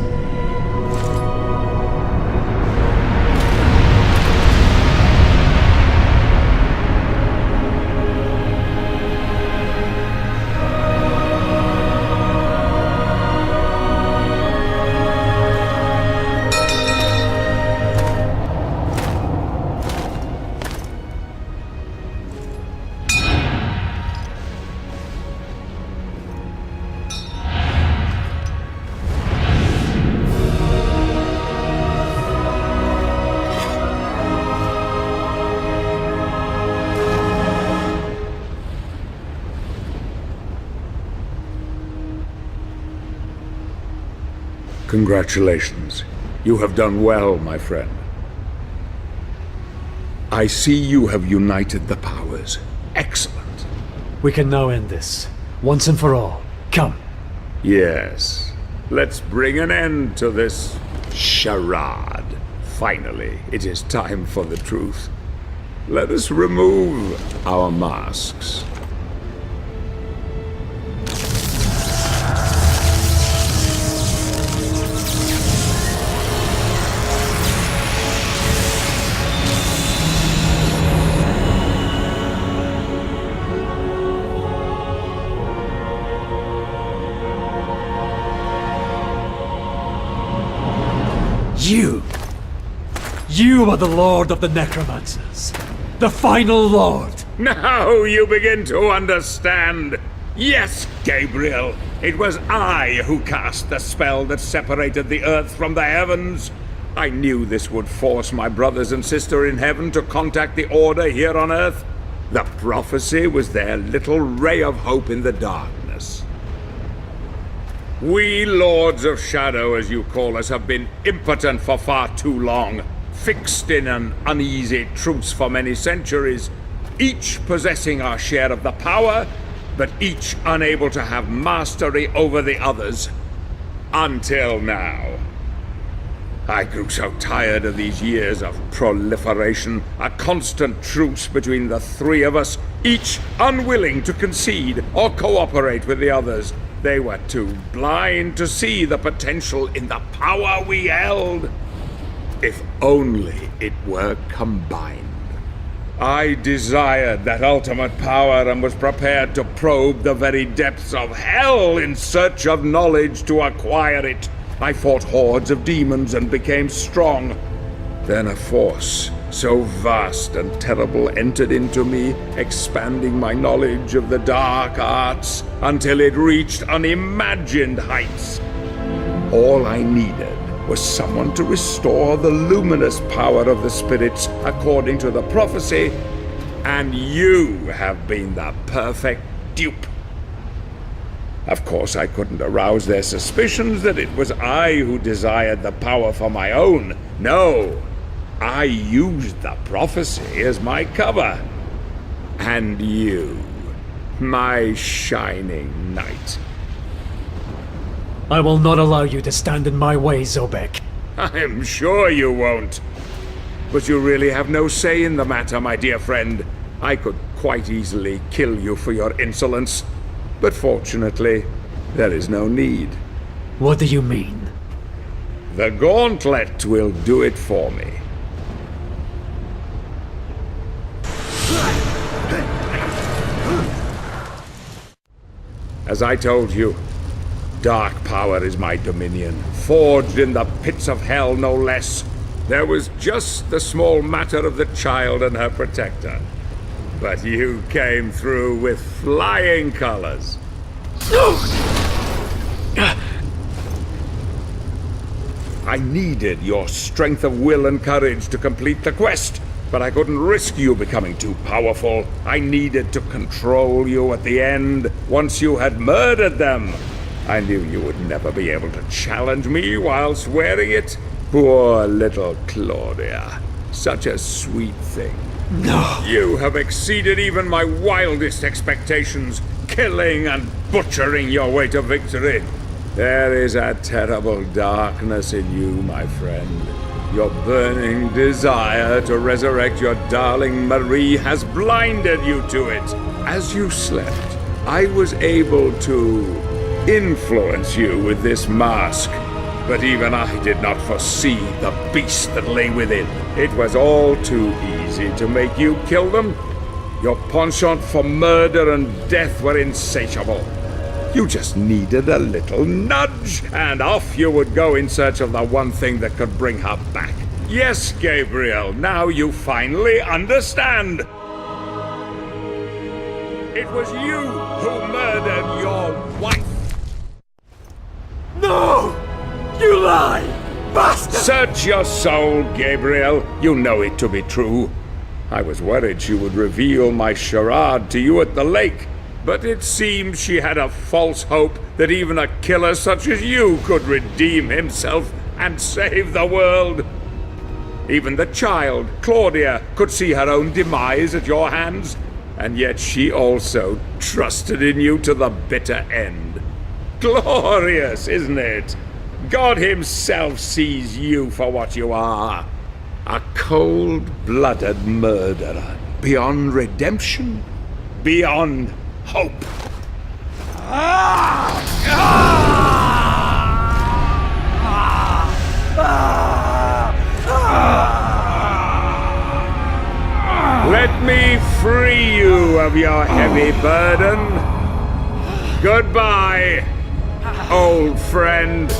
Congratulations. You have done well, my friend. I see you have united the powers. Excellent. We can now end this, once and for all. Come. Yes. Let's bring an end to this charade. Finally, it is time for the truth. Let us remove our masks. You are the Lord of the Necromancers. The final Lord. Now you begin to understand. Yes, Gabriel. It was I who cast the spell that separated the earth from the heavens. I knew this would force my brothers and sister in heaven to contact the Order here on earth. The prophecy was their little ray of hope in the darkness. We Lords of Shadow, as you call us, have been impotent for far too long, fixed in an uneasy truce for many centuries, each possessing our share of the power, but each unable to have mastery over the others. Until now. I grew so tired of these years of proliferation, a constant truce between the three of us, each unwilling to concede or cooperate with the others. They were too blind to see the potential in the power we held. If only it were combined. I desired that ultimate power and was prepared to probe the very depths of hell in search of knowledge to acquire it. I fought hordes of demons and became strong. Then a force so vast and terrible entered into me, expanding my knowledge of the dark arts until it reached unimagined heights. All I needed was someone to restore the luminous power of the spirits according to the prophecy, and you have been the perfect dupe. Of course, I couldn't arouse their suspicions that it was I who desired the power for my own. No, I used the prophecy as my cover. And you, my shining knight. I will not allow you to stand in my way, Zobek. I'm sure you won't. But you really have no say in the matter, my dear friend. I could quite easily kill you for your insolence. But fortunately, there is no need. What do you mean? The gauntlet will do it for me. As I told you, dark power is my dominion, forged in the pits of hell no less. There was just the small matter of the child and her protector. But you came through with flying colors. I needed your strength of will and courage to complete the quest, but I couldn't risk you becoming too powerful. I needed to control you at the end, once you had murdered them. I knew you would never be able to challenge me whilst wearing it. Poor little Claudia. Such a sweet thing. No! You have exceeded even my wildest expectations, killing and butchering your way to victory. There is a terrible darkness in you, my friend. Your burning desire to resurrect your darling Marie has blinded you to it. As you slept, I was able to influence you with this mask. But even I did not foresee the beast that lay within. It was all too easy to make you kill them. Your penchant for murder and death were insatiable. You just needed a little nudge, and off you would go in search of the one thing that could bring her back. Yes, Gabriel, now you finally understand. It was you who murdered your wife. No! You lie! Bastard! Search your soul, Gabriel. You know it to be true. I was worried she would reveal my charade to you at the lake. But it seems she had a false hope that even a killer such as you could redeem himself and save the world. Even the child, Claudia, could see her own demise at your hands, and yet she also trusted in you to the bitter end. Glorious, isn't it? God himself sees you for what you are. A cold-blooded murderer, beyond redemption, beyond hope. Let me free you of your heavy burden. Goodbye, old friend.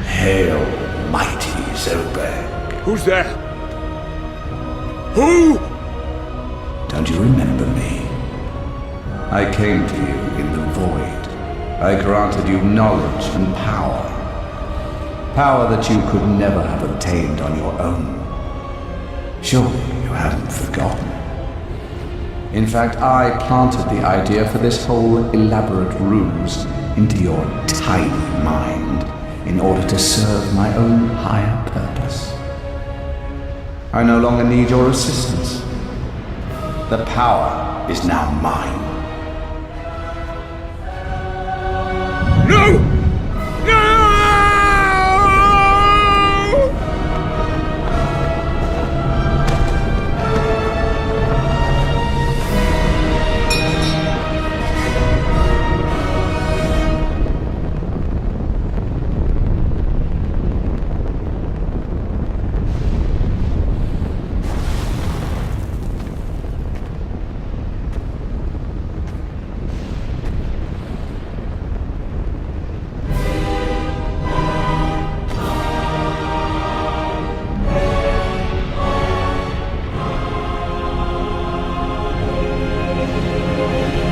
Hail, mighty Zobek. Who's there? Who? Don't you remember me? I came to you in the void. I granted you knowledge and power. Power that you could never have obtained on your own. Surely you haven't forgotten. In fact, I planted the idea for this whole elaborate ruse into your tiny mind in order to serve my own higher purpose. I no longer need your assistance. The power is now mine. No! No!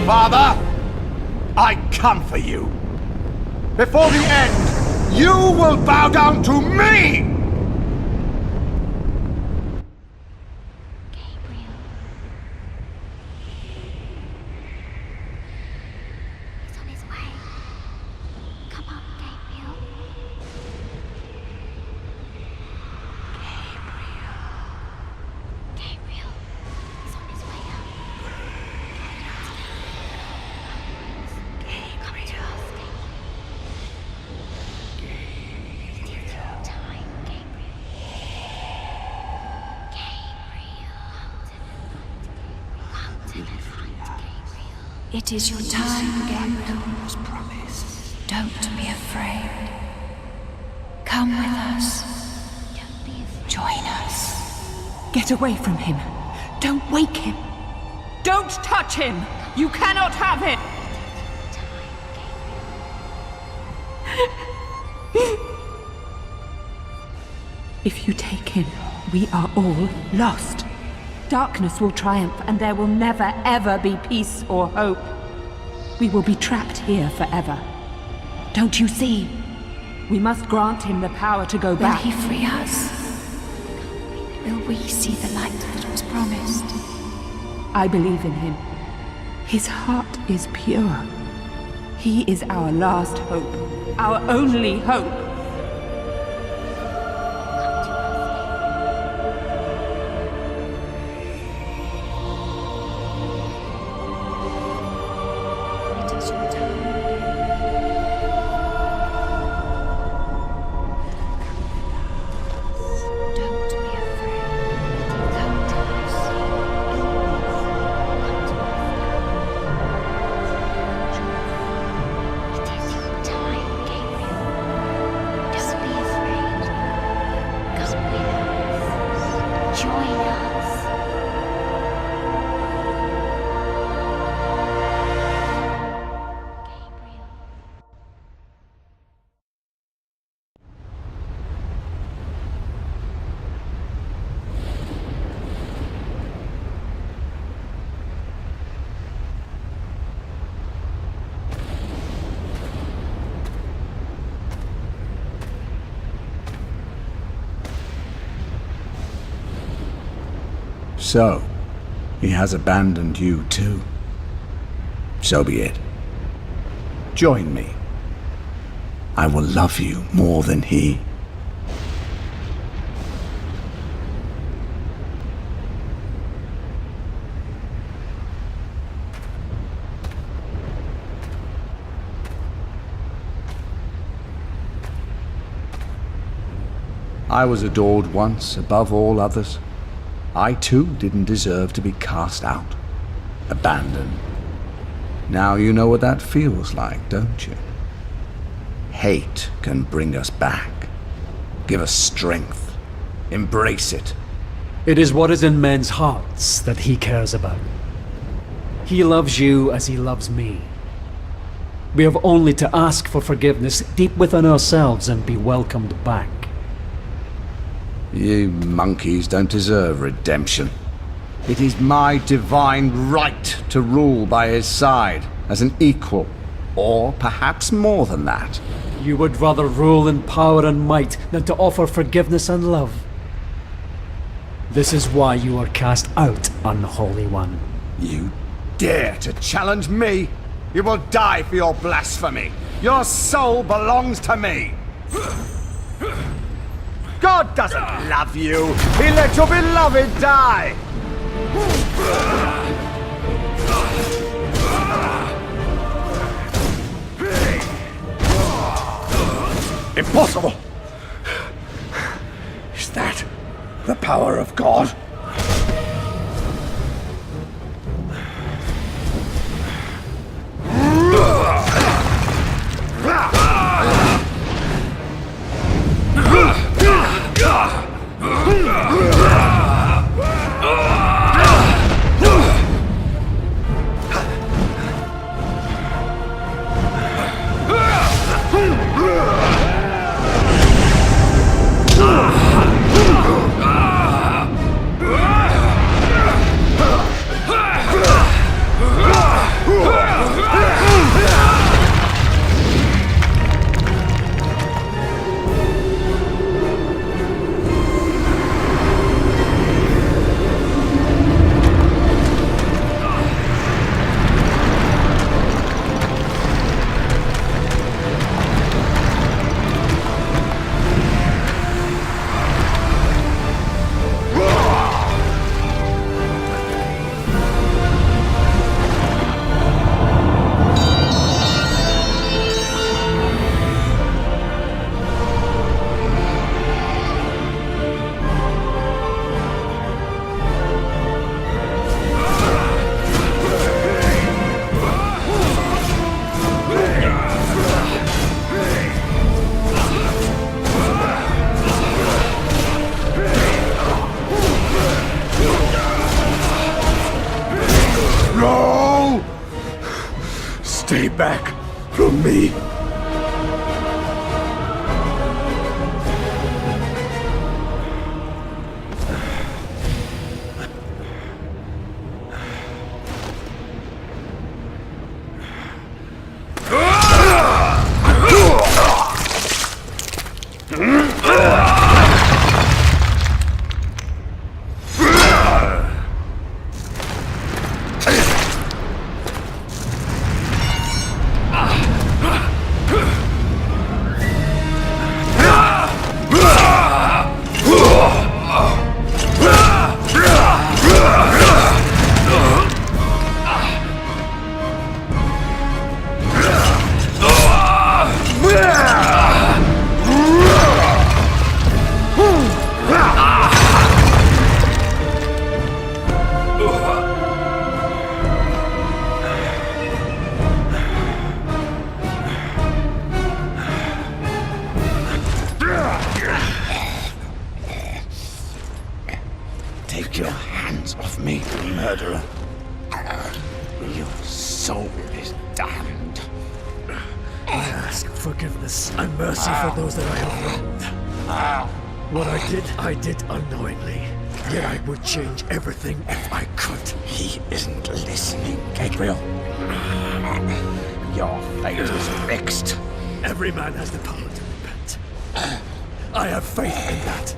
Father, I come for you. Before the end, you will bow down to me! Gabriel. He's on his way. Come on, Gabriel. Gabriel. It is your time, Gabriel. Don't be afraid. Come with us. Join us. Get away from him. Don't wake him. Don't touch him. You cannot have him. If you take him, we are all lost. Darkness will triumph, and there will never, ever be peace or hope. We will be trapped here forever. Don't you see? We must grant him the power to go back. Will he free us? Will we see the light that was promised? I believe in him. His heart is pure. He is our last hope, our only hope. So, he has abandoned you too. So be it. Join me. I will love you more than he. I was adored once above all others. I too didn't deserve to be cast out, abandoned. Now you know what that feels like, don't you? Hate can bring us back, give us strength, embrace it. It is what is in men's hearts that he cares about. He loves you as he loves me. We have only to ask for forgiveness deep within ourselves and be welcomed back. You monkeys don't deserve redemption. It is my divine right to rule by his side as an equal, or perhaps more than that. You would rather rule in power and might than to offer forgiveness and love. This is why you are cast out, unholy one. You dare to challenge me? You will die for your blasphemy. Your soul belongs to me. God doesn't love you. He let your beloved die. Impossible. Is that the power of God? Stay back from me. Take your hands off me, murderer. Your soul is damned. I ask forgiveness and mercy for those that I have wronged. What I did unknowingly. Yet I would change everything if I could. He isn't listening, Gabriel. Your fate is fixed. Every man has the power to repent. I have faith in that.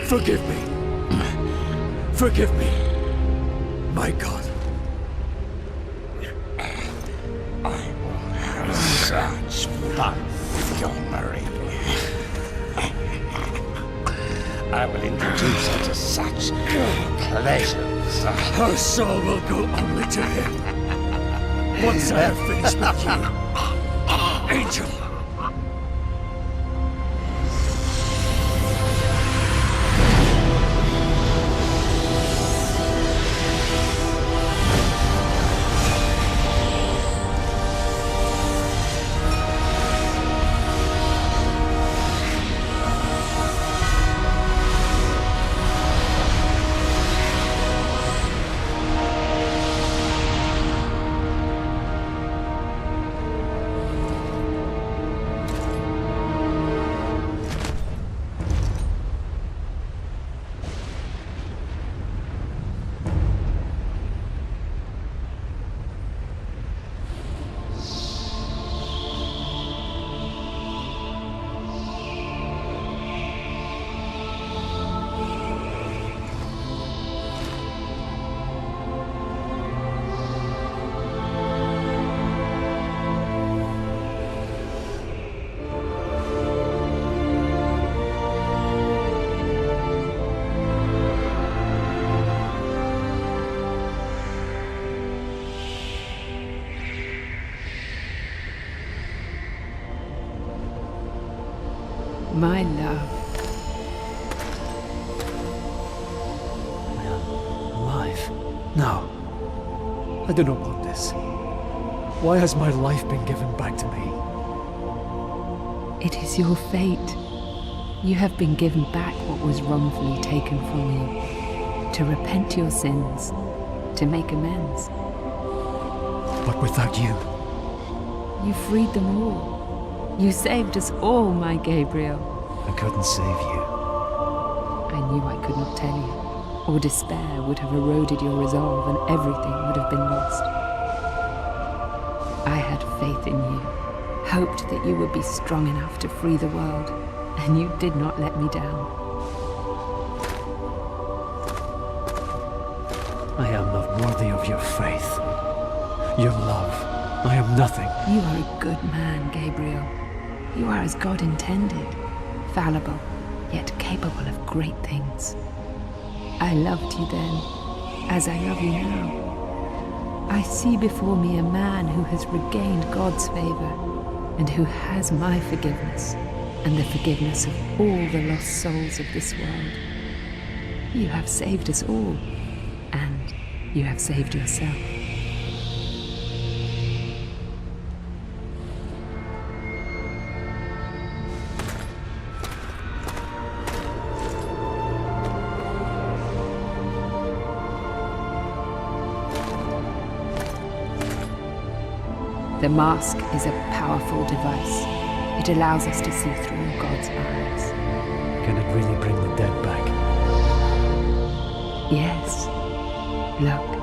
Forgive me. Forgive me, my God. I will have such fun with your Marie. I will introduce her to such pleasures. Her soul will go only to him. Once I have finished with you, Angel. My love. Alive? No. I do not want this. Why has my life been given back to me? It is your fate. You have been given back what was wrongfully taken from you. To repent your sins. To make amends. But without you... You freed them all. You saved us all, my Gabriel. I couldn't save you. I knew I could not tell you, or despair would have eroded your resolve and everything would have been lost. I had faith in you, hoped that you would be strong enough to free the world, and you did not let me down. I am not worthy of your faith, your love. I am nothing. You are a good man, Gabriel. You are as God intended, fallible, yet capable of great things. I loved you then, as I love you now. I see before me a man who has regained God's favor, and who has my forgiveness, and the forgiveness of all the lost souls of this world. You have saved us all, and you have saved yourself. The mask is a powerful device. It allows us to see through God's eyes. Can it really bring the dead back? Yes. Look.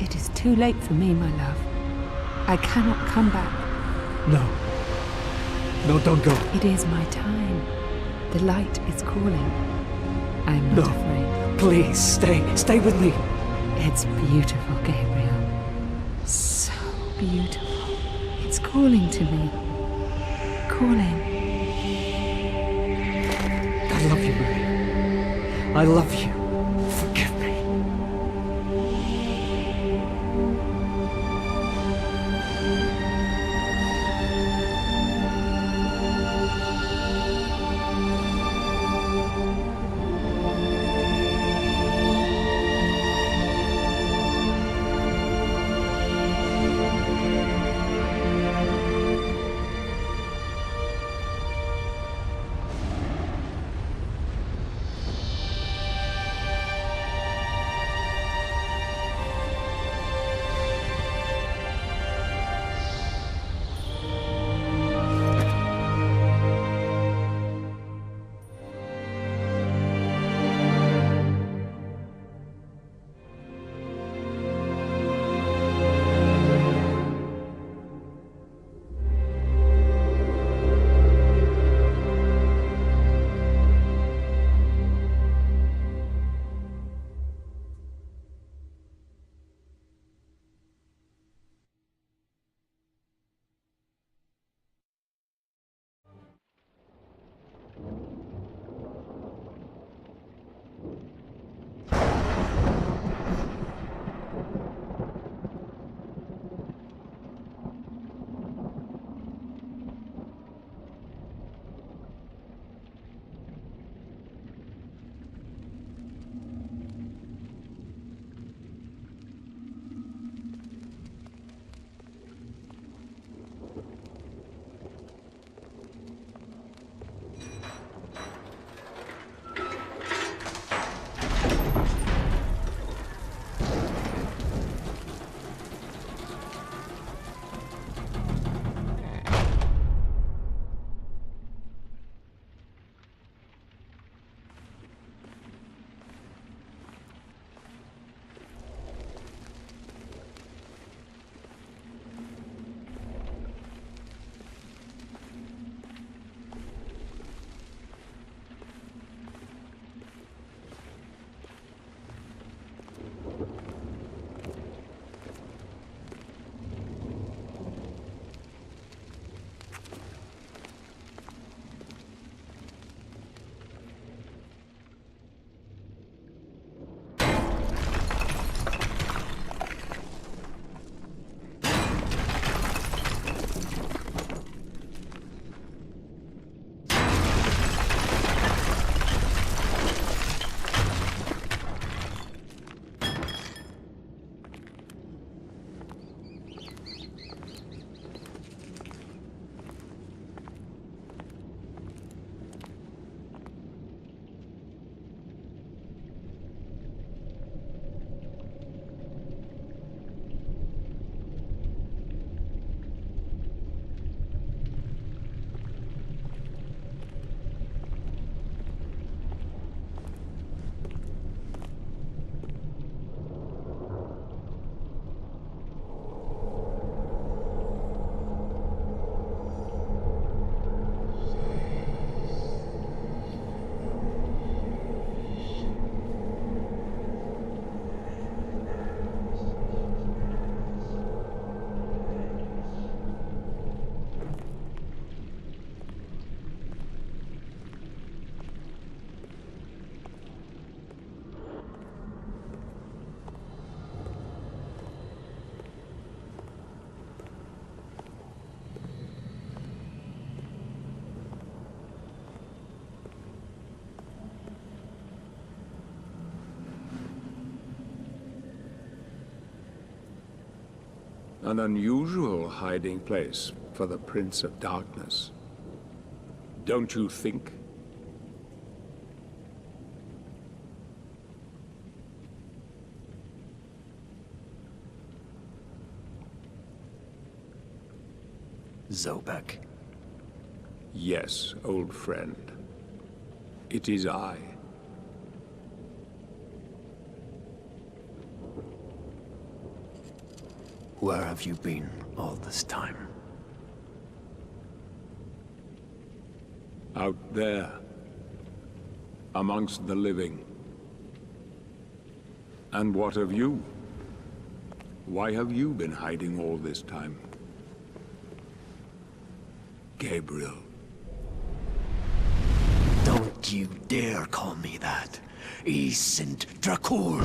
It is too late for me, my love. I cannot come back. No. No, don't go. It is my time. The light is calling. I'm not afraid. Please, stay. Stay with me. It's beautiful, Gabriel. So beautiful. It's calling to me. Calling. I love you, Maria. I love you. Forgive me. An unusual hiding place for the Prince of Darkness. Don't you think? Zobek. Yes, old friend. It is I. Where have you been all this time? Out there, amongst the living. And what of you? Why have you been hiding all this time? Gabriel. Don't you dare call me that. Isint Dracul.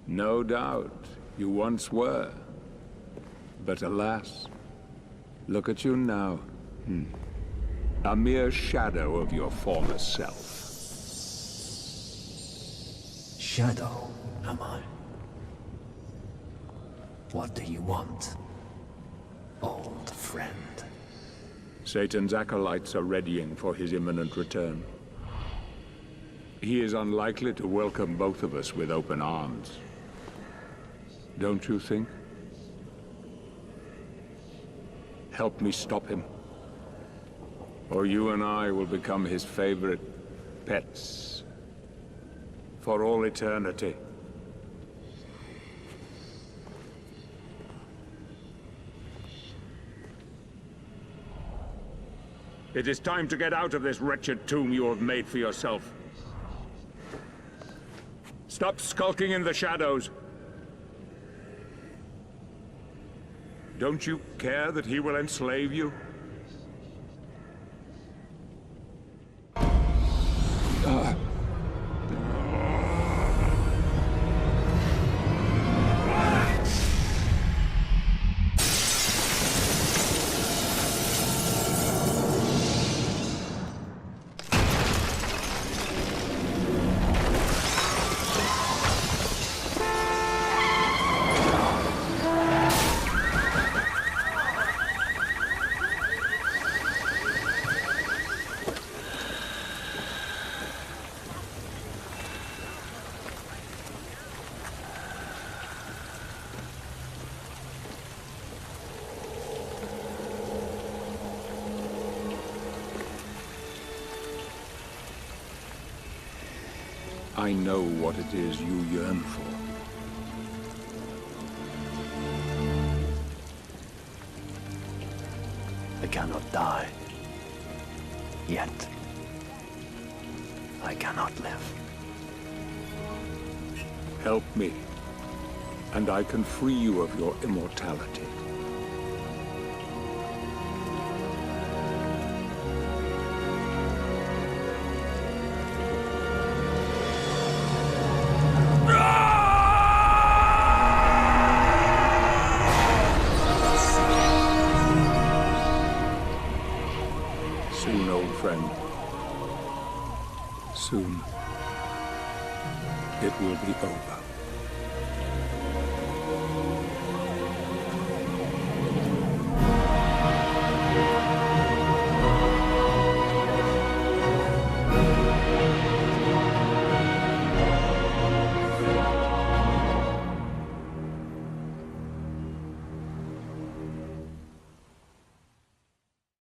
No doubt, you once were. But alas, look at you now. A mere shadow of your former self. Shadow, am I? What do you want, old friend? Satan's acolytes are readying for his imminent return. He is unlikely to welcome both of us with open arms. Don't you think? Help me stop him. Or you and I will become his favorite pets. For all eternity. It is time to get out of this wretched tomb you have made for yourself. Stop skulking in the shadows. Don't you care that he will enslave you? I know what it is you yearn for. I cannot die. Yet. I cannot live. Help me, and I can free you of your immortality. Soon, old friend. Soon, it will be over.